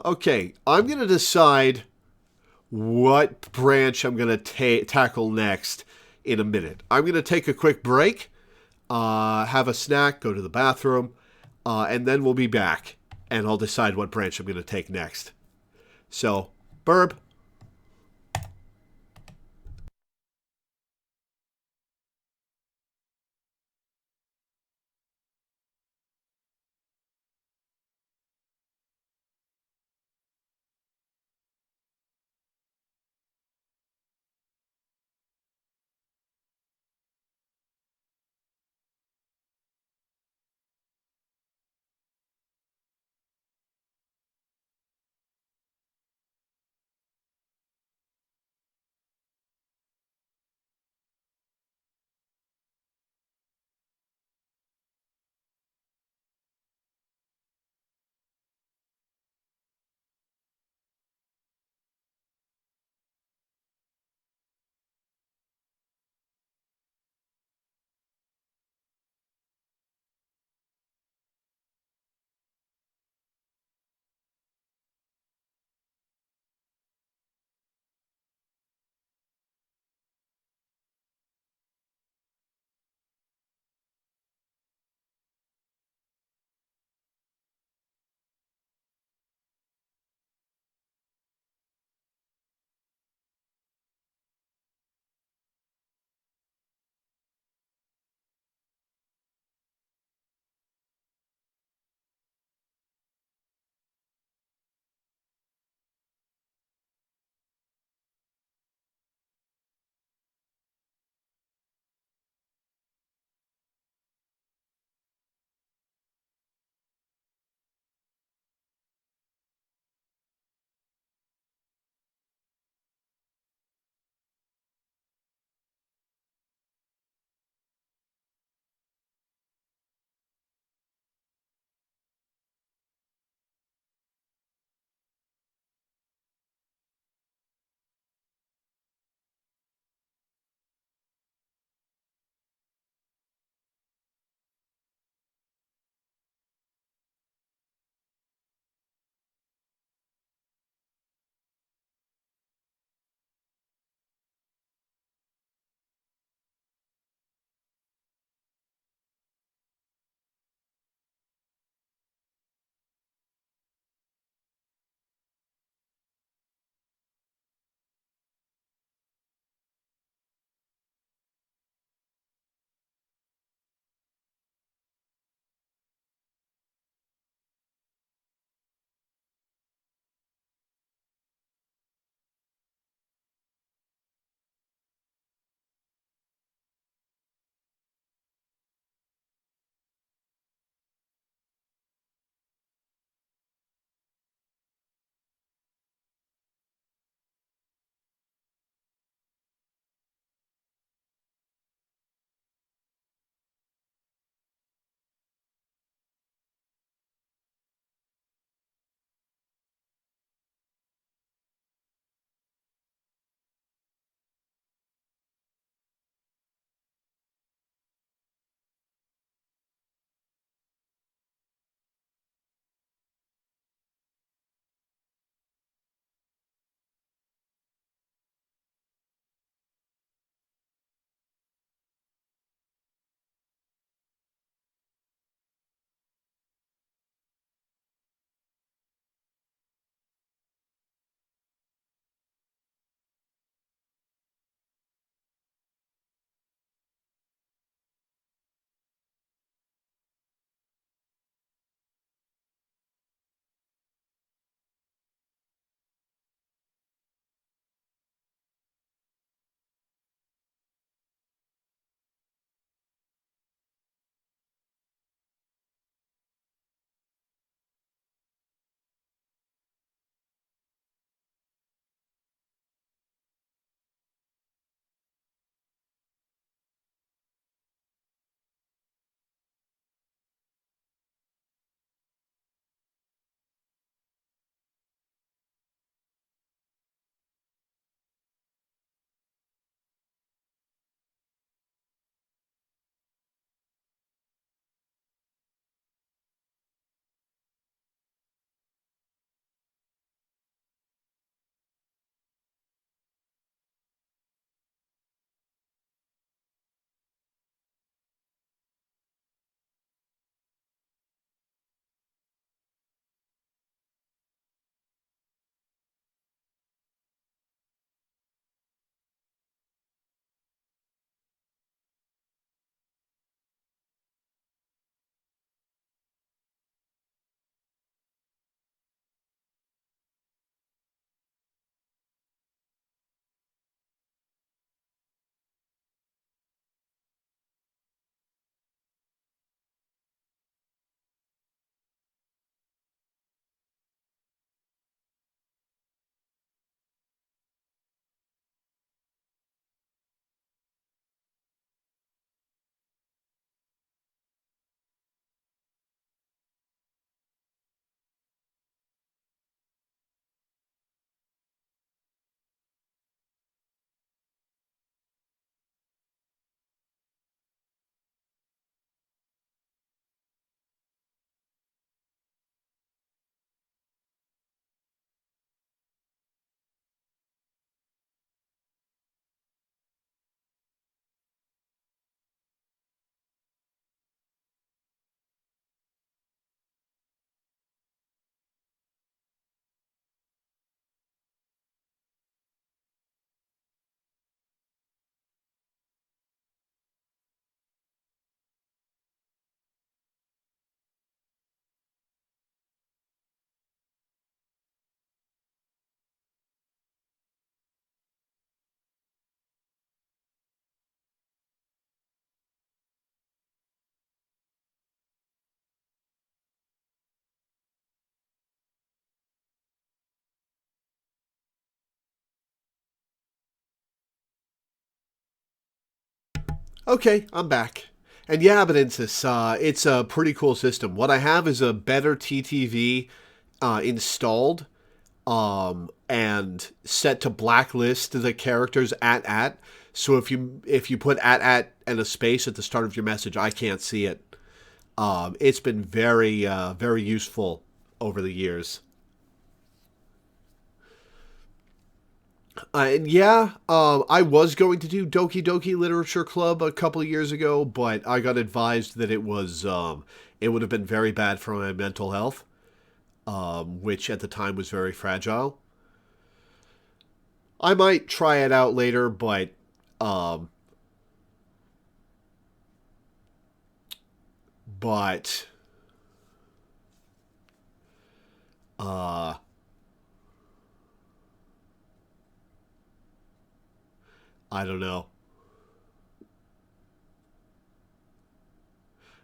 Okay, I'm going to decide what branch I'm going to tackle next in a minute. I'm going to take a quick break, have a snack, go to the bathroom, and then we'll be back, and I'll decide what branch I'm going to take next. So, Burb. Okay, I'm back. And yeah, but it's a pretty cool system. What I have is a better TTV installed and set to blacklist the characters at. So if you put at and a space at the start of your message, I can't see it. It's been very very useful over the years. And yeah, I was going to do Doki Doki Literature Club a couple of years ago, but I got advised that it would have been very bad for my mental health, which at the time was very fragile. I might try it out later, but I don't know.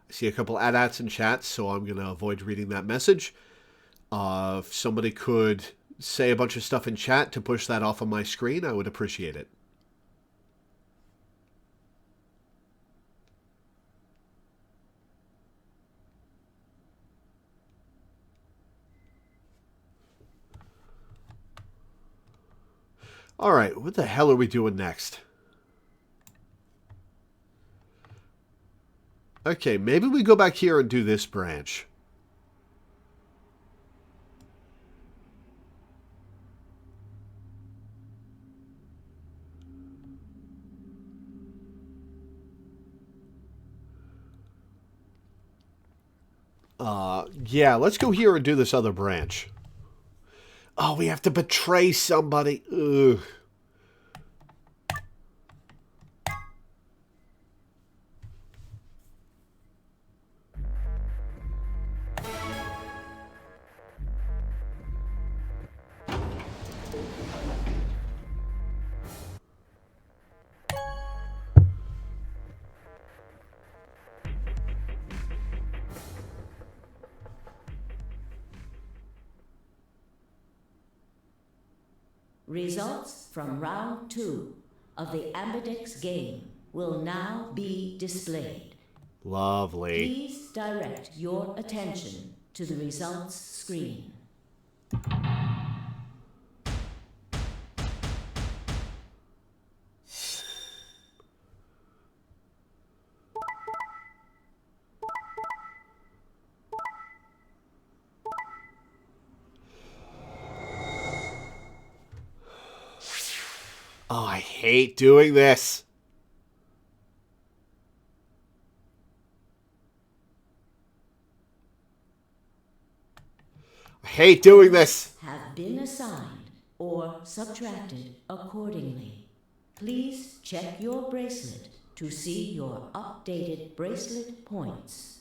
I see a couple AT-ATs in chat, so I'm going to avoid reading that message. If somebody could say a bunch of stuff in chat to push that off of my screen, I would appreciate it. All right, what the hell are we doing next? Okay, maybe we go back here and do this branch. Yeah, let's go here and do this other branch. Oh, we have to betray somebody. Ugh. Results from round 2 of the Ambidex game will now be displayed. Lovely. Please direct your attention to the results screen. Oh, I hate doing this. I hate doing this. Have been assigned or subtracted accordingly. Please check your bracelet to see your updated bracelet points.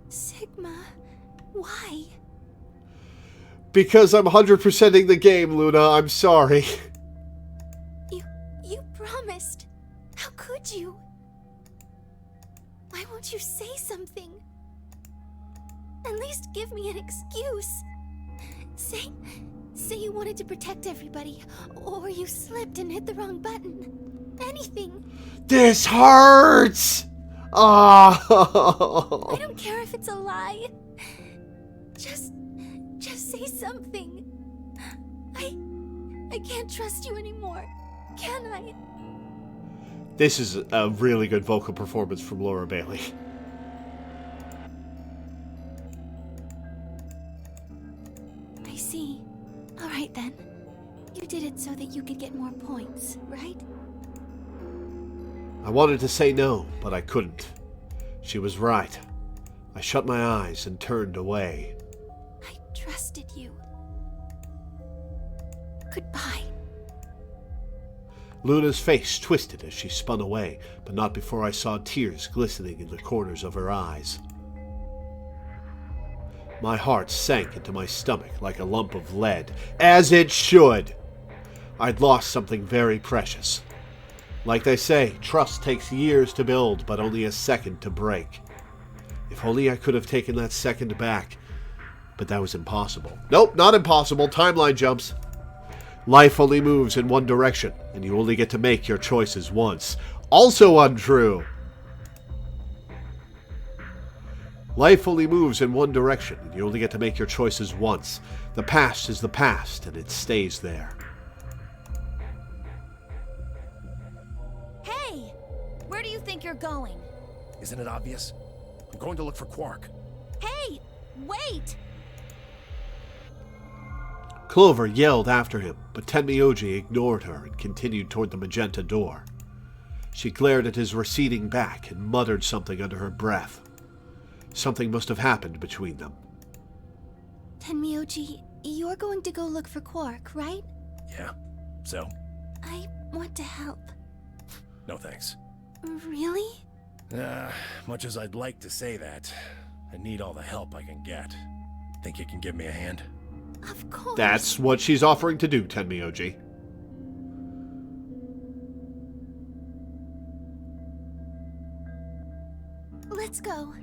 Sigma, why? Because I'm 100%ing the game, Luna. I'm sorry. You promised. How could you? Why won't you say something? At least give me an excuse. Say you wanted to protect everybody, or you slipped and hit the wrong button. Anything. This hurts! Oh. I don't care if it's a lie. Just say something. I can't trust you anymore, can I? This is a really good vocal performance from Laura Bailey. I see. All right then. You did it so that you could get more points, right? I wanted to say no, but I couldn't. She was right. I shut my eyes and turned away. I trusted you. Goodbye. Luna's face twisted as she spun away, but not before I saw tears glistening in the corners of her eyes. My heart sank into my stomach like a lump of lead, as it should. I'd lost something very precious. Like they say, trust takes years to build, but only a second to break. If only I could have taken that second back. But that was impossible. Nope, not impossible. Timeline jumps. Life only moves in one direction, and you only get to make your choices once. Also untrue. Life only moves in one direction, and you only get to make your choices once. The past is the past, and it stays there. Hey! Where do you think you're going? Isn't it obvious? I'm going to look for Quark. Hey! Wait! Clover yelled after him, but Tenmyoji ignored her and continued toward the magenta door. She glared at his receding back and muttered something under her breath. Something must have happened between them. Tenmyoji, you're going to go look for Quark, right? Yeah. So? I want to help. No thanks. Really? Much as I'd like to say that, I need all the help I can get. Think you can give me a hand? Of course. That's what she's offering to do, Tenmyoji. Let's go.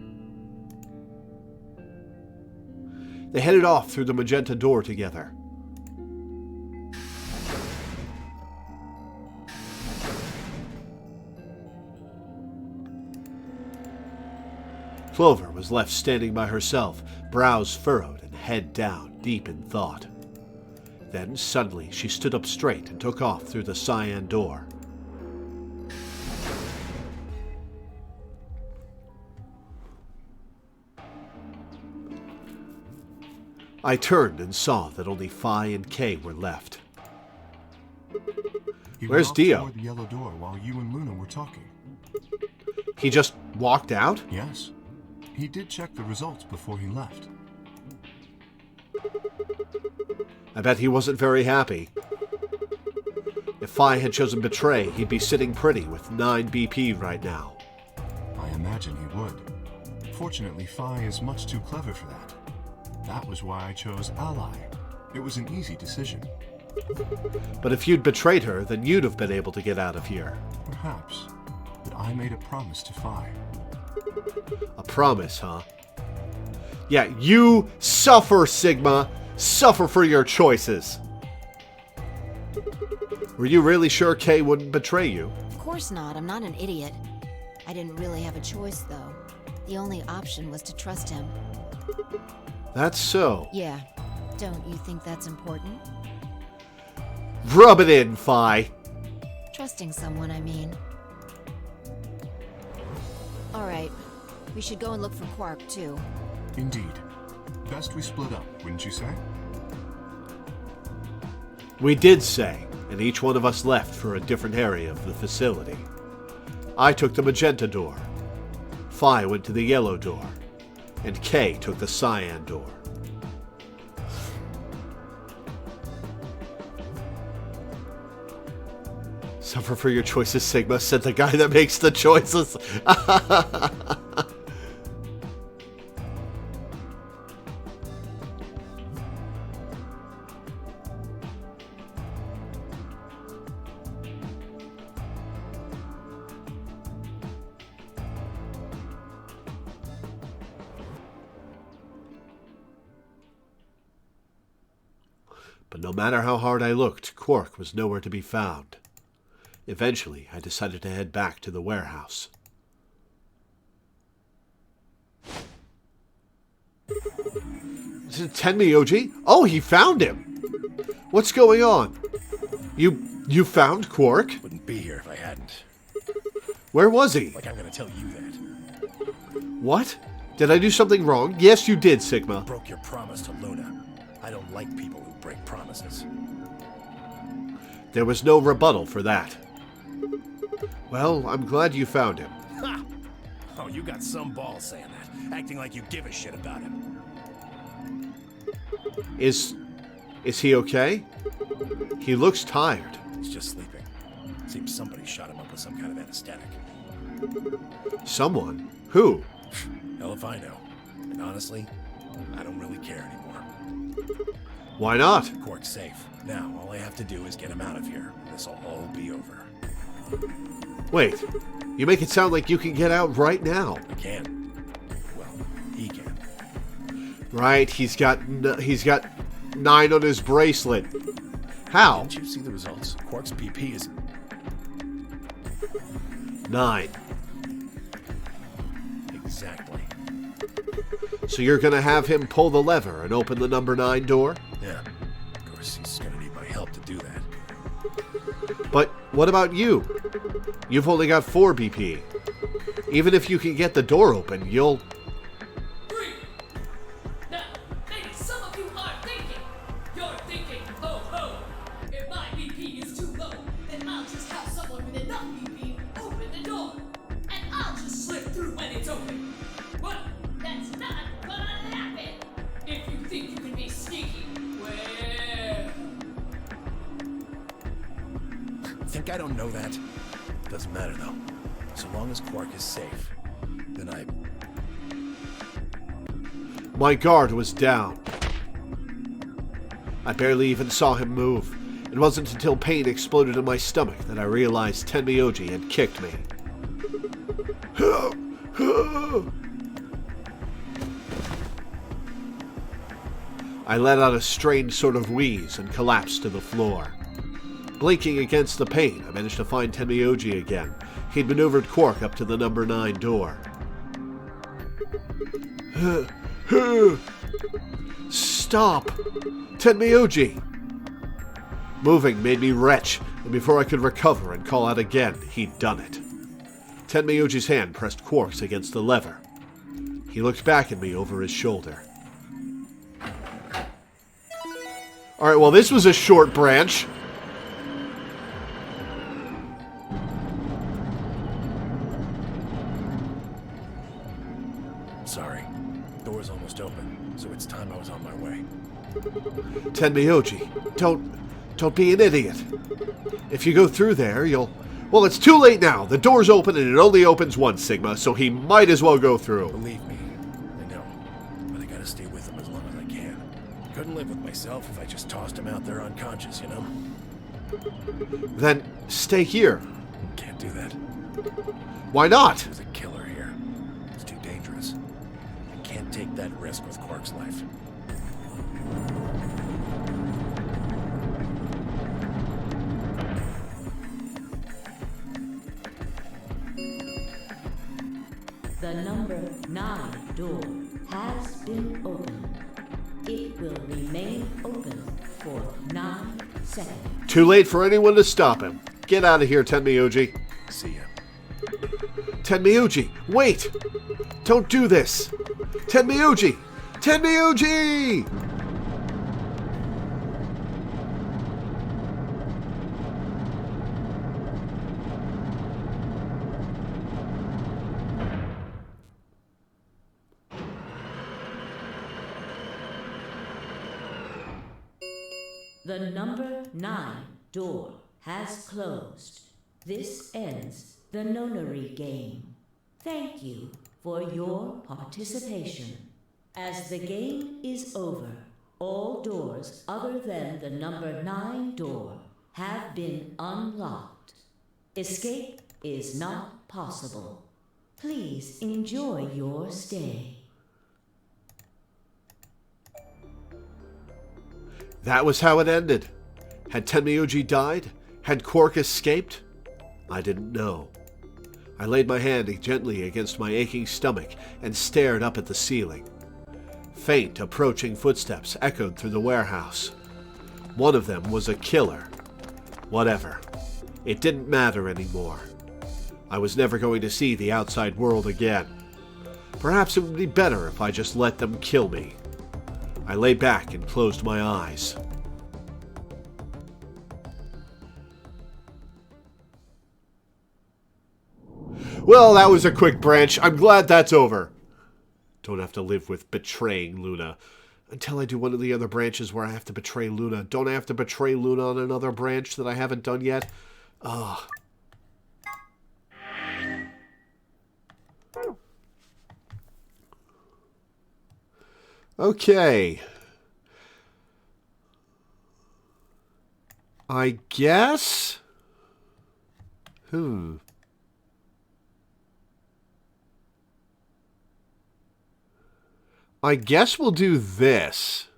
They headed off through the magenta door together. Clover was left standing by herself, brows furrowed and head down, deep in thought. Then, suddenly, she stood up straight and took off through the cyan door. I turned and saw that only Phi and Kay were left. Where's Dio? Toward the yellow door while you and Luna were talking. He just walked out? Yes. He did check the results before he left. I bet he wasn't very happy. If Phi had chosen Betray, he'd be sitting pretty with 9 BP right now. I imagine he would. Fortunately, Phi is much too clever for that. That was why I chose Ally. It was an easy decision. But if you'd betrayed her, then you'd have been able to get out of here. Perhaps. But I made a promise to Phi. A promise, huh? Yeah, you suffer, Sigma. Suffer for your choices. Were you really sure Kay wouldn't betray you? Of course not. I'm not an idiot. I didn't really have a choice, though. The only option was to trust him. That's so. Yeah. Don't you think that's important? Rub it in, Phi. Trusting someone, I mean. Alright. We should go and look for Quark, too. Indeed. Best we split up, wouldn't you say? We did say, and each one of us left for a different area of the facility. I took the magenta door. Phi went to the yellow door. And Kay took the cyan door. Suffer for your choices, Sigma, said the guy that makes the choices. But no matter how hard I looked, Quark was nowhere to be found. Eventually, I decided to head back to the warehouse. Is it Tenmyoji? Oh, he found him! What's going on? You found Quark? Wouldn't be here if I hadn't. Where was he? Like I'm gonna tell you that. What? Did I do something wrong? Yes, you did, Sigma. Broke your promise to Luna. I don't like people who break promises. There was no rebuttal for that. Well, I'm glad you found him. Ha! Oh, you got some balls saying that, acting like you give a shit about him. Is he okay? He looks tired. He's just sleeping. Seems somebody shot him up with some kind of anesthetic. Someone? Who? Hell if I know. And honestly, I don't really care anymore. Why not? Quark's safe. Now, all I have to do is get him out of here. This'll all be over. Wait, you make it sound like you can get out right now. I can. Well, he can. Right, he's got 9 on his bracelet. How? Didn't you see the results? Quark's BP is... 9. Exactly. So you're gonna have him pull the lever and open the number 9 door? Yeah. Of course, he's gonna need my help to do that. But what about you? You've only got 4 BP. Even if you can get the door open, you'll... 3. Now, maybe some of you are thinking. You're thinking, ho ho. If my BP is too low, then I'll just have someone with enough BP open the door. And I'll just slip through when it's open. Well, that's not gonna happen. If you think you can be sneaky, well... Think I don't know that? Doesn't matter, though. So long as Quark is safe, then I... My guard was down. I barely even saw him move. It wasn't until pain exploded in my stomach that I realized Tenmyoji had kicked me. I let out a strange sort of wheeze and collapsed to the floor. Blinking against the pain, I managed to find Tenmyoji again. He'd maneuvered Quark up to the number 9 door. Stop! Tenmyoji! Moving made me retch, and before I could recover and call out again, he'd done it. Tenmyoji's hand pressed Quark's against the lever. He looked back at me over his shoulder. Alright, well this was a short branch. Sorry. Door's almost open, so it's time I was on my way. Tenmyoji, don't be an idiot. If you go through there, you'll... Well, it's too late now. The door's open and it only opens once, Sigma, so he might as well go through. Believe me, I know. But I gotta stay with him as long as I can. Couldn't live with myself if I just tossed him out there unconscious, you know? Then stay here. Can't do that. Why not? There's a killer here. It's too dangerous. I can't take that risk with Quark's life. The number 9 door has been opened. It will remain open for 9 seconds. Too late for anyone to stop him. Get out of here, Tenmyoji. See ya. Tenmyoji, wait! Don't do this! Tenmyoji! Tenmyoji! The number 9 door has closed. This ends the nonary game. Thank you for your participation. As the game is over, all doors other than the number 9 door have been unlocked. Escape is not possible. Please enjoy your stay. That was how it ended. Had Tenmyoji died? Had Quark escaped? I didn't know. I laid my hand gently against my aching stomach and stared up at the ceiling. Faint, approaching footsteps echoed through the warehouse. One of them was a killer. Whatever. It didn't matter anymore. I was never going to see the outside world again. Perhaps it would be better if I just let them kill me. I lay back and closed my eyes. Well, that was a quick branch. I'm glad that's over. Don't have to live with betraying Luna. Until I do one of the other branches where I have to betray Luna. Don't I have to betray Luna on another branch that I haven't done yet? Ugh. Okay. I guess? I guess we'll do this.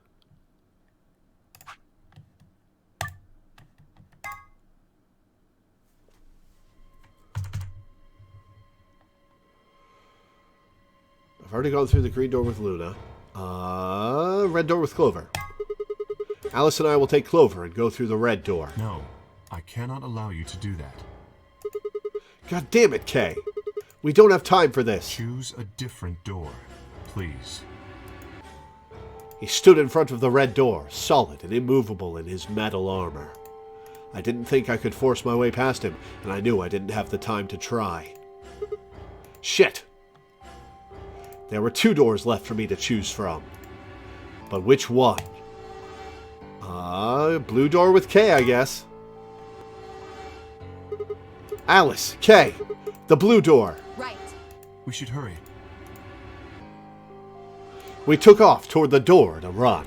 already gone through the green door with Luna. Red door with Clover. Alice and I will take Clover and go through the red door. No, I cannot allow you to do that. God damn it, Kay. We don't have time for this. Choose a different door, please. He stood in front of the red door, solid and immovable in his metal armor. I didn't think I could force my way past him, and I knew I didn't have the time to try. Shit! There were 2 doors left for me to choose from. But which one? Blue door with Kay, I guess. Alice, Kay, the blue door. Right. We should hurry. We took off toward the door to run.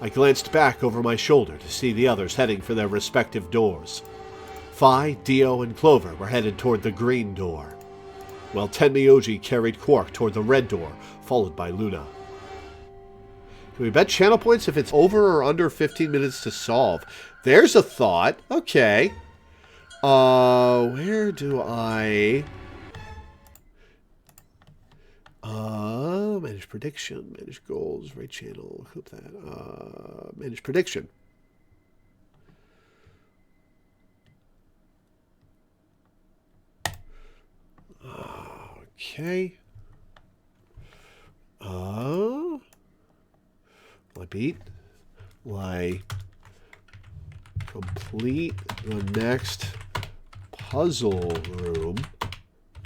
I glanced back over my shoulder to see the others heading for their respective doors. Fi, Dio, and Clover were headed toward the green door, while Tenmyoji carried Quark toward the red door, followed by Luna. Can we bet channel points if it's over or under 15 minutes to solve? There's a thought. Okay. Where do I... manage prediction, manage goals, right channel, clip that. Manage prediction. Okay. I beat. I complete the next puzzle room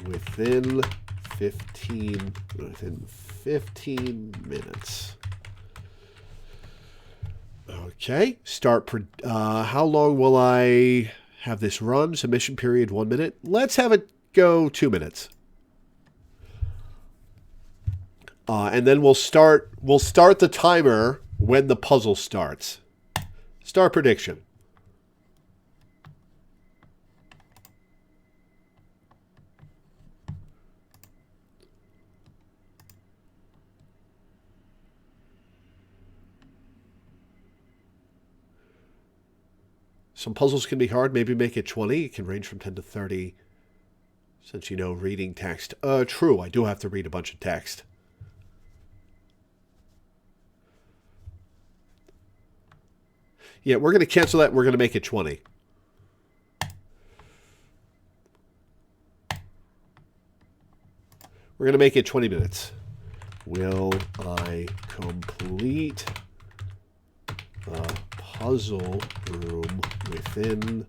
within 15 minutes. Okay. Start. How long will I have this run? Submission period 1 minute. Let's have it go 2 minutes. And then we'll start the timer when the puzzle starts. Start prediction. Some puzzles can be hard. Maybe make it 20. It can range from 10 to 30. Since you know reading text. True. I do have to read a bunch of text. Yeah, we're going to cancel that. We're going to make it 20. We're going to make it 20 minutes. Will I complete the puzzle room within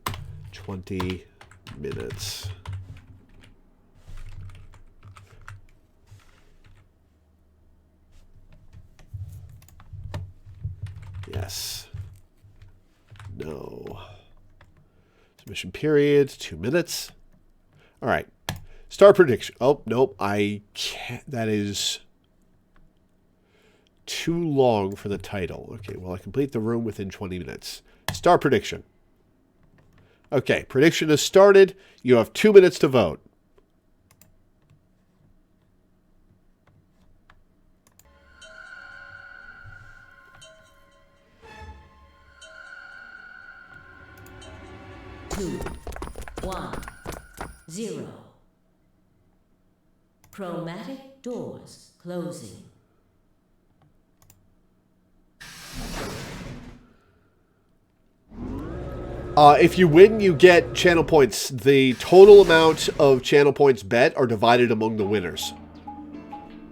20 minutes? Yes. No. Submission period, 2 minutes. All right. Start prediction. Oh, nope. I can't. That is too long for the title. Okay, well, I complete the room within 20 minutes. Start prediction. Okay, prediction has started. You have 2 minutes to vote. Two, 1, 0. Chromatic doors closing. If you win, you get channel points. The total amount of channel points bet are divided among the winners,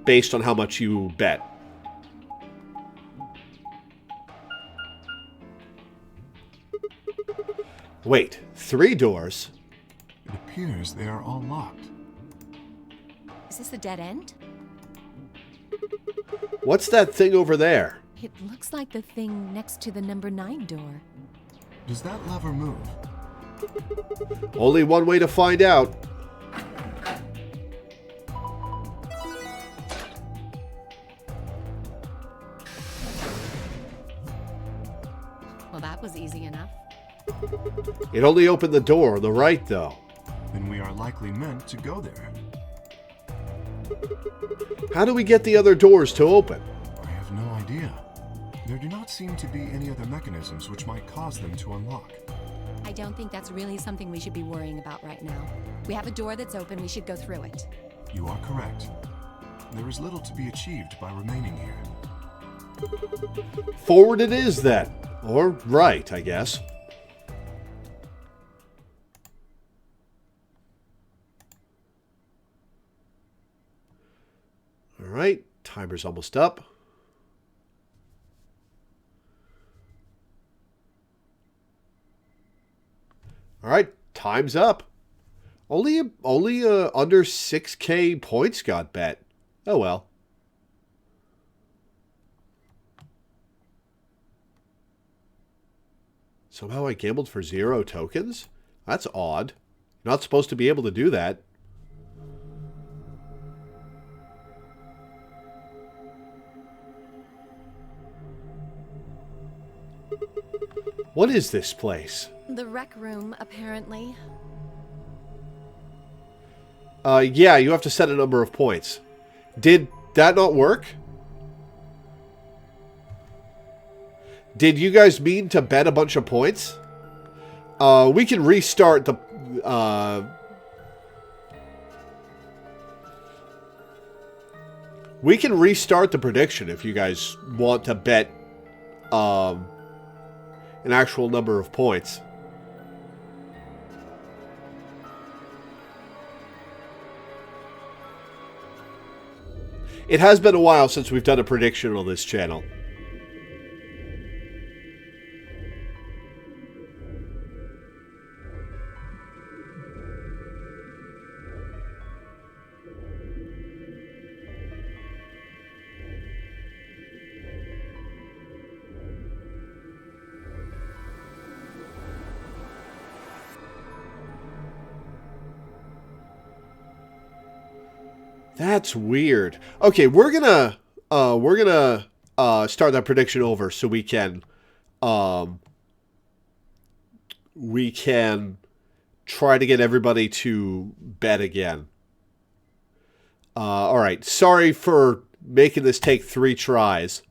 based on how much you bet. Wait, 3 doors? It appears they are all locked. Is this a dead end? What's that thing over there? It looks like the thing next to the number 9 door. Does that lever move? Only one way to find out. Well, that was easy enough. It only opened the door on the right, though. Then we are likely meant to go there. How do we get the other doors to open? I have no idea. There do not seem to be any other mechanisms which might cause them to unlock. I don't think that's really something we should be worrying about right now. We have a door that's open, we should go through it. You are correct. there is little to be achieved by remaining here. Forward it is, then. Or right, I guess. Alright, timer's almost up. Alright, time's up. Only under 6K points got bet. Oh well. Somehow I gambled for 0 tokens? That's odd. You're not supposed to be able to do that. What is this place? The rec room, apparently. Yeah, you have to set a number of points. Did that not work? Did you guys mean to bet a bunch of points? We can restart the... we can restart the prediction if you guys want to bet an actual number of points. It has been a while since we've done a prediction on this channel. That's weird. Okay, we're gonna start that prediction over so we can try to get everybody to bet again. All right. Sorry for making this take 3 tries.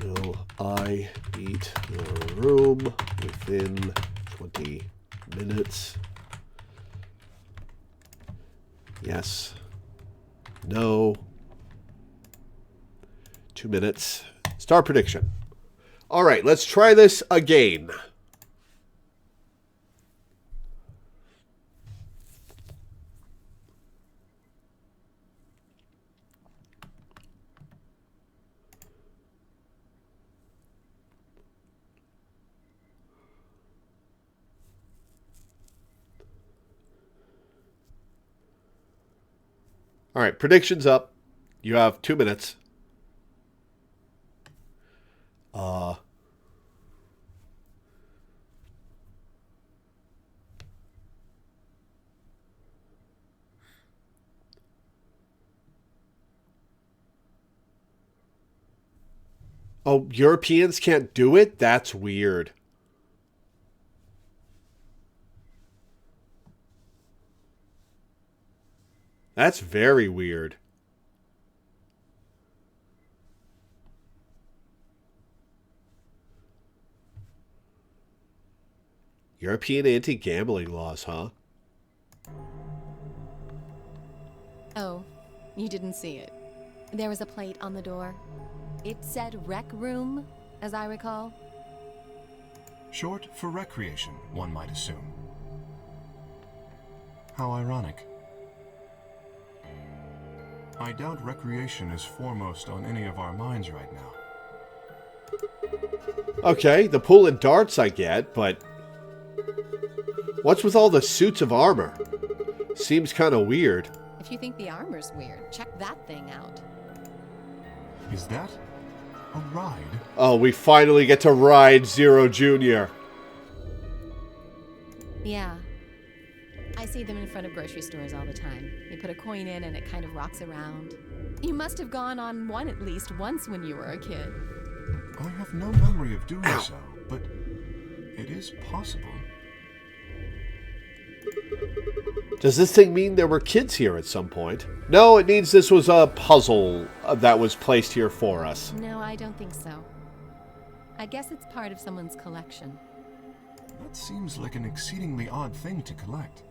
Will I beat the room within 20 minutes? Yes. No. 2 minutes. Start prediction. All right, let's try this again. All right, predictions up. You have 2 minutes. Oh, Europeans can't do it? That's weird. That's very weird. European anti-gambling laws, huh? Oh, you didn't see it. There was a plate on the door. It said rec room, as I recall. Short for recreation, one might assume. How ironic. I doubt recreation is foremost on any of our minds right now. Okay, the pool and darts I get, but... what's with all the suits of armor? Seems kind of weird. If you think the armor's weird, check that thing out. Is that a ride? Oh, we finally get to ride Zero Jr. Yeah. I see them in front of grocery stores all the time. You put a coin in and it kind of rocks around. You must have gone on one at least once when you were a kid. I have no memory of doing so, but it is possible. Does this thing mean there were kids here at some point? No, it means this was a puzzle that was placed here for us. No, I don't think so. I guess it's part of someone's collection. That seems like an exceedingly odd thing to collect.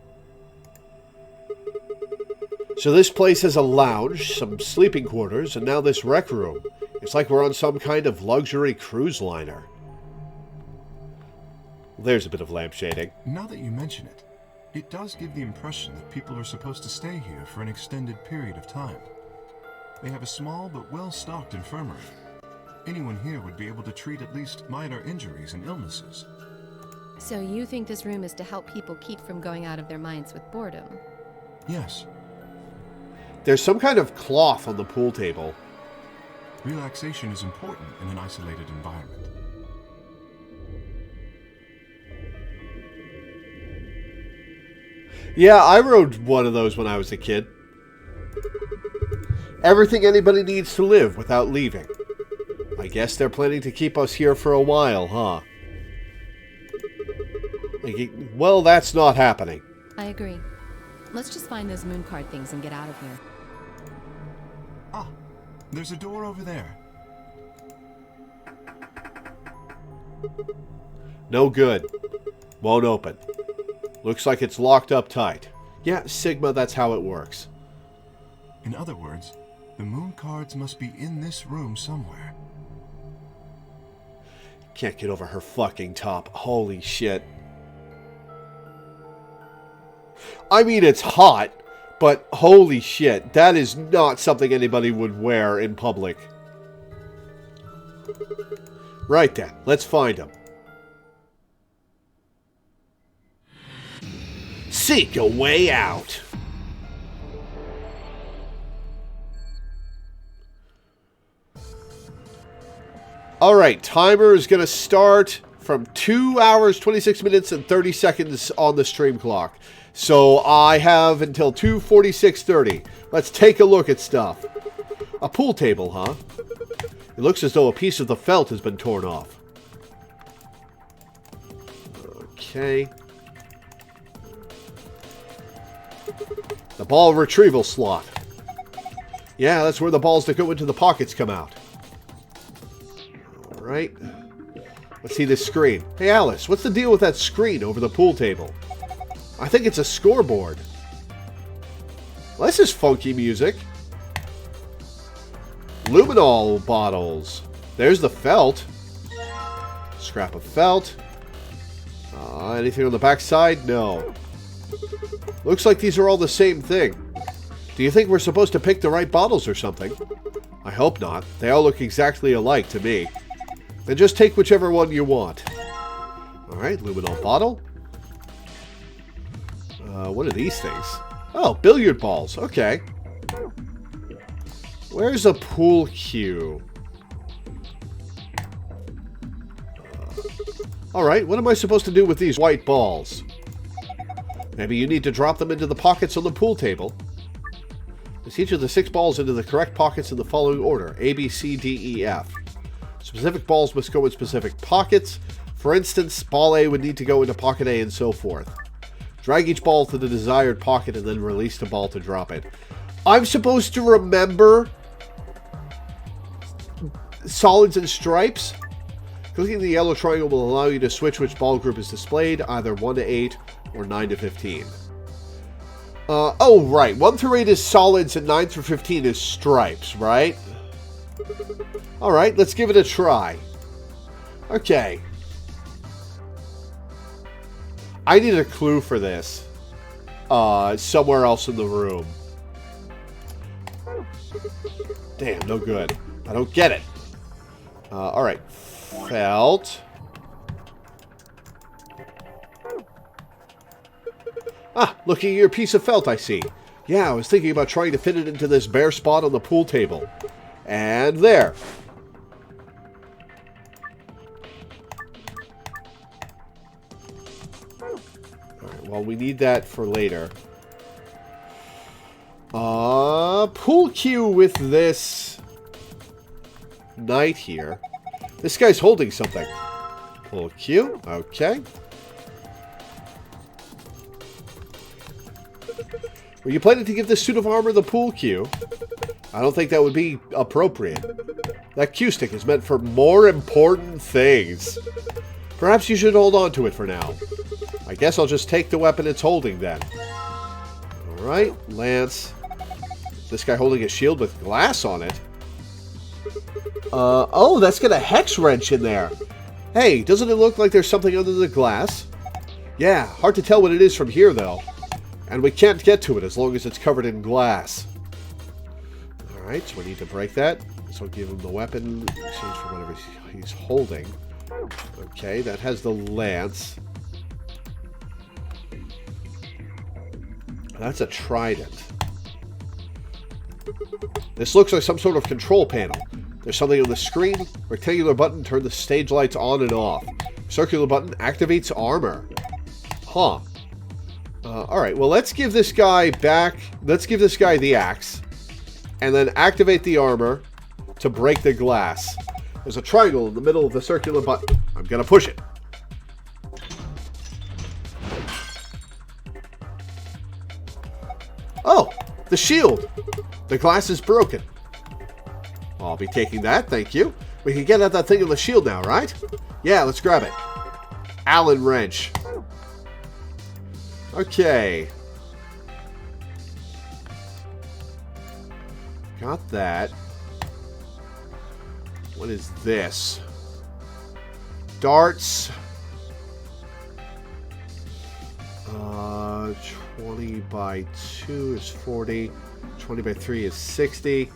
So this place has a lounge, some sleeping quarters, and now this rec room. It's like we're on some kind of luxury cruise liner. There's a bit of lamp shading. Now that you mention it, it does give the impression that people are supposed to stay here for an extended period of time. They have a small but well-stocked infirmary. Anyone here would be able to treat at least minor injuries and illnesses. So you think this room is to help people keep from going out of their minds with boredom? Yes, There's some kind of cloth on the pool table. relaxation is important in an isolated environment. Yeah, I rode one of those when I was a kid. Everything anybody needs to live without leaving. I guess they're planning to keep us here for a while, huh? Well, that's not happening. I agree. Let's just find those moon card things and get out of here. Ah, there's a door over there. No good. Won't open. Looks like it's locked up tight. Yeah, Sigma, that's how it works. In other words, the moon cards must be in this room somewhere. Can't get over her fucking top. Holy shit. I mean, it's hot, but holy shit, that is not something anybody would wear in public. Right then, let's find him. Seek a way out. Alright, timer is going to start from 2 hours, 26 minutes, and 30 seconds on the stream clock. So I have until 2:46:30. Let's take a look at stuff. A pool table, huh? It looks as though a piece of the felt has been torn off. Okay. The ball retrieval slot. Yeah, that's where the balls that go into the pockets come out. Alright. Let's see this screen. Hey Alice, what's the deal with that screen over the pool table? I think it's a scoreboard. Well, this is funky music. Luminol bottles. There's the felt. Scrap of felt. Anything on the back side? No. Looks like these are all the same thing. Do you think we're supposed to pick the right bottles or something? I hope not. They all look exactly alike to me. Then just take whichever one you want. Alright, luminol bottle. What are these things? Oh, billiard balls. Okay. Where's a pool cue? Alright, what am I supposed to do with these white balls? Maybe you need to drop them into the pockets on the pool table. Place each of the 6 balls into the correct pockets in the following order. A, B, C, D, E, F. Specific balls must go in specific pockets. For instance, ball A would need to go into pocket A and so forth. Drag each ball to the desired pocket and then release the ball to drop it. I'm supposed to remember solids and stripes? Clicking the yellow triangle will allow you to switch which ball group is displayed, either 1 to 8 or 9 to 15. Oh, right. 1 through 8 is solids and 9 through 15 is stripes, right? Alright, let's give it a try. Okay. I need a clue for this. Somewhere else in the room. Damn, no good. I don't get it. Alright. Felt. Ah, looking at your piece of felt, I see. Yeah, I was thinking about trying to fit it into this bare spot on the pool table. And there. Alright, well, we need that for later. Pool cue with this knight here. This guy's holding something. Pull Q. Okay. Were you planning to give this suit of armor the pool cue? I don't think that would be appropriate. That cue stick is meant for more important things. Perhaps you should hold on to it for now. I guess I'll just take the weapon it's holding then. Alright, Lance. This guy holding a shield with glass on it. Oh, that's got a hex wrench in there. Hey, doesn't it look like there's something under the glass? Yeah, hard to tell what it is from here, though. And we can't get to it as long as it's covered in glass. Alright, so we need to break that. So give him the weapon in exchange for whatever he's holding. Okay, that has the lance. That's a trident. This looks like some sort of control panel. There's something on the screen. Rectangular button, turn the stage lights on and off. Circular button activates armor. Huh. Alright, well, let's give this guy back. Let's give this guy the axe. And then activate the armor to break the glass. There's a triangle in the middle of the circular button. I'm gonna push it. Oh, the shield. The glass is broken. I'll be taking that, thank you. We can get at that thing on the shield now, right? Yeah, let's grab it. Allen wrench. Okay. Got that. What is this? Darts. 20 by 2 is 40. 20 by 3 is 60.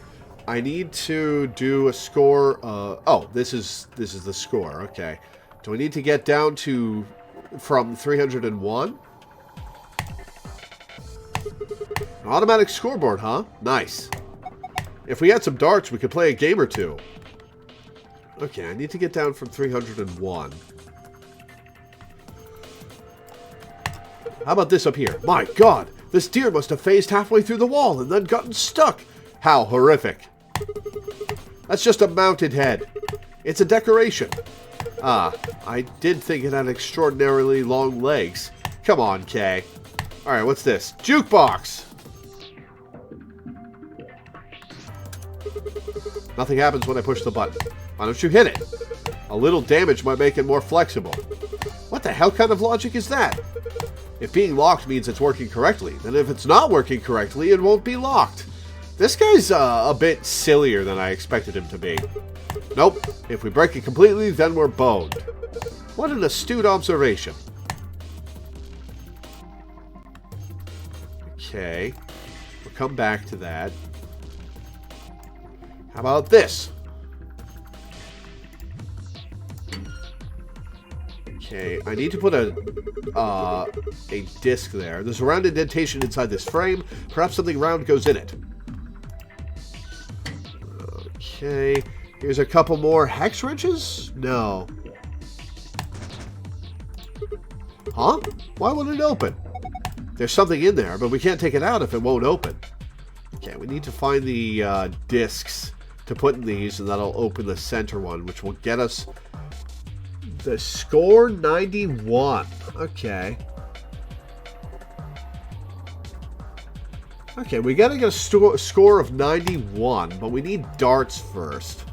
I need to do a score. Oh, this is the score. Okay. Do I need to get down to from 301? An automatic scoreboard, huh? Nice. If we had some darts, we could play a game or two. Okay, I need to get down from 301. How about this up here? My God, this deer must have phased halfway through the wall and then gotten stuck. How horrific. That's just a mounted head. It's a decoration. Ah, I did think it had extraordinarily long legs. Come on, Kay. Alright, what's this? Jukebox! Nothing happens when I push the button. Why don't you hit it? A little damage might make it more flexible. What the hell kind of logic is that? If being locked means it's working correctly, then if it's not working correctly, it won't be locked. This guy's a bit sillier than I expected him to be. Nope. If we break it completely, then we're boned. What an astute observation. Okay. We'll come back to that. How about this? Okay, I need to put a disc there. There's a round indentation inside this frame. Perhaps something round goes in it. Okay, here's a couple more hex wrenches? No. Huh? Why won't it open? There's something in there, but we can't take it out if it won't open. Okay, we need to find the discs to put in these, and that'll open the center one, which will get us the score 91. Okay. Okay, we gotta get a score of 91, but we need darts first.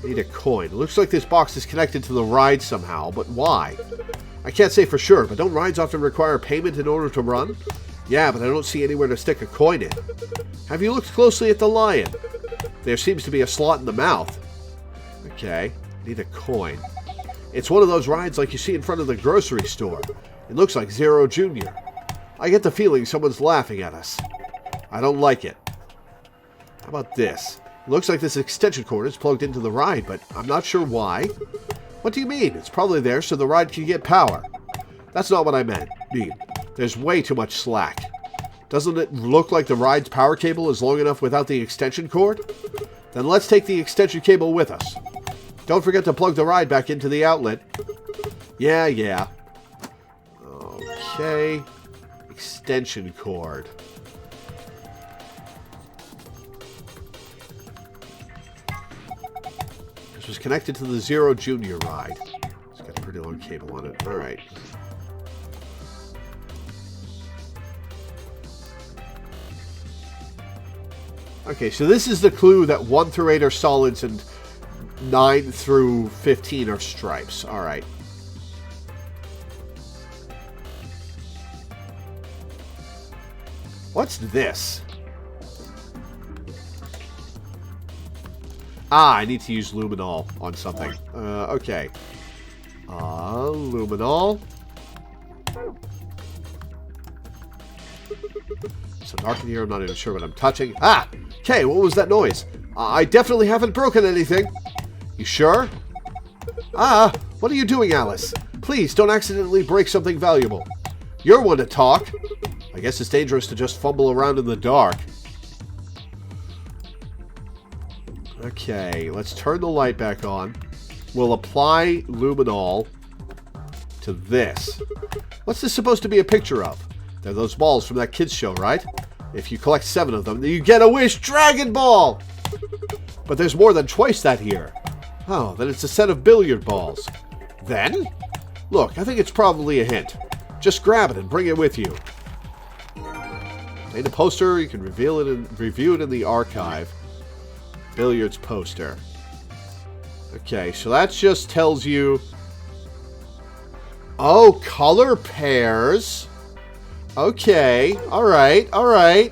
Need a coin. It looks like this box is connected to the ride somehow, but why? I can't say for sure, but don't rides often require payment in order to run? Yeah, but I don't see anywhere to stick a coin in. Have you looked closely at the lion? There seems to be a slot in the mouth. Okay, need a coin. It's one of those rides like you see in front of the grocery store. It looks like Zero Jr. I get the feeling someone's laughing at us. I don't like it. How about this? It looks like this extension cord is plugged into the ride, but I'm not sure why. What do you mean? It's probably there so the ride can get power. That's not what I meant. There's way too much slack. Doesn't it look like the ride's power cable is long enough without the extension cord? Then let's take the extension cable with us. Don't forget to plug the ride back into the outlet. Yeah. Okay. Extension cord. This was connected to the Zero Junior ride. It's got a pretty long cable on it. Alright. Okay, so this is the clue that 1 through 8 are solids and 9 through 15 are stripes. All right. What's this? Ah, I need to use luminol on something. Okay. Luminol. So dark in here, I'm not even sure what I'm touching. Ah! Okay, what was that noise? I definitely haven't broken anything. You sure? Ah, what are you doing, Alice? Please, don't accidentally break something valuable. You're one to talk. I guess it's dangerous to just fumble around in the dark. Okay, let's turn the light back on. We'll apply luminol to this. What's this supposed to be a picture of? They're those balls from that kids show, right? If you collect 7 of them, you get a Wish Dragon Ball! But there's more than twice that here. Oh, then it's a set of billiard balls. Then? Look, I think it's probably a hint. Just grab it and bring it with you. Obtain a poster, you can review it in the archive. Billiards poster. Okay, so that just tells you... Oh, color pairs. Okay, alright, alright.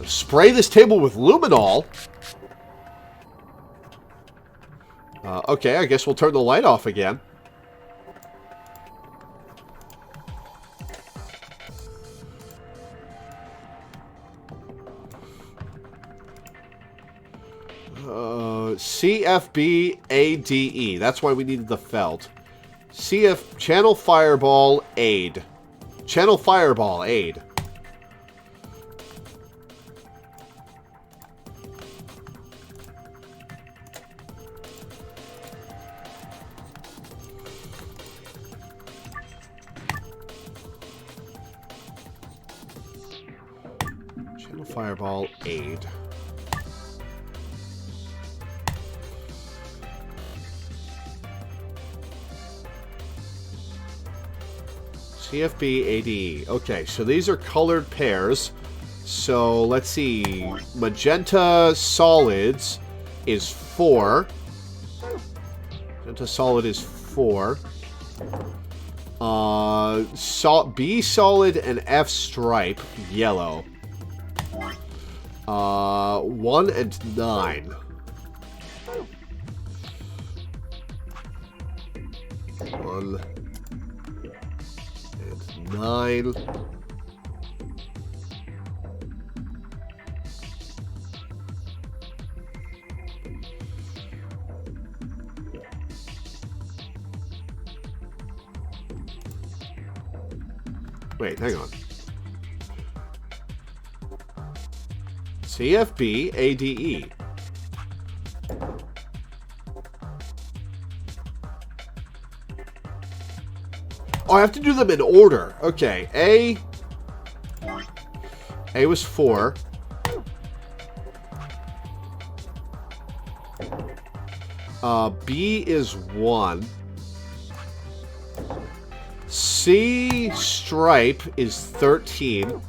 Spray this table with luminol. Okay, I guess we'll turn the light off again. CFB-ADE. That's why we needed the felt. Channel Fireball Aid. Channel Fireball Aid. Channel Fireball Aid. CFB-ADE. Okay, so these are colored pairs. So let's see. Magenta solids is 4. Magenta solid is 4. B solid and F stripe, yellow. 1 and 9. 1 and 9. Wait, hang on. CFB-ADE. Oh, I have to do them in order. Okay, A was 4. B is 1. C stripe is 13.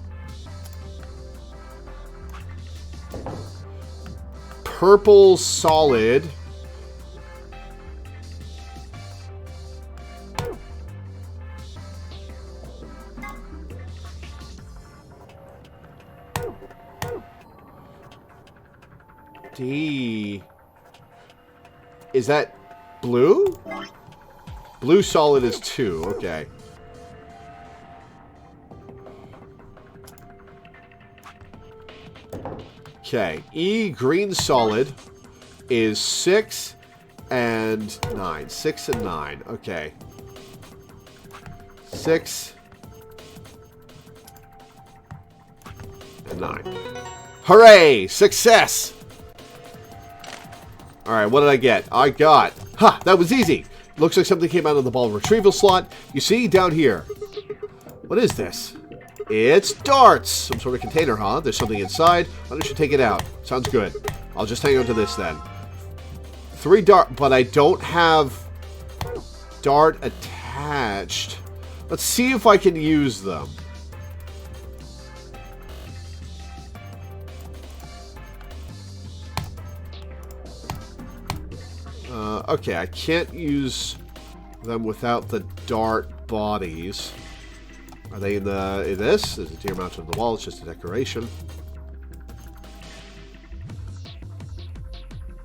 Purple solid . D. Is that blue? Blue solid is 2. Okay. Okay. E green solid is 6 and 9. 6 and 9. Okay. 6 and 9. Hooray! Success! Alright, what did I get? I got... Ha! That was easy! Looks like something came out of the ball retrieval slot. You see, down here. What is this? It's darts! Some sort of container, huh? There's something inside. Why don't you take it out? Sounds good. I'll just hang on to this then. 3 dart... But I don't have dart attached. Let's see if I can use them. Okay, I can't use them without the dart bodies. Are they in this? There's a deer mounted on the wall. It's just a decoration.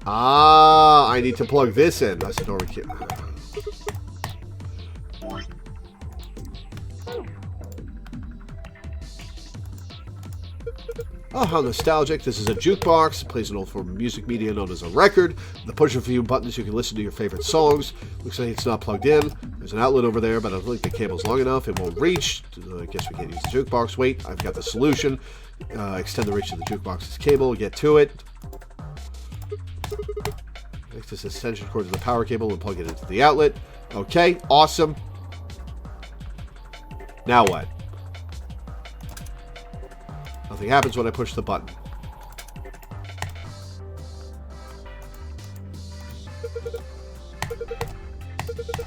Ah, I need to plug this in. That's a door we can't. Oh, how nostalgic. This is a jukebox. It plays an old form of music media known as a record. The push of a few buttons, you can listen to your favorite songs. Looks like it's not plugged in. There's an outlet over there, but I don't think the cable's long enough. It won't reach. I guess we can't use the jukebox. Wait, I've got the solution. Extend the reach of the jukebox's cable. Get to it. Connect this extension cord to the power cable and plug it into the outlet. Okay, awesome. Now what? Nothing happens when I push the button.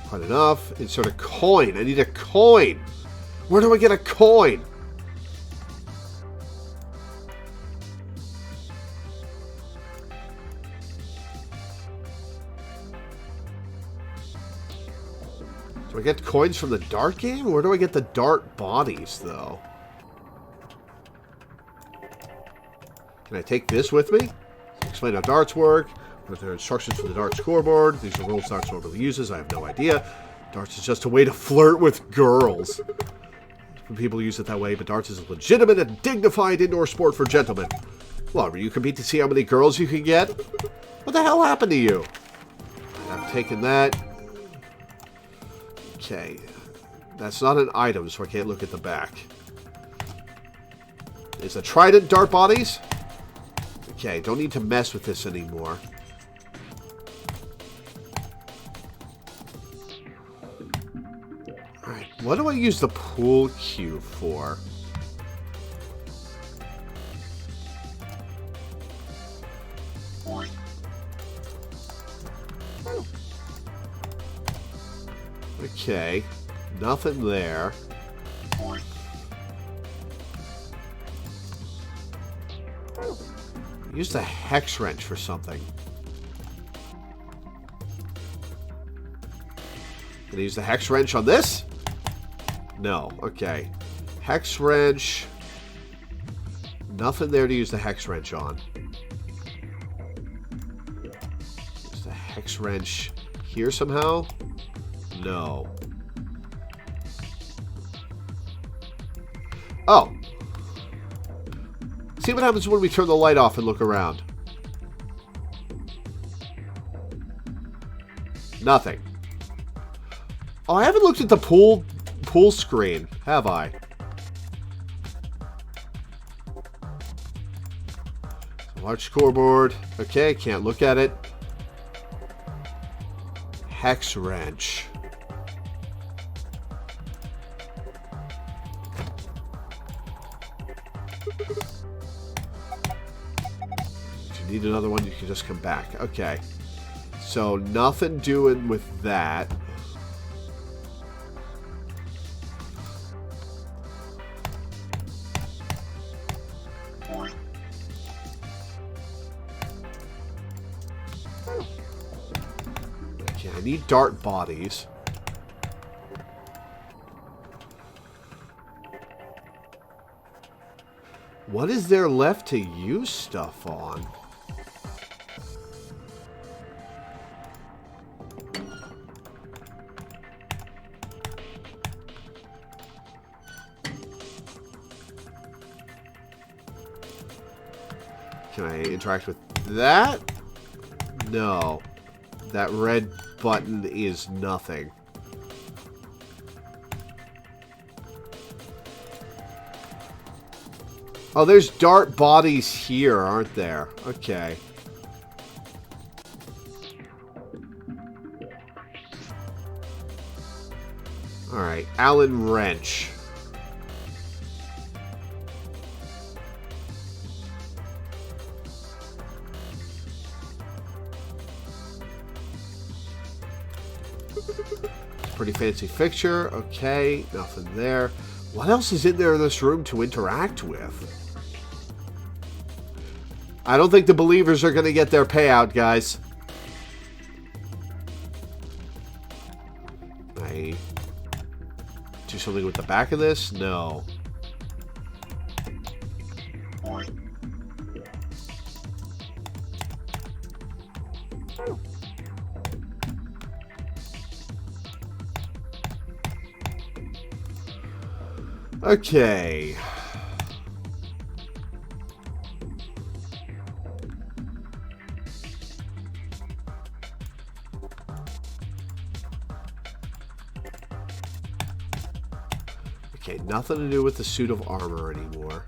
Quite enough. Insert a coin. I need a coin. Where do I get a coin? Do I get coins from the dart game? Where do I get the dart bodies, though? Can I take this with me? Explain how darts work. What are their instructions for the dart scoreboard? These are rules darts normally uses. I have no idea. Darts is just a way to flirt with girls. People use it that way, but darts is a legitimate and dignified indoor sport for gentlemen. Well, you compete to see how many girls you can get? What the hell happened to you? I've taken that. Okay. That's not an item, so I can't look at the back. Is the trident dart bodies? Okay, don't need to mess with this anymore. Alright, what do I use the pool cue for? Okay, nothing there. Use the hex wrench for something. Can I use the hex wrench on this? No. Okay. Hex wrench. Nothing there to use the hex wrench on. Use the hex wrench here somehow? No. Oh. See what happens when we turn the light off and look around. Nothing. Oh, I haven't looked at the pool screen, have I? Large scoreboard. Okay, can't look at it. Hex wrench. If you need another one, you can just come back. Okay. So, nothing doing with that. Okay, I need dart bodies. What is there left to use stuff on? Can I interact with that? No. That red button is nothing. Oh, there's dart bodies here, aren't there? Okay. Alright, Allen wrench. pretty fancy fixture. Okay, nothing there. What else is in there in this room to interact with? I don't think the believers are going to get their payout, guys. I do something with the back of this? No. Okay. Okay, nothing to do with the suit of armor anymore.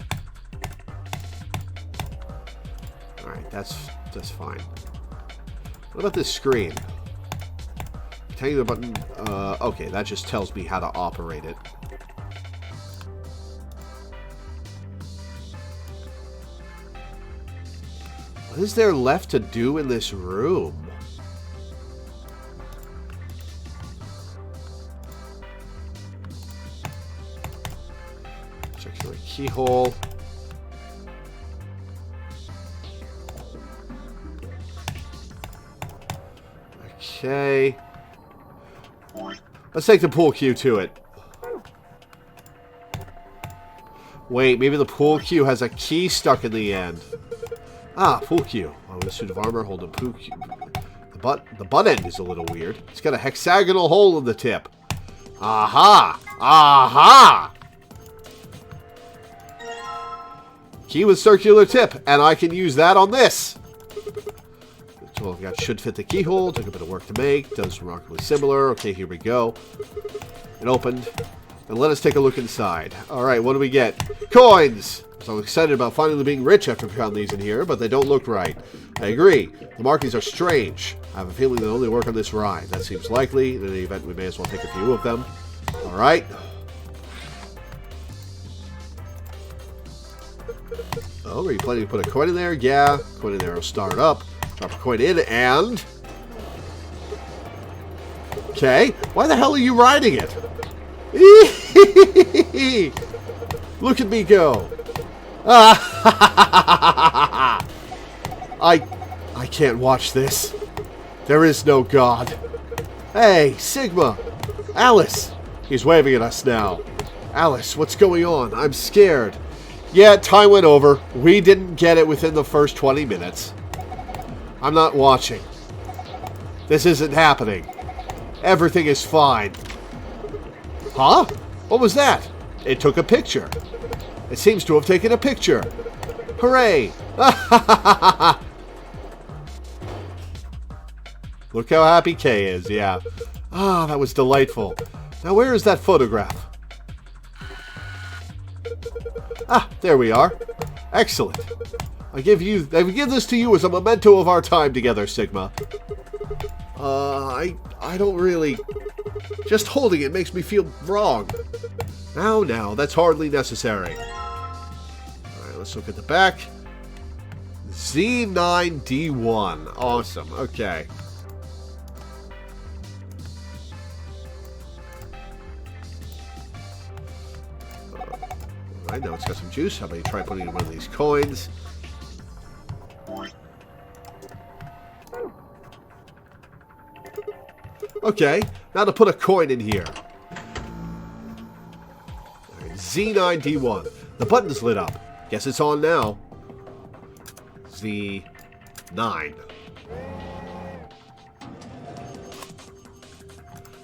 Alright, that's fine. What about this screen? Taking the button, okay, that just tells me how to operate it. What is there left to do in this room? Circular keyhole. Okay. Let's take the pool cue to it. Wait, maybe the pool cue has a key stuck in the end. Ah, pool cue. Oh, with a suit of armor, hold a pool cue. The butt end is a little weird. It's got a hexagonal hole in the tip. Aha! Aha! Key with circular tip, and I can use that on this. So I've got should fit the keyhole. Took a bit of work to make. Does remarkably similar. Okay, here we go. It opened. And let us take a look inside. Alright, what do we get? Coins! So I'm excited about finally being rich after we found these in here, but they don't look right. I agree. The markings are strange. I have a feeling they'll only work on this ride. That seems likely. In any event, we may as well take a few of them. Alright. Oh, are you planning to put a coin in there? Yeah. Coin in there will start up. Drop a coin in and... Okay. Why the hell are you riding it? Look at me go. I can't watch this. There is no God. Hey, Sigma. Alice. He's waving at us now. Alice, what's going on? I'm scared. Yeah, time went over. We didn't get it within the first 20 minutes. I'm not watching. This isn't happening. Everything is fine. Huh? What was that? It took a picture. It seems to have taken a picture. Hooray! Look how happy Kay is, yeah. Ah, that was delightful. Now where is that photograph? Ah, there we are. Excellent. I give this to you as a memento of our time together, Sigma. I don't really... Just holding it makes me feel wrong. Now, that's hardly necessary. Alright, let's look at the back. Z9D1. Awesome, okay. Alright, now it's got some juice. How about you try putting in one of these coins? Okay, now to put a coin in here. Right, Z9D1. The button's lit up. Guess it's on now. Z9.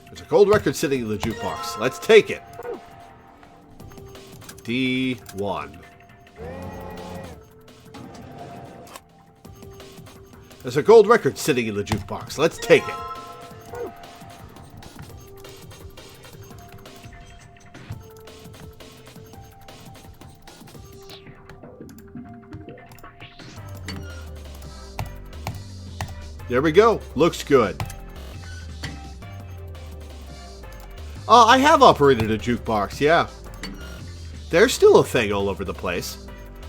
There's a gold record sitting in the jukebox. Let's take it. D1. There's a gold record sitting in the jukebox. Let's take it. There we go. Looks good. I have operated a jukebox, yeah. They're still a thing all over the place.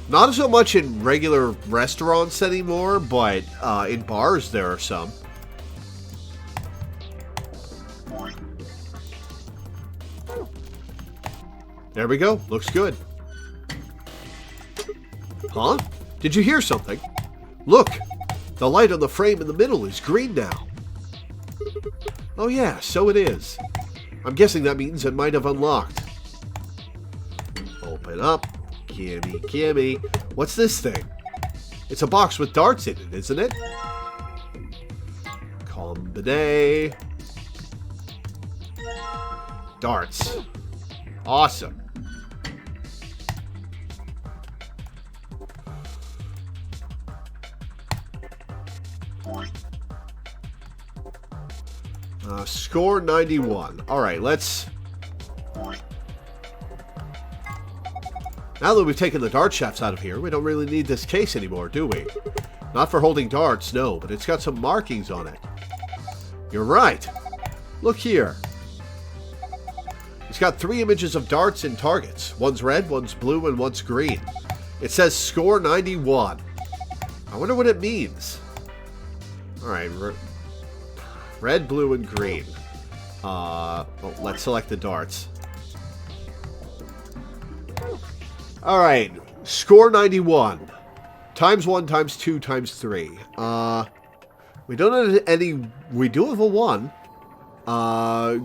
Not so much in regular restaurants anymore, but in bars there are some. There we go. Looks good. Huh? Did you hear something? Look! The light on the frame in the middle is green now. Oh yeah, so it is. I'm guessing that means it might have unlocked. Open up. Gimme, gimme. What's this thing? It's a box with darts in it, isn't it? Combine. Darts. Awesome. Score 91. Alright, let's... Now that we've taken the dart shafts out of here, we don't really need this case anymore, do we? Not for holding darts, no, but it's got some markings on it. You're right. Look here. It's got 3 images of darts and targets. One's red, one's blue, and one's green. It says score 91. I wonder what it means. Alright, red, blue, and green. Let's select the darts. Alright, score 91. Times 1, times 2, times 3. We don't have any... We do have a 1.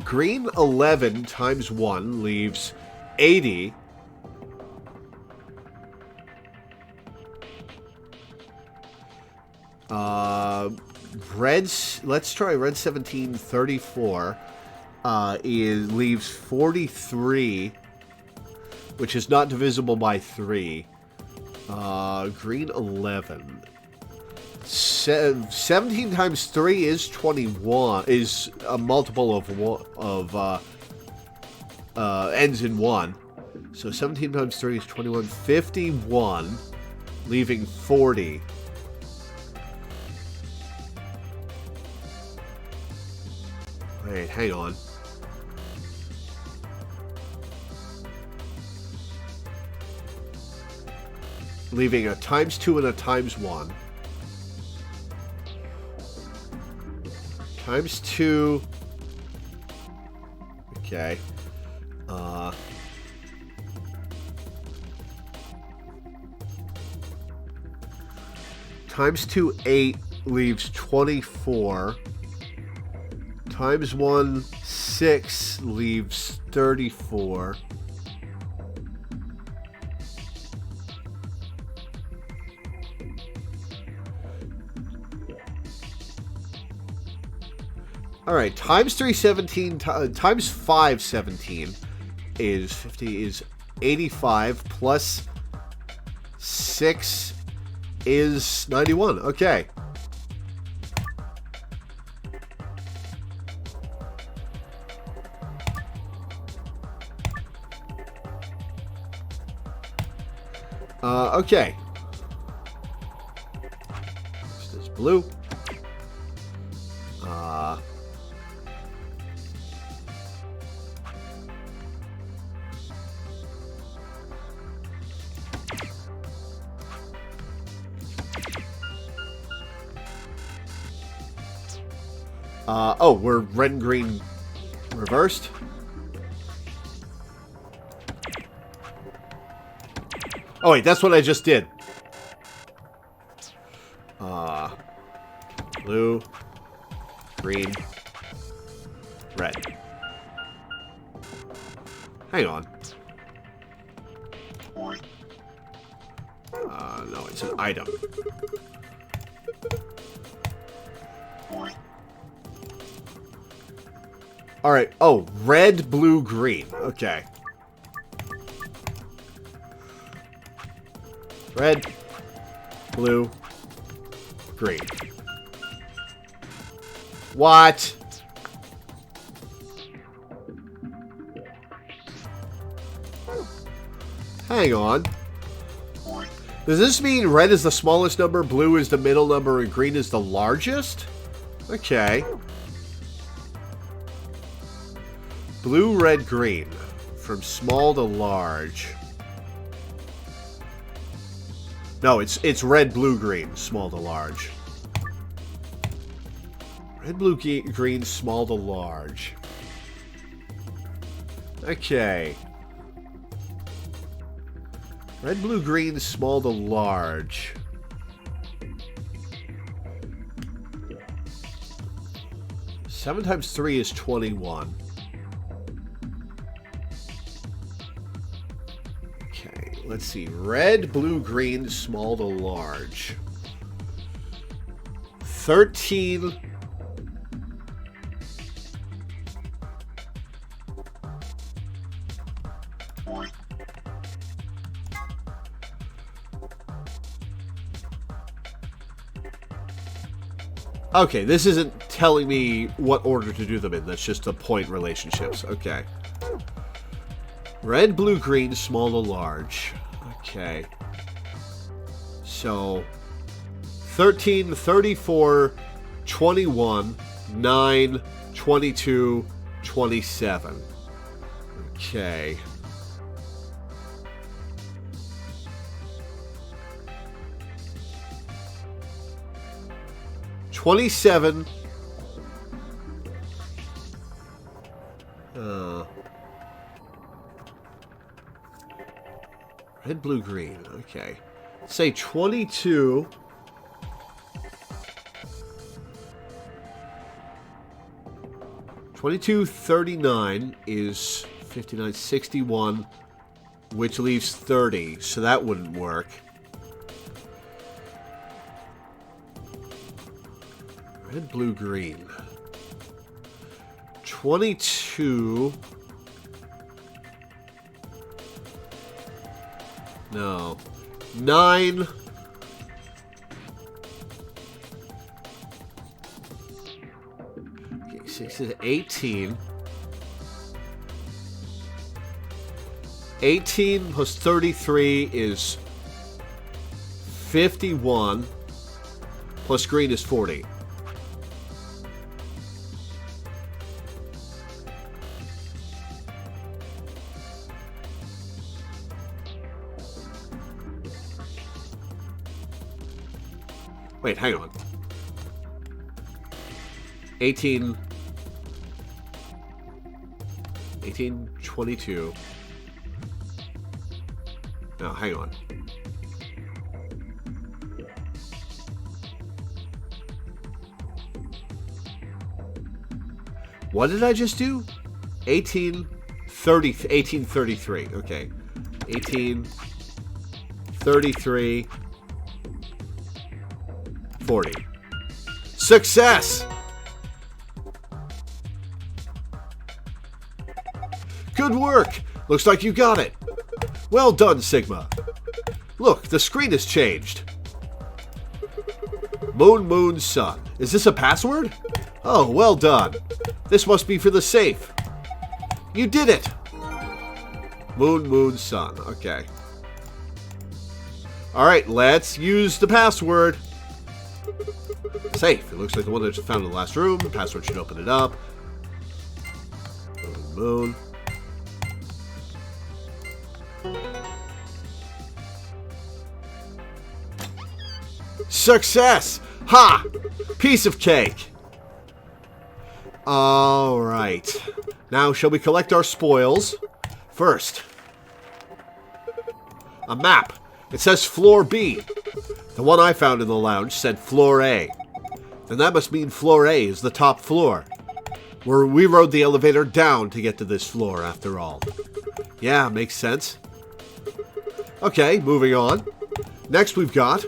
Green 11 times 1 leaves 80. Red's... Let's try red 17, 34. Leaves 43, which is not divisible by 3. Green 11. 17 times 3 is 21. Is a multiple of ends in 1. So 17 times 3 is 21. 51, leaving 40. Wait, hang on. Leaving a times 2 and a times 1. Times 2. Okay. Times 2, 8 leaves 24. Times 1, 6 leaves 34. Alright, times 3, 17, times 5, 17 is 50, is 85, plus 6 is 91. Okay. Okay. This is blue. Oh, we're red and green reversed. Oh wait, that's what I just did. Blue, green, red. Hang on. No, it's an item. Alright, oh, red, blue, green. Okay. Red, blue, green. What? Hang on. Does this mean red is the smallest number, blue is the middle number, and green is the largest? Okay. Blue, red, green. From small to large. No, it's red, blue, green. Small to large. Red, blue, green, small to large. Okay. Red, blue, green, small to large. Seven times 3 is 21. Okay, let's see. Red, blue, green, small to large. 13. Okay, this isn't telling me what order to do them in. That's just the point relationships. Okay. Red, blue, green, small to large. Okay. So, 13, 34, 21, 9, 22, 27. Okay. $27. Red, blue, green. Okay. Say 22. $22.39 is 59.61, which leaves 30. So that wouldn't work. Red, blue, green. 22. No. 9. Okay, 6 is 18. 18 plus 33 is 51. Plus green is 40. Wait, hang on. 18, 22. No, hang on. What did I just do? 1833. Okay. 1833. 40. Success! Good work! Looks like you got it. Well done, Sigma. Look, the screen has changed. Moon, moon, sun. Is this a password? Oh, well done. This must be for the safe. You did it! Moon, moon, sun. Okay. Alright, let's use the password. Safe. It looks like the one that I found in the last room. The password should open it up. Moon, moon. Success! Ha! Piece of cake. Alright. Now, shall we collect our spoils? First, a map. It says floor B. The one I found in the lounge said floor A. Then that must mean floor A is the top floor. Where we rode the elevator down to get to this floor, after all. Yeah, makes sense. Okay, moving on. Next we've got,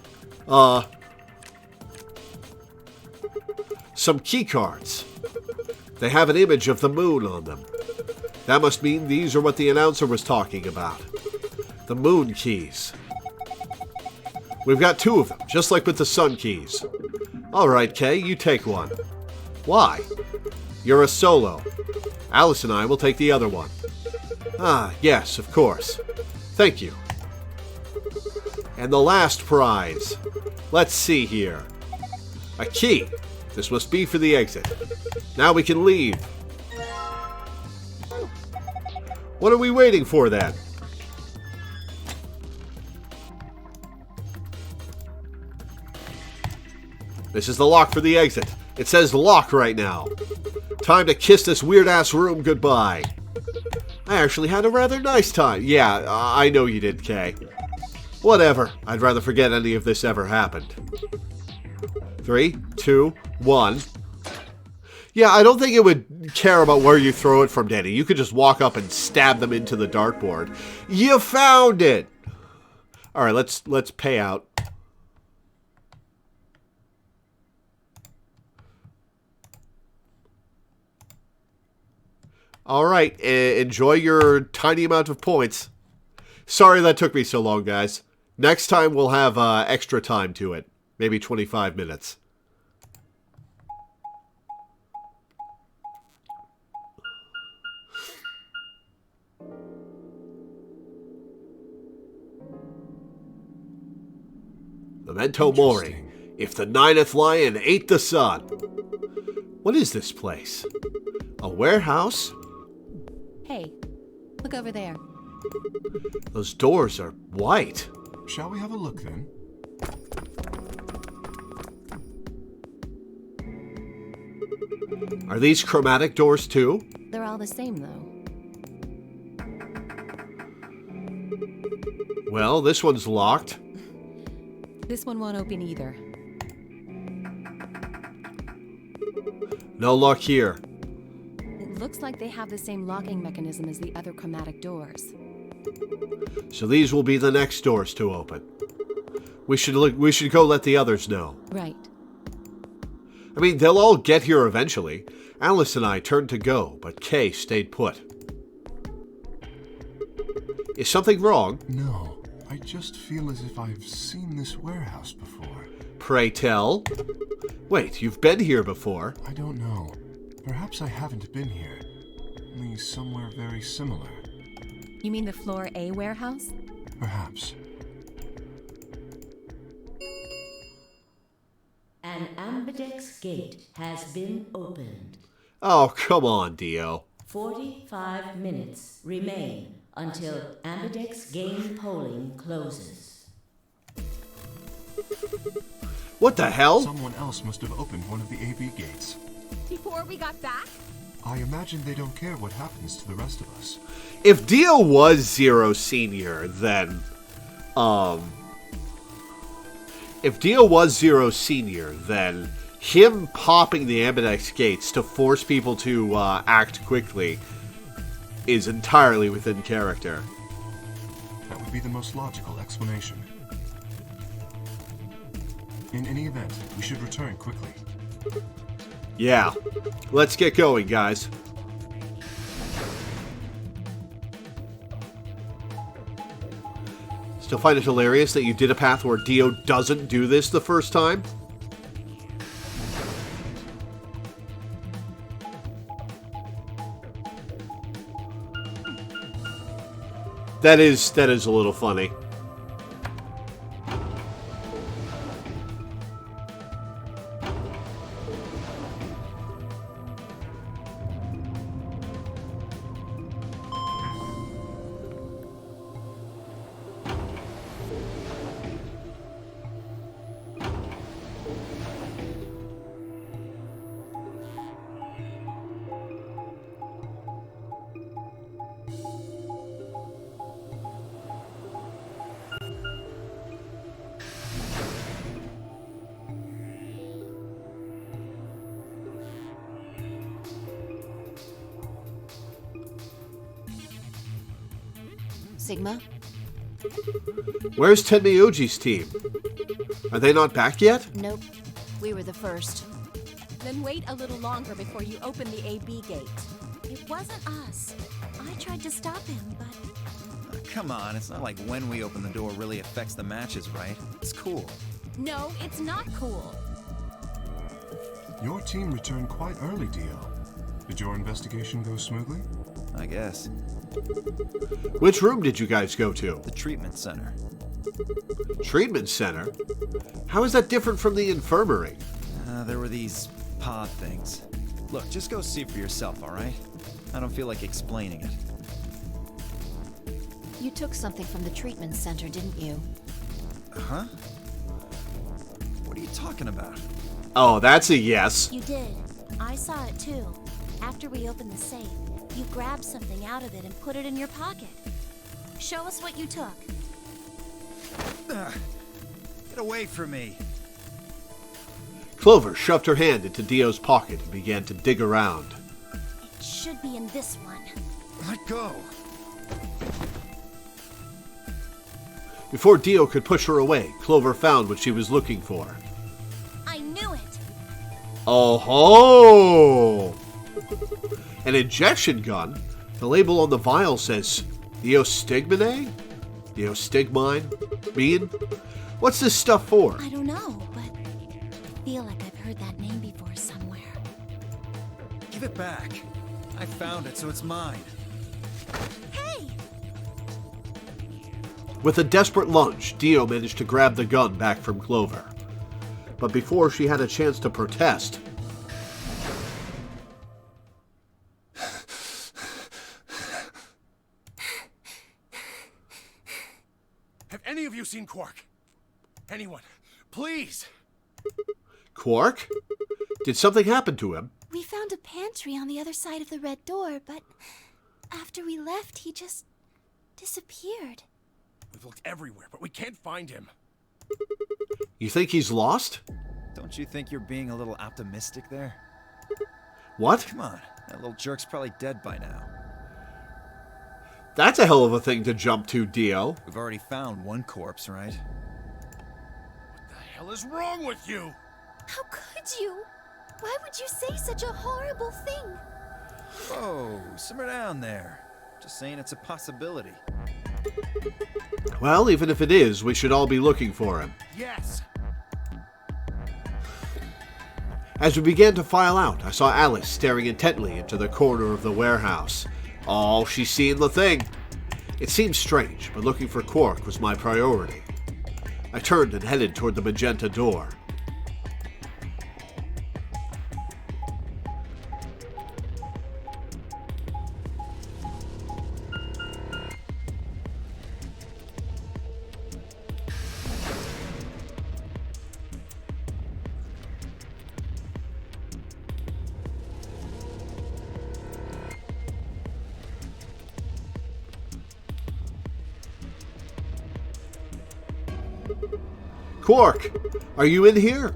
some key cards. They have an image of the moon on them. That must mean these are what the announcer was talking about. The moon keys. We've got 2 of them, just like with the sun keys. Alright, Kay, you take one. Why? You're a solo. Alice and I will take the other one. Ah, yes, of course. Thank you. And the last prize. Let's see here. A key. This must be for the exit. Now we can leave. What are we waiting for then? This is the lock for the exit. It says lock right now. Time to kiss this weird-ass room goodbye. I actually had a rather nice time. Yeah, I know you did, Kay. Whatever. I'd rather forget any of this ever happened. 3, 2, 1. Yeah, I don't think it would care about where you throw it from, Danny. You could just walk up and stab them into the dartboard. You found it! Alright, let's pay out. Alright, enjoy your tiny amount of points. Sorry that took me so long, guys. Next time we'll have extra time to it. Maybe 25 minutes. Memento Mori. If the 9th lion ate the sun. What is this place? A warehouse? Hey, look over there. Those doors are white. Shall we have a look then? Are these chromatic doors too? They're all the same, though. Well, this one's locked. This one won't open either. No luck here. It looks like they have the same locking mechanism as the other chromatic doors. So these will be the next doors to open. We should go let the others know. Right. I mean, they'll all get here eventually. Alice and I turned to go, but Kay stayed put. Is something wrong? No. I just feel as if I've seen this warehouse before. Pray tell. Wait, you've been here before. I don't know. Perhaps I haven't been here. Only somewhere very similar. You mean the Floor A warehouse? Perhaps. An ambidex gate has been opened. Oh, come on, Dio. 45 minutes remain until ambidex game polling closes. What the hell? Someone else must have opened one of the AB gates. Before we got back? I imagine they don't care what happens to the rest of us. If Dio was Zero Senior, then, if Dio was Zero Senior, then him popping the ambidex gates to force people to act quickly is entirely within character. That would be the most logical explanation. In any event, we should return quickly. Yeah. Let's get going, guys. Still find it hilarious that you did a path where Dio doesn't do this the first time? That is a little funny. Sigma? Where's Tenmyuji's team? Are they not back yet? Nope. We were the first. Then wait a little longer before you open the AB gate. It wasn't us. I tried to stop him, but... Come on, it's not like when we open the door really affects the matches, right? It's cool. No, it's not cool. Your team returned quite early, Dio. Did your investigation go smoothly? I guess. Which room did you guys go to? The treatment center. Treatment center? How is that different from the infirmary? There were these pod things. Look, just go see for yourself, alright? I don't feel like explaining it. You took something from the treatment center, didn't you? Huh? What are you talking about? Oh, that's a yes. You did. I saw it too. After we opened the safe, you grabbed something out of it and put it in your pocket. Show us what you took. Get away from me. Clover shoved her hand into Dio's pocket and began to dig around. It should be in this one. Let go. Before Dio could push her away, Clover found what she was looking for. I knew it! Oh ho! An injection gun? The label on the vial says Diostigmine? Diostigmine? Mean? What's this stuff for? I don't know, but I feel like I've heard that name before somewhere. Give it back. I found it, so it's mine. Hey! With a desperate lunge, Dio managed to grab the gun back from Clover. But before she had a chance to protest... Have any of you seen Quark? Anyone? Please! Quark? Did something happen to him? We found a pantry on the other side of the red door, but after we left, he just disappeared. We've looked everywhere, but we can't find him. You think he's lost? Don't you think you're being a little optimistic there? What? Come on, that little jerk's probably dead by now. That's a hell of a thing to jump to, Dio. We've already found one corpse, right? What the hell is wrong with you? How could you? Why would you say such a horrible thing? Whoa, simmer down there. Just saying it's a possibility. Well, even if it is, we should all be looking for him. Yes! As we began to file out, I saw Alice staring intently into the corner of the warehouse. Oh, she's seeing the thing. It seemed strange, but looking for Quark was my priority. I turned and headed toward the magenta door. Quark, are you in here?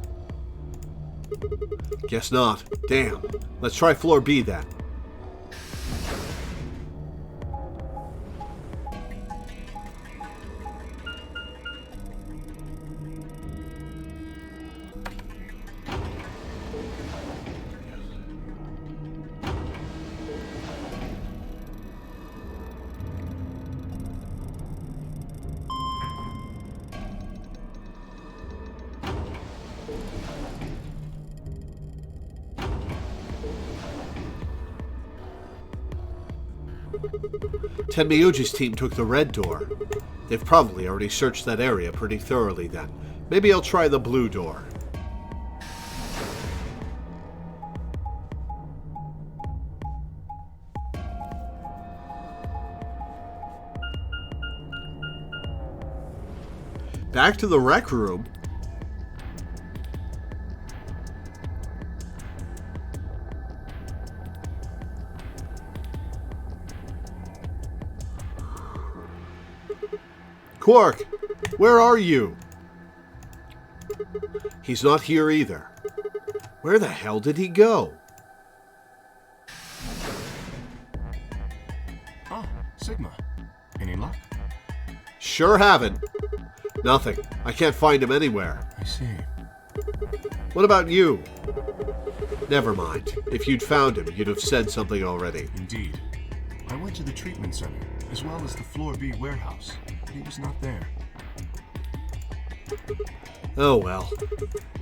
Guess not. Damn. Let's try floor B then. Tenmyuji's team took the red door. They've probably already searched that area pretty thoroughly then. Maybe I'll try the blue door. Back to the rec room. Quark, where are you? He's not here either. Where the hell did he go? Oh, Sigma. Any luck? Sure haven't. Nothing. I can't find him anywhere. I see. What about you? Never mind. If you'd found him, you'd have said something already. Indeed. I went to the treatment center, as well as the Floor B warehouse. He was not there. Oh well.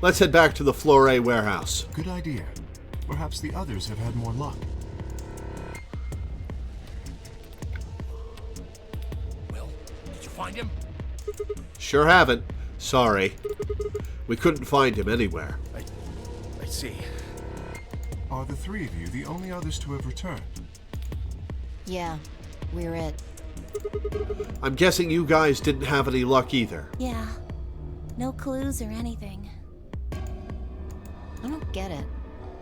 Let's head back to the Floor A warehouse. Good idea. Perhaps the others have had more luck. Will, did you find him? Sure haven't. Sorry. We couldn't find him anywhere. I see. Are the three of you the only others to have returned? Yeah, we're it. I'm guessing you guys didn't have any luck either. Yeah. No clues or anything. I don't get it.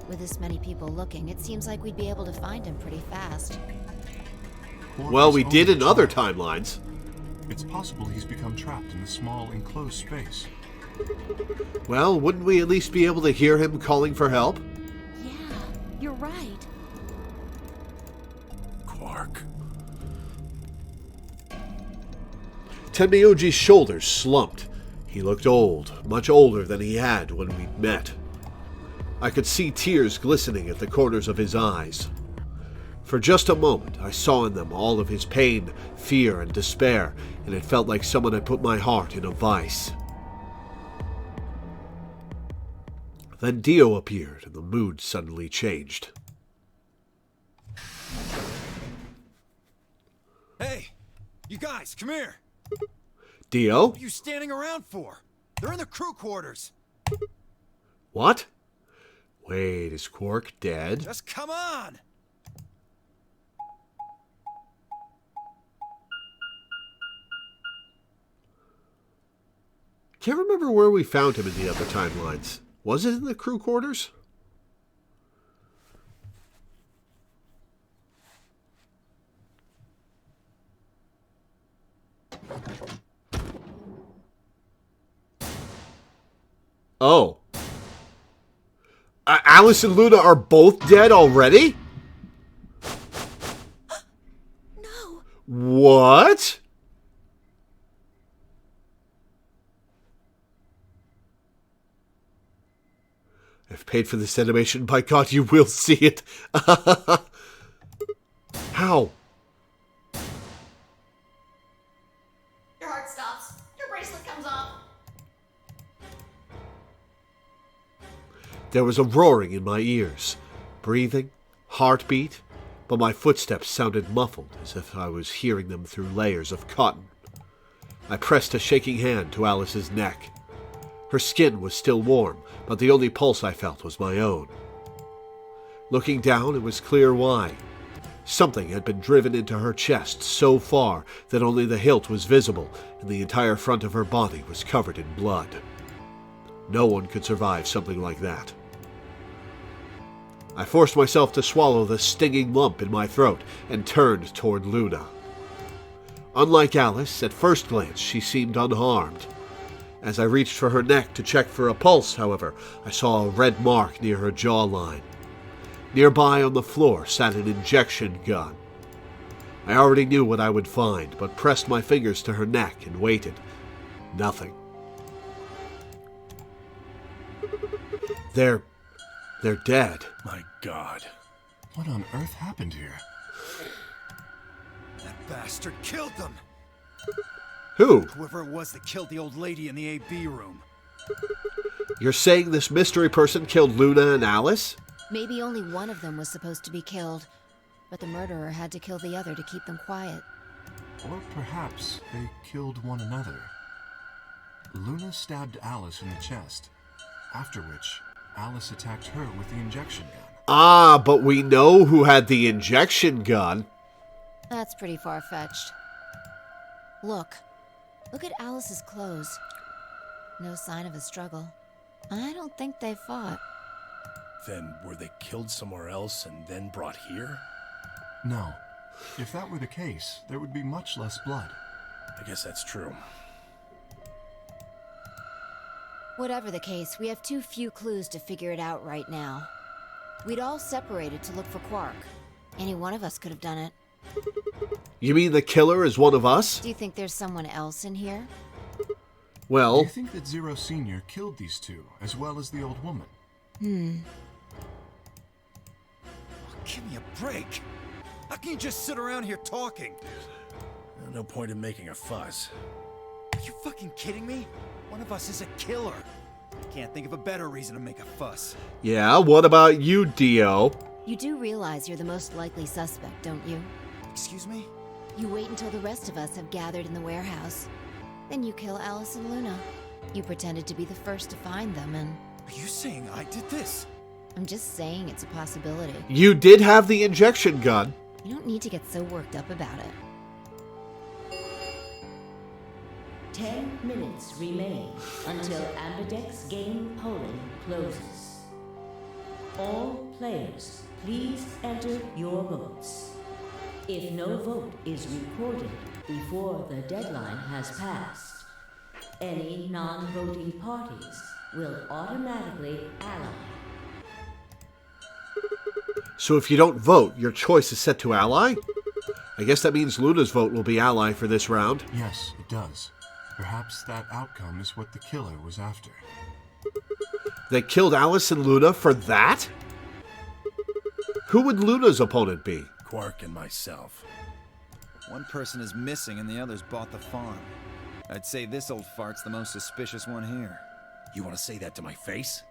With this many people looking, it seems like we'd be able to find him pretty fast. Quark Well, is we did only in other a child. timelines. It's possible he's become trapped in the small enclosed space. Well, wouldn't we at least be able to hear him calling for help? Yeah, you're right. Quark. Tenmyuji's shoulders slumped. He looked old, much older than he had when we'd met. I could see tears glistening at the corners of his eyes. For just a moment, I saw in them all of his pain, fear, and despair, and it felt like someone had put my heart in a vice. Then Dio appeared, and the mood suddenly changed. Hey! You guys, come here! Dio? What are you standing around for? They're in the crew quarters! What? Wait, is Quark dead? Just come on! Can't remember where we found him in the other timelines. Was it in the crew quarters? Oh. Alice and Luna are both dead already? No. What? I've paid for this animation. By God, you will see it. How? Your heart stops. Your bracelet comes off. There was a roaring in my ears. Breathing, heartbeat, but my footsteps sounded muffled, as if I was hearing them through layers of cotton. I pressed a shaking hand to Alice's neck. Her skin was still warm, but the only pulse I felt was my own. Looking down, it was clear why. Something had been driven into her chest so far that only the hilt was visible, and the entire front of her body was covered in blood. No one could survive something like that. I forced myself to swallow the stinging lump in my throat and turned toward Luna. Unlike Alice, at first glance she seemed unharmed. As I reached for her neck to check for a pulse, however, I saw a red mark near her jawline. Nearby on the floor sat an injection gun. I already knew what I would find, but pressed my fingers to her neck and waited. Nothing. They're dead. My God. What on earth happened here? That bastard killed them! Who? Whoever it was that killed the old lady in the AB room. You're saying this mystery person killed Luna and Alice? Maybe only one of them was supposed to be killed, but the murderer had to kill the other to keep them quiet. Or perhaps they killed one another. Luna stabbed Alice in the chest, after which Alice attacked her with the injection gun. Ah, but we know who had the injection gun. That's pretty far-fetched. Look at Alice's clothes. No sign of a struggle. I don't think they fought. Then were they killed somewhere else and then brought here? No. If that were the case, there would be much less blood. I guess that's true. Whatever the case, we have too few clues to figure it out right now. We'd all separated to look for Quark. Any one of us could have done it. You mean the killer is one of us? Do you think there's someone else in here? Do Well, you think that Zero Senior killed these two, as well as the old woman? Give me a break! How can you just sit around here talking? No point in making a fuss. Are you fucking kidding me? One of us is a killer. I can't think of a better reason to make a fuss. yeah, what about you, Dio? You do realize you're the most likely suspect, don't you? Excuse me? You wait until the rest of us have gathered in the warehouse. Then you kill Alice and Luna. You pretended to be the first to find them, and Are you saying I did this? I'm just saying it's a possibility. You did have the injection gun. You don't need to get so worked up about it. 10 minutes remain until Ambidex game polling closes. All players, please enter your votes. If no vote is recorded before the deadline has passed, any non-voting parties will automatically ally. So if you don't vote, your choice is set to ally? I guess that means Luna's vote will be ally for this round. Yes, it does. Perhaps that outcome is what the killer was after. They killed Alice and Luna for that? Who would Luna's opponent be? Quark and myself. One person is missing and the others bought the farm. I'd say this old fart's the most suspicious one here. You want to say that to my face?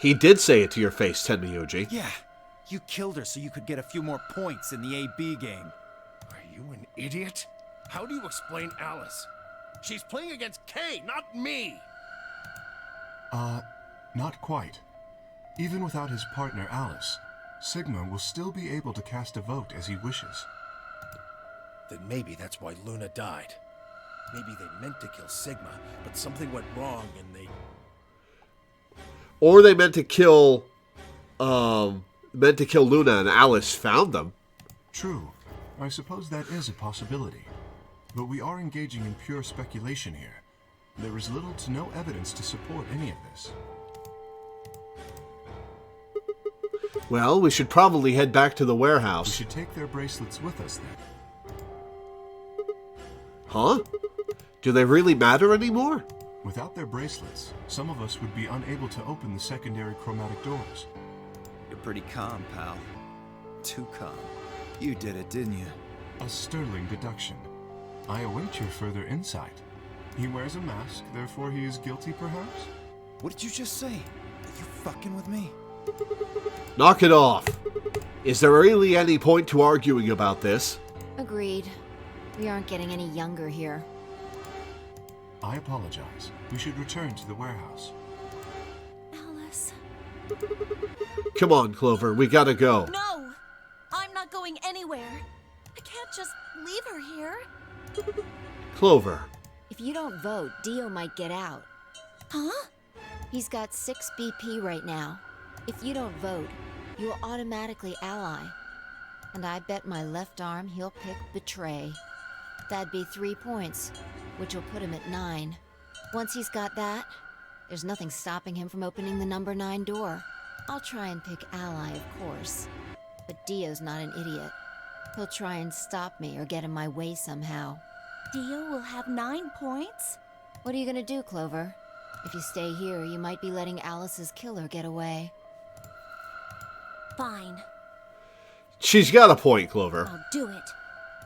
He did say it to your face, Tenmyuji. Yeah, you killed her so you could get a few more points in the AB game. Are you an idiot? How do you explain Alice? She's playing against Kay, not me! Not quite. Even without his partner Alice, Sigma will still be able to cast a vote as he wishes. Then maybe that's why Luna died. Maybe they meant to kill Sigma, but something went wrong and they... Or they meant to kill Luna and Alice found them. True. I suppose that is a possibility. But we are engaging in pure speculation here. There is little to no evidence to support any of this. Well, we should probably head back to the We warehouse. should take their bracelets with us then. Huh? Do they really matter anymore? Without their bracelets, some of us would be unable to open the secondary chromatic doors. You're pretty calm, pal. Too calm. You did it, didn't you? A sterling deduction. I await your further insight. He wears a mask, therefore he is guilty, perhaps? What did you just say? Are you fucking with me? Knock it off. Is there really any point to arguing about this? Agreed. We aren't getting any younger here. I apologize. We should return to the warehouse. Alice. Come on, Clover, we gotta go. No! I'm not going anywhere. I can't just leave her here. Clover. If you don't vote, Dio might get out. Huh? He's got 6 BP right now. If you don't vote, you'll automatically ally. And I bet my left arm he'll pick Betray. That'd be 3 points, which will put him at 9. Once he's got that, there's nothing stopping him from opening the number 9 door. I'll try and pick ally, of course. But Dio's not an idiot. He'll try and stop me or get in my way somehow. Dio will have 9 points? What are you gonna do, Clover? If you stay here, you might be letting Alice's killer get away. Fine. She's got a point, Clover. I'll do it.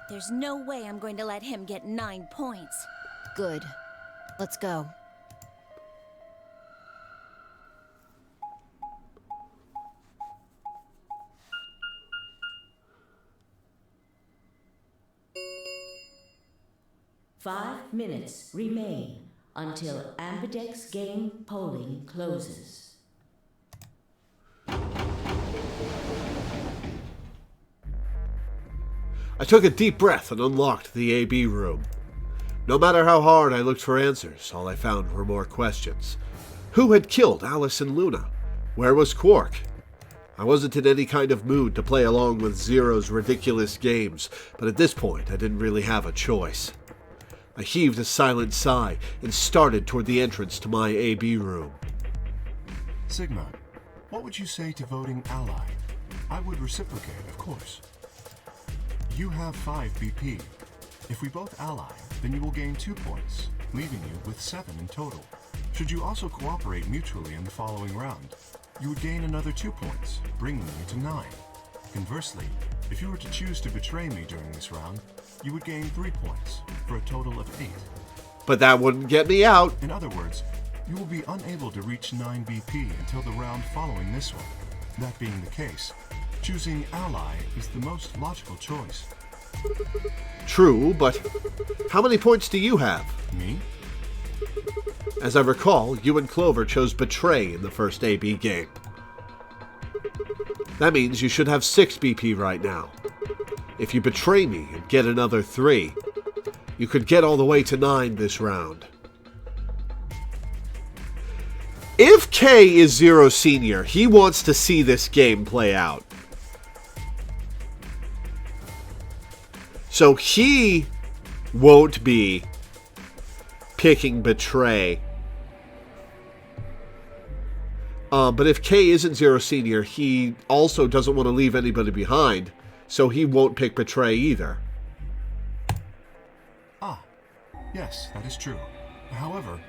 There's no way I'm going to let him get 9 points. Good. Let's go. Five minutes remain until Ambidex game polling closes. I took a deep breath and unlocked the AB room. No matter how hard I looked for answers, all I found were more questions. Who had killed Alice and Luna? Where was Quark? I wasn't in any kind of mood to play along with Zero's ridiculous games, but at this point I didn't really have a choice. I heaved a silent sigh and started toward the entrance to my AB room. Sigma, what would you say to voting ally? I would reciprocate, of course. You have 5 BP. If we both ally, then you will gain 2 points, leaving you with 7 in total. Should you also cooperate mutually in the following round, you would gain another 2 points, bringing you to 9. Conversely, if you were to choose to betray me during this round, you would gain 3 points, for a total of 8. But that wouldn't get me out. In other words, you will be unable to reach 9 BP until the round following this one. That being the case, choosing ally is the most logical choice. True, but how many points do you have? Me? As I recall, you and Clover chose Betray in the first AB game. That means you should have 6 BP right now. If you betray me and get another 3, you could get all the way to 9 this round. If K is Zero Senior, he wants to see this game play out. So he won't be picking betray. But if K isn't Zero Senior, he also doesn't want to leave anybody behind, so he won't pick betray either. Ah, yes, that is true. However,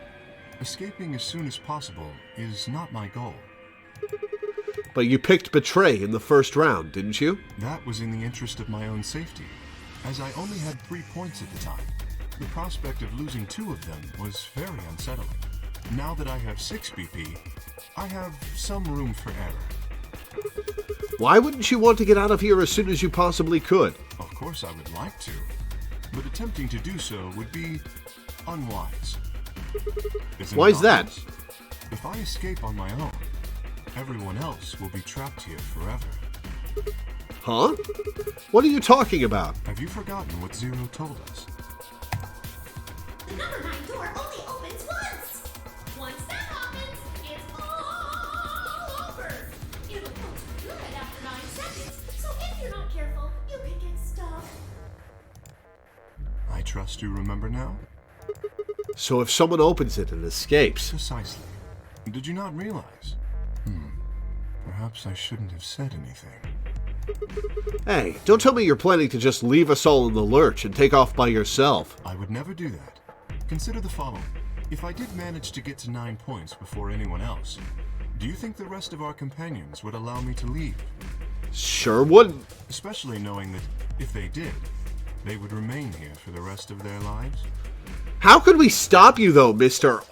escaping as soon as possible is not my goal. But you picked betray in the first round, didn't you? That was in the interest of my own safety, as I only had 3 points at the time. The prospect of losing 2 of them was very unsettling. Now that I have 6 BP, I have some room for error. Why wouldn't you want to get out of here as soon as you possibly could? Of course I would like to, but attempting to do so would be unwise. Why is that? If I escape on my own, everyone else will be trapped here forever. Huh? What are you talking about? Have you forgotten what Zero told us? The number 9 door only opens once! Once that happens, it's all over! It'll close for good after 9 seconds, so if you're not careful, you can get stuck. I trust you remember now? So if someone opens it and escapes... Precisely. Did you not realize? Perhaps I shouldn't have said anything. Hey, don't tell me you're planning to just leave us all in the lurch and take off by yourself. I would never do that. Consider the following. If I did manage to get to 9 points before anyone else, do you think the rest of our companions would allow me to leave? Sure wouldn't. Especially knowing that if they did, they would remain here for the rest of their lives? How could we stop you, though, Mr.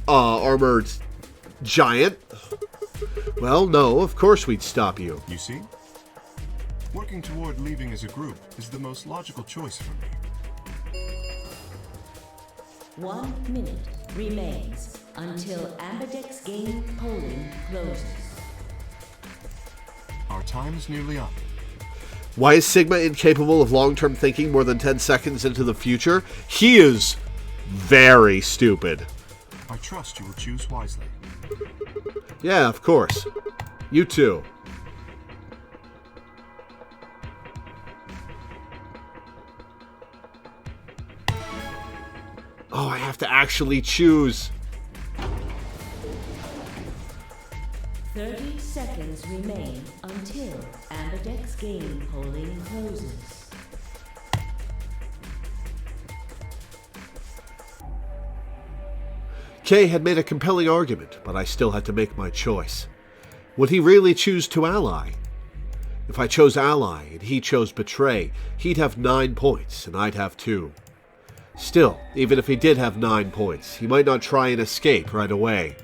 Armored Giant? Well, no, of course we'd stop you. You see? Working toward leaving as a group is the most logical choice for me. 1 minute remains until Ambidex game polling closes. Our time is nearly up. Why is Sigma incapable of long-term thinking more than 10 seconds into the future? He is very stupid. I trust you will choose wisely. Yeah, of course. You too. Oh, I have to actually choose. 30 seconds remain until Ambidex game polling closes. Kay had made a compelling argument, but I still had to make my choice. Would he really choose to ally? If I chose ally and he chose betray, he'd have 9 points and I'd have 2. Still, even if he did have 9 points, he might not try and escape right away.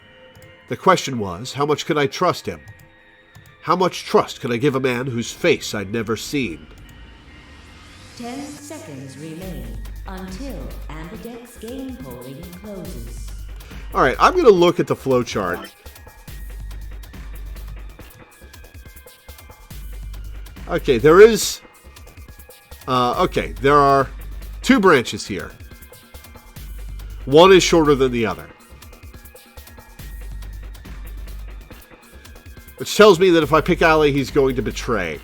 The question was, how much could I trust him? How much trust could I give a man whose face I'd never seen? 10 seconds remain until Ambidex game polling closes. Alright, I'm going to look at the flowchart. Okay, there is... there are 2 branches here. One is shorter than the other. Which tells me that if I pick ally, he's going to betray.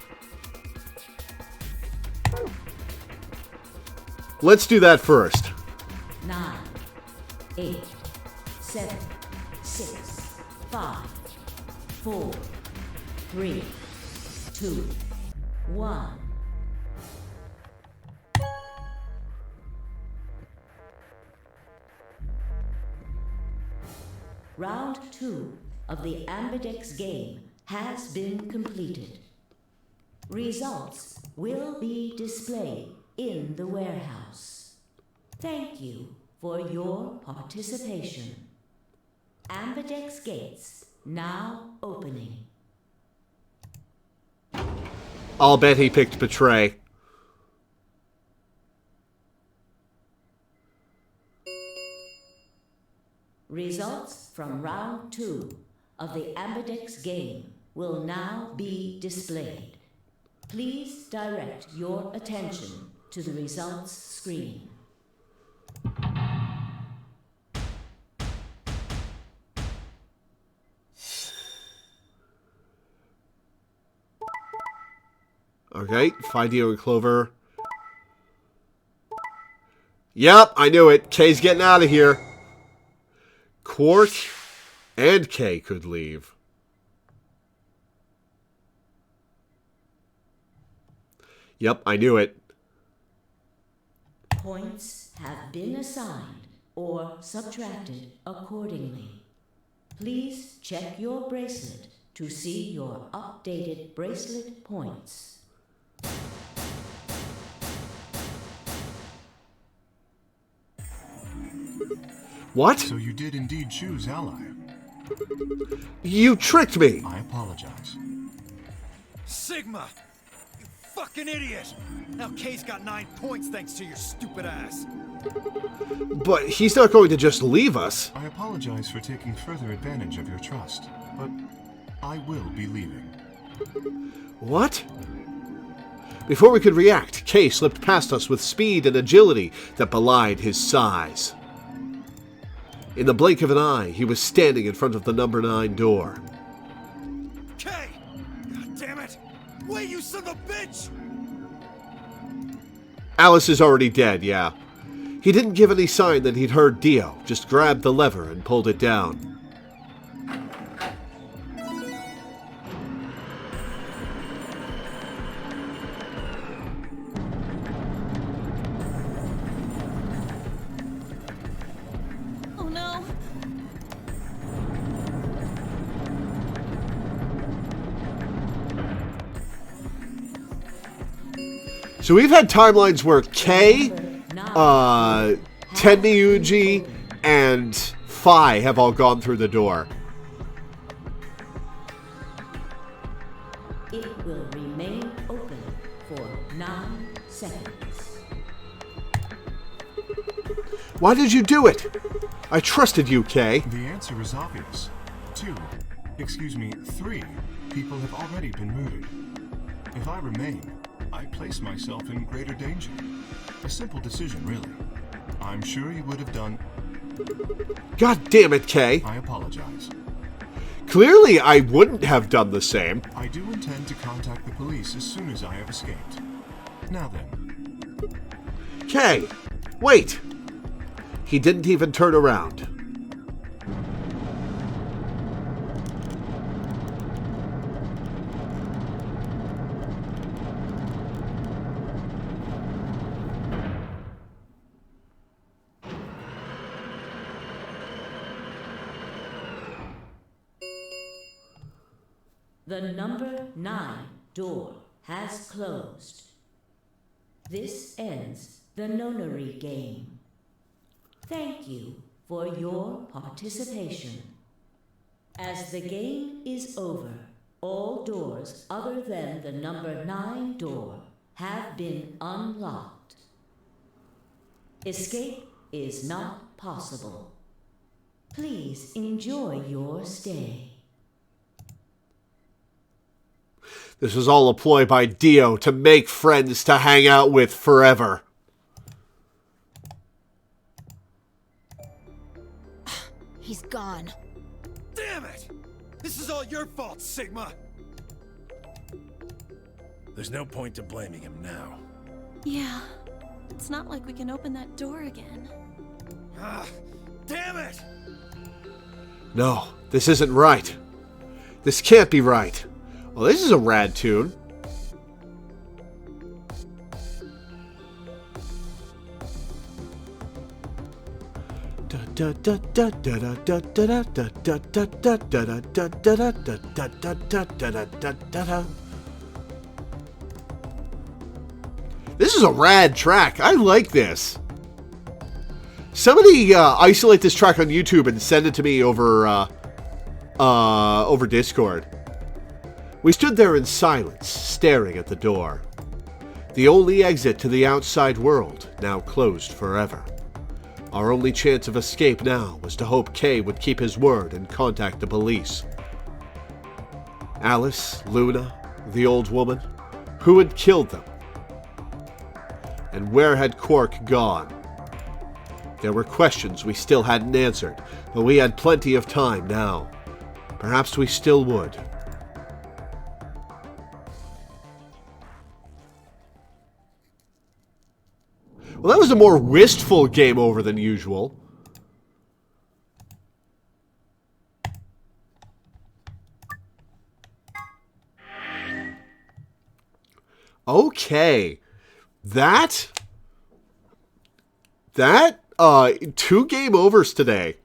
Let's do that first. 9, 8, 7, 6, 5, 4, 3, 2, 1. Round 2 of the Ambidex game has been completed. Results will be displayed in the warehouse. Thank you for your participation. Ambidex gates now opening. I'll bet he picked betray. Results from round 2 of the Ambidex game will now be displayed. Please direct your attention to the results screen. Okay, Fidio and Clover Yep, I knew it. Kay's getting out of here. Quark and Kay could leave. Yep, I knew it. Points have been assigned or subtracted accordingly. Please check your bracelet to see your updated bracelet points. What? So you did indeed choose Ally. You tricked me. I apologize. Sigma! You fucking idiot! Now Kay's got 9 points thanks to your stupid ass. But he's not going to just leave us. I apologize for taking further advantage of your trust, but I will be leaving. What? Before we could react, Kay slipped past us with speed and agility that belied his size. In the blink of an eye, he was standing in front of the number 9 door. Kay! God damn it! Wait, you son of a bitch! Alice is already dead, yeah. He didn't give any sign that he'd heard Dio, just grabbed the lever and pulled it down. Oh no! So we've had timelines where Kay, Tenmyuji, and Phi have all gone through the door. It will remain open for 9 seconds. Why did you do it? I trusted you, Kay. The answer is obvious. 3 people have already been murdered. If I remain, I place myself in greater danger. A simple decision, really. I'm sure you would have done... God damn it, Kay. I apologize. Clearly, I wouldn't have done the same. I do intend to contact the police as soon as I have escaped. Now then. Kay, wait. He didn't even turn around. The number 9 door has closed. This ends the nonary game. Thank you for your participation. As the game is over, all doors other than the number 9 door have been unlocked. Escape is not possible. Please enjoy your stay. This was all a ploy by Dio to make friends to hang out with forever. He's gone. Damn it! This is all your fault, Sigma! There's no point to blaming him now. Yeah. It's not like we can open that door again. Ah, damn it! No, this isn't right. This can't be right. Well, this is a rad tune. This is a rad track. I like this. Somebody isolate this track on YouTube and send it to me over Discord. We stood there in silence, staring at the door. The only exit to the outside world, now closed forever. Our only chance of escape now was to hope Kay would keep his word and contact the police. Alice, Luna, the old woman, who had killed them? And where had Quark gone? There were questions we still hadn't answered, but we had plenty of time now. Perhaps we still would. Well, that was a more wistful game over than usual. Okay. That 2 game overs today.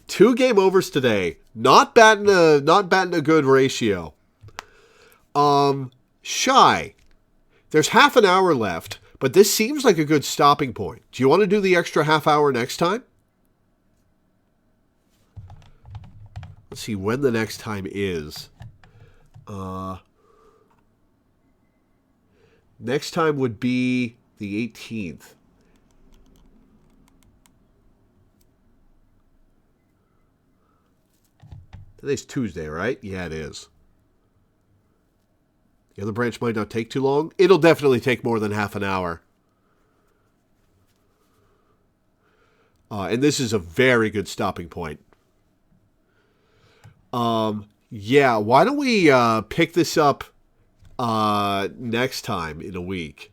2 game overs today. Not batting a good ratio. Shy. There's half an hour left, but this seems like a good stopping point. Do you want to do the extra half hour next time? Let's see when the next time is. Next time would be the 18th. Today's Tuesday, right? Yeah, it is. The other branch might not take too long. It'll definitely take more than half an hour. And this is a very good stopping point. Yeah, why don't we pick this up next time in a week?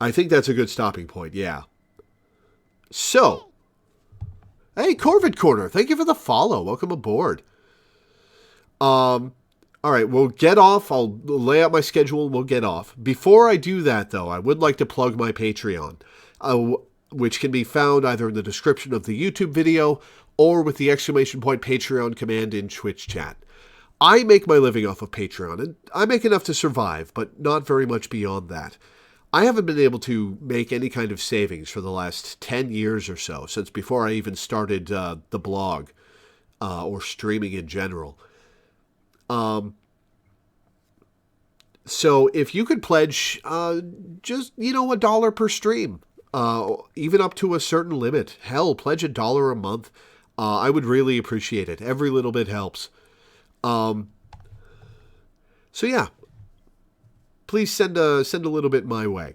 I think that's a good stopping point, yeah. So, hey, Corvid Corner, thank you for the follow. Welcome aboard. All right, we'll get off. I'll lay out my schedule and we'll get off. Before I do that, though, I would like to plug my Patreon, which can be found either in the description of the YouTube video or with the ! Patreon command in Twitch chat. I make my living off of Patreon, and I make enough to survive, but not very much beyond that. I haven't been able to make any kind of savings for the last 10 years or so, since before I even started the blog or streaming in general. So if you could pledge just, $1 per stream, even up to a certain limit, hell, pledge $1 a month, I would really appreciate it. Every little bit helps. So yeah, please send a little bit my way.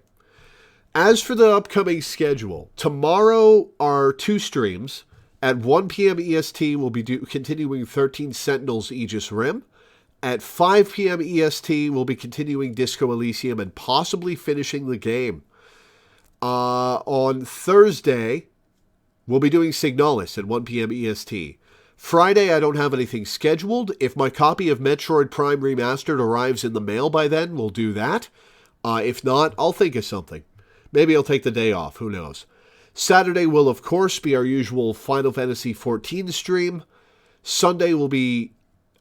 As for the upcoming schedule, tomorrow are 2 streams. At 1 p.m. EST, we'll be continuing 13 Sentinels Aegis Rim. At 5 p.m. EST, we'll be continuing Disco Elysium and possibly finishing the game. On Thursday, we'll be doing Signalis at 1 p.m. EST. Friday, I don't have anything scheduled. If my copy of Metroid Prime Remastered arrives in the mail by then, we'll do that. If not, I'll think of something. Maybe I'll take the day off. Who knows? Saturday will, of course, be our usual Final Fantasy XIV stream. Sunday will be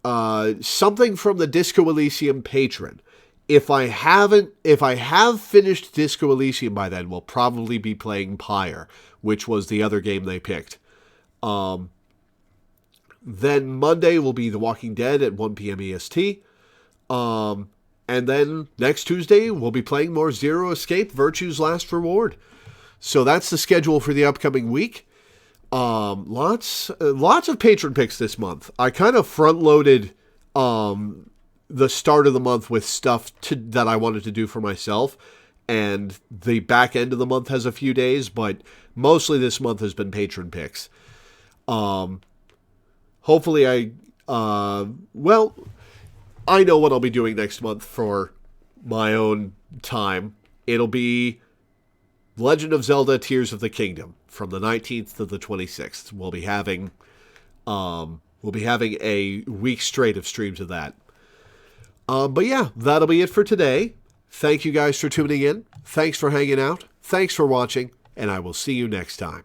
something from the Disco Elysium patron. If I have finished Disco Elysium by then, we'll probably be playing Pyre, which was the other game they picked. Then Monday will be The Walking Dead at 1 p.m. EST. And then next Tuesday, we'll be playing more Zero Escape, Virtue's Last Reward. So that's the schedule for the upcoming week. Lots of patron picks this month. I kind of front-loaded the start of the month with stuff that I wanted to do for myself, and the back end of the month has a few days, but mostly this month has been patron picks. Hopefully I know what I'll be doing next month for my own time. It'll be Legend of Zelda Tears of the Kingdom from the 19th to the 26th. We'll be having a week straight of streams of that. But yeah, that'll be it for today. Thank you guys for tuning in. Thanks for hanging out. Thanks for watching, and I will see you next time.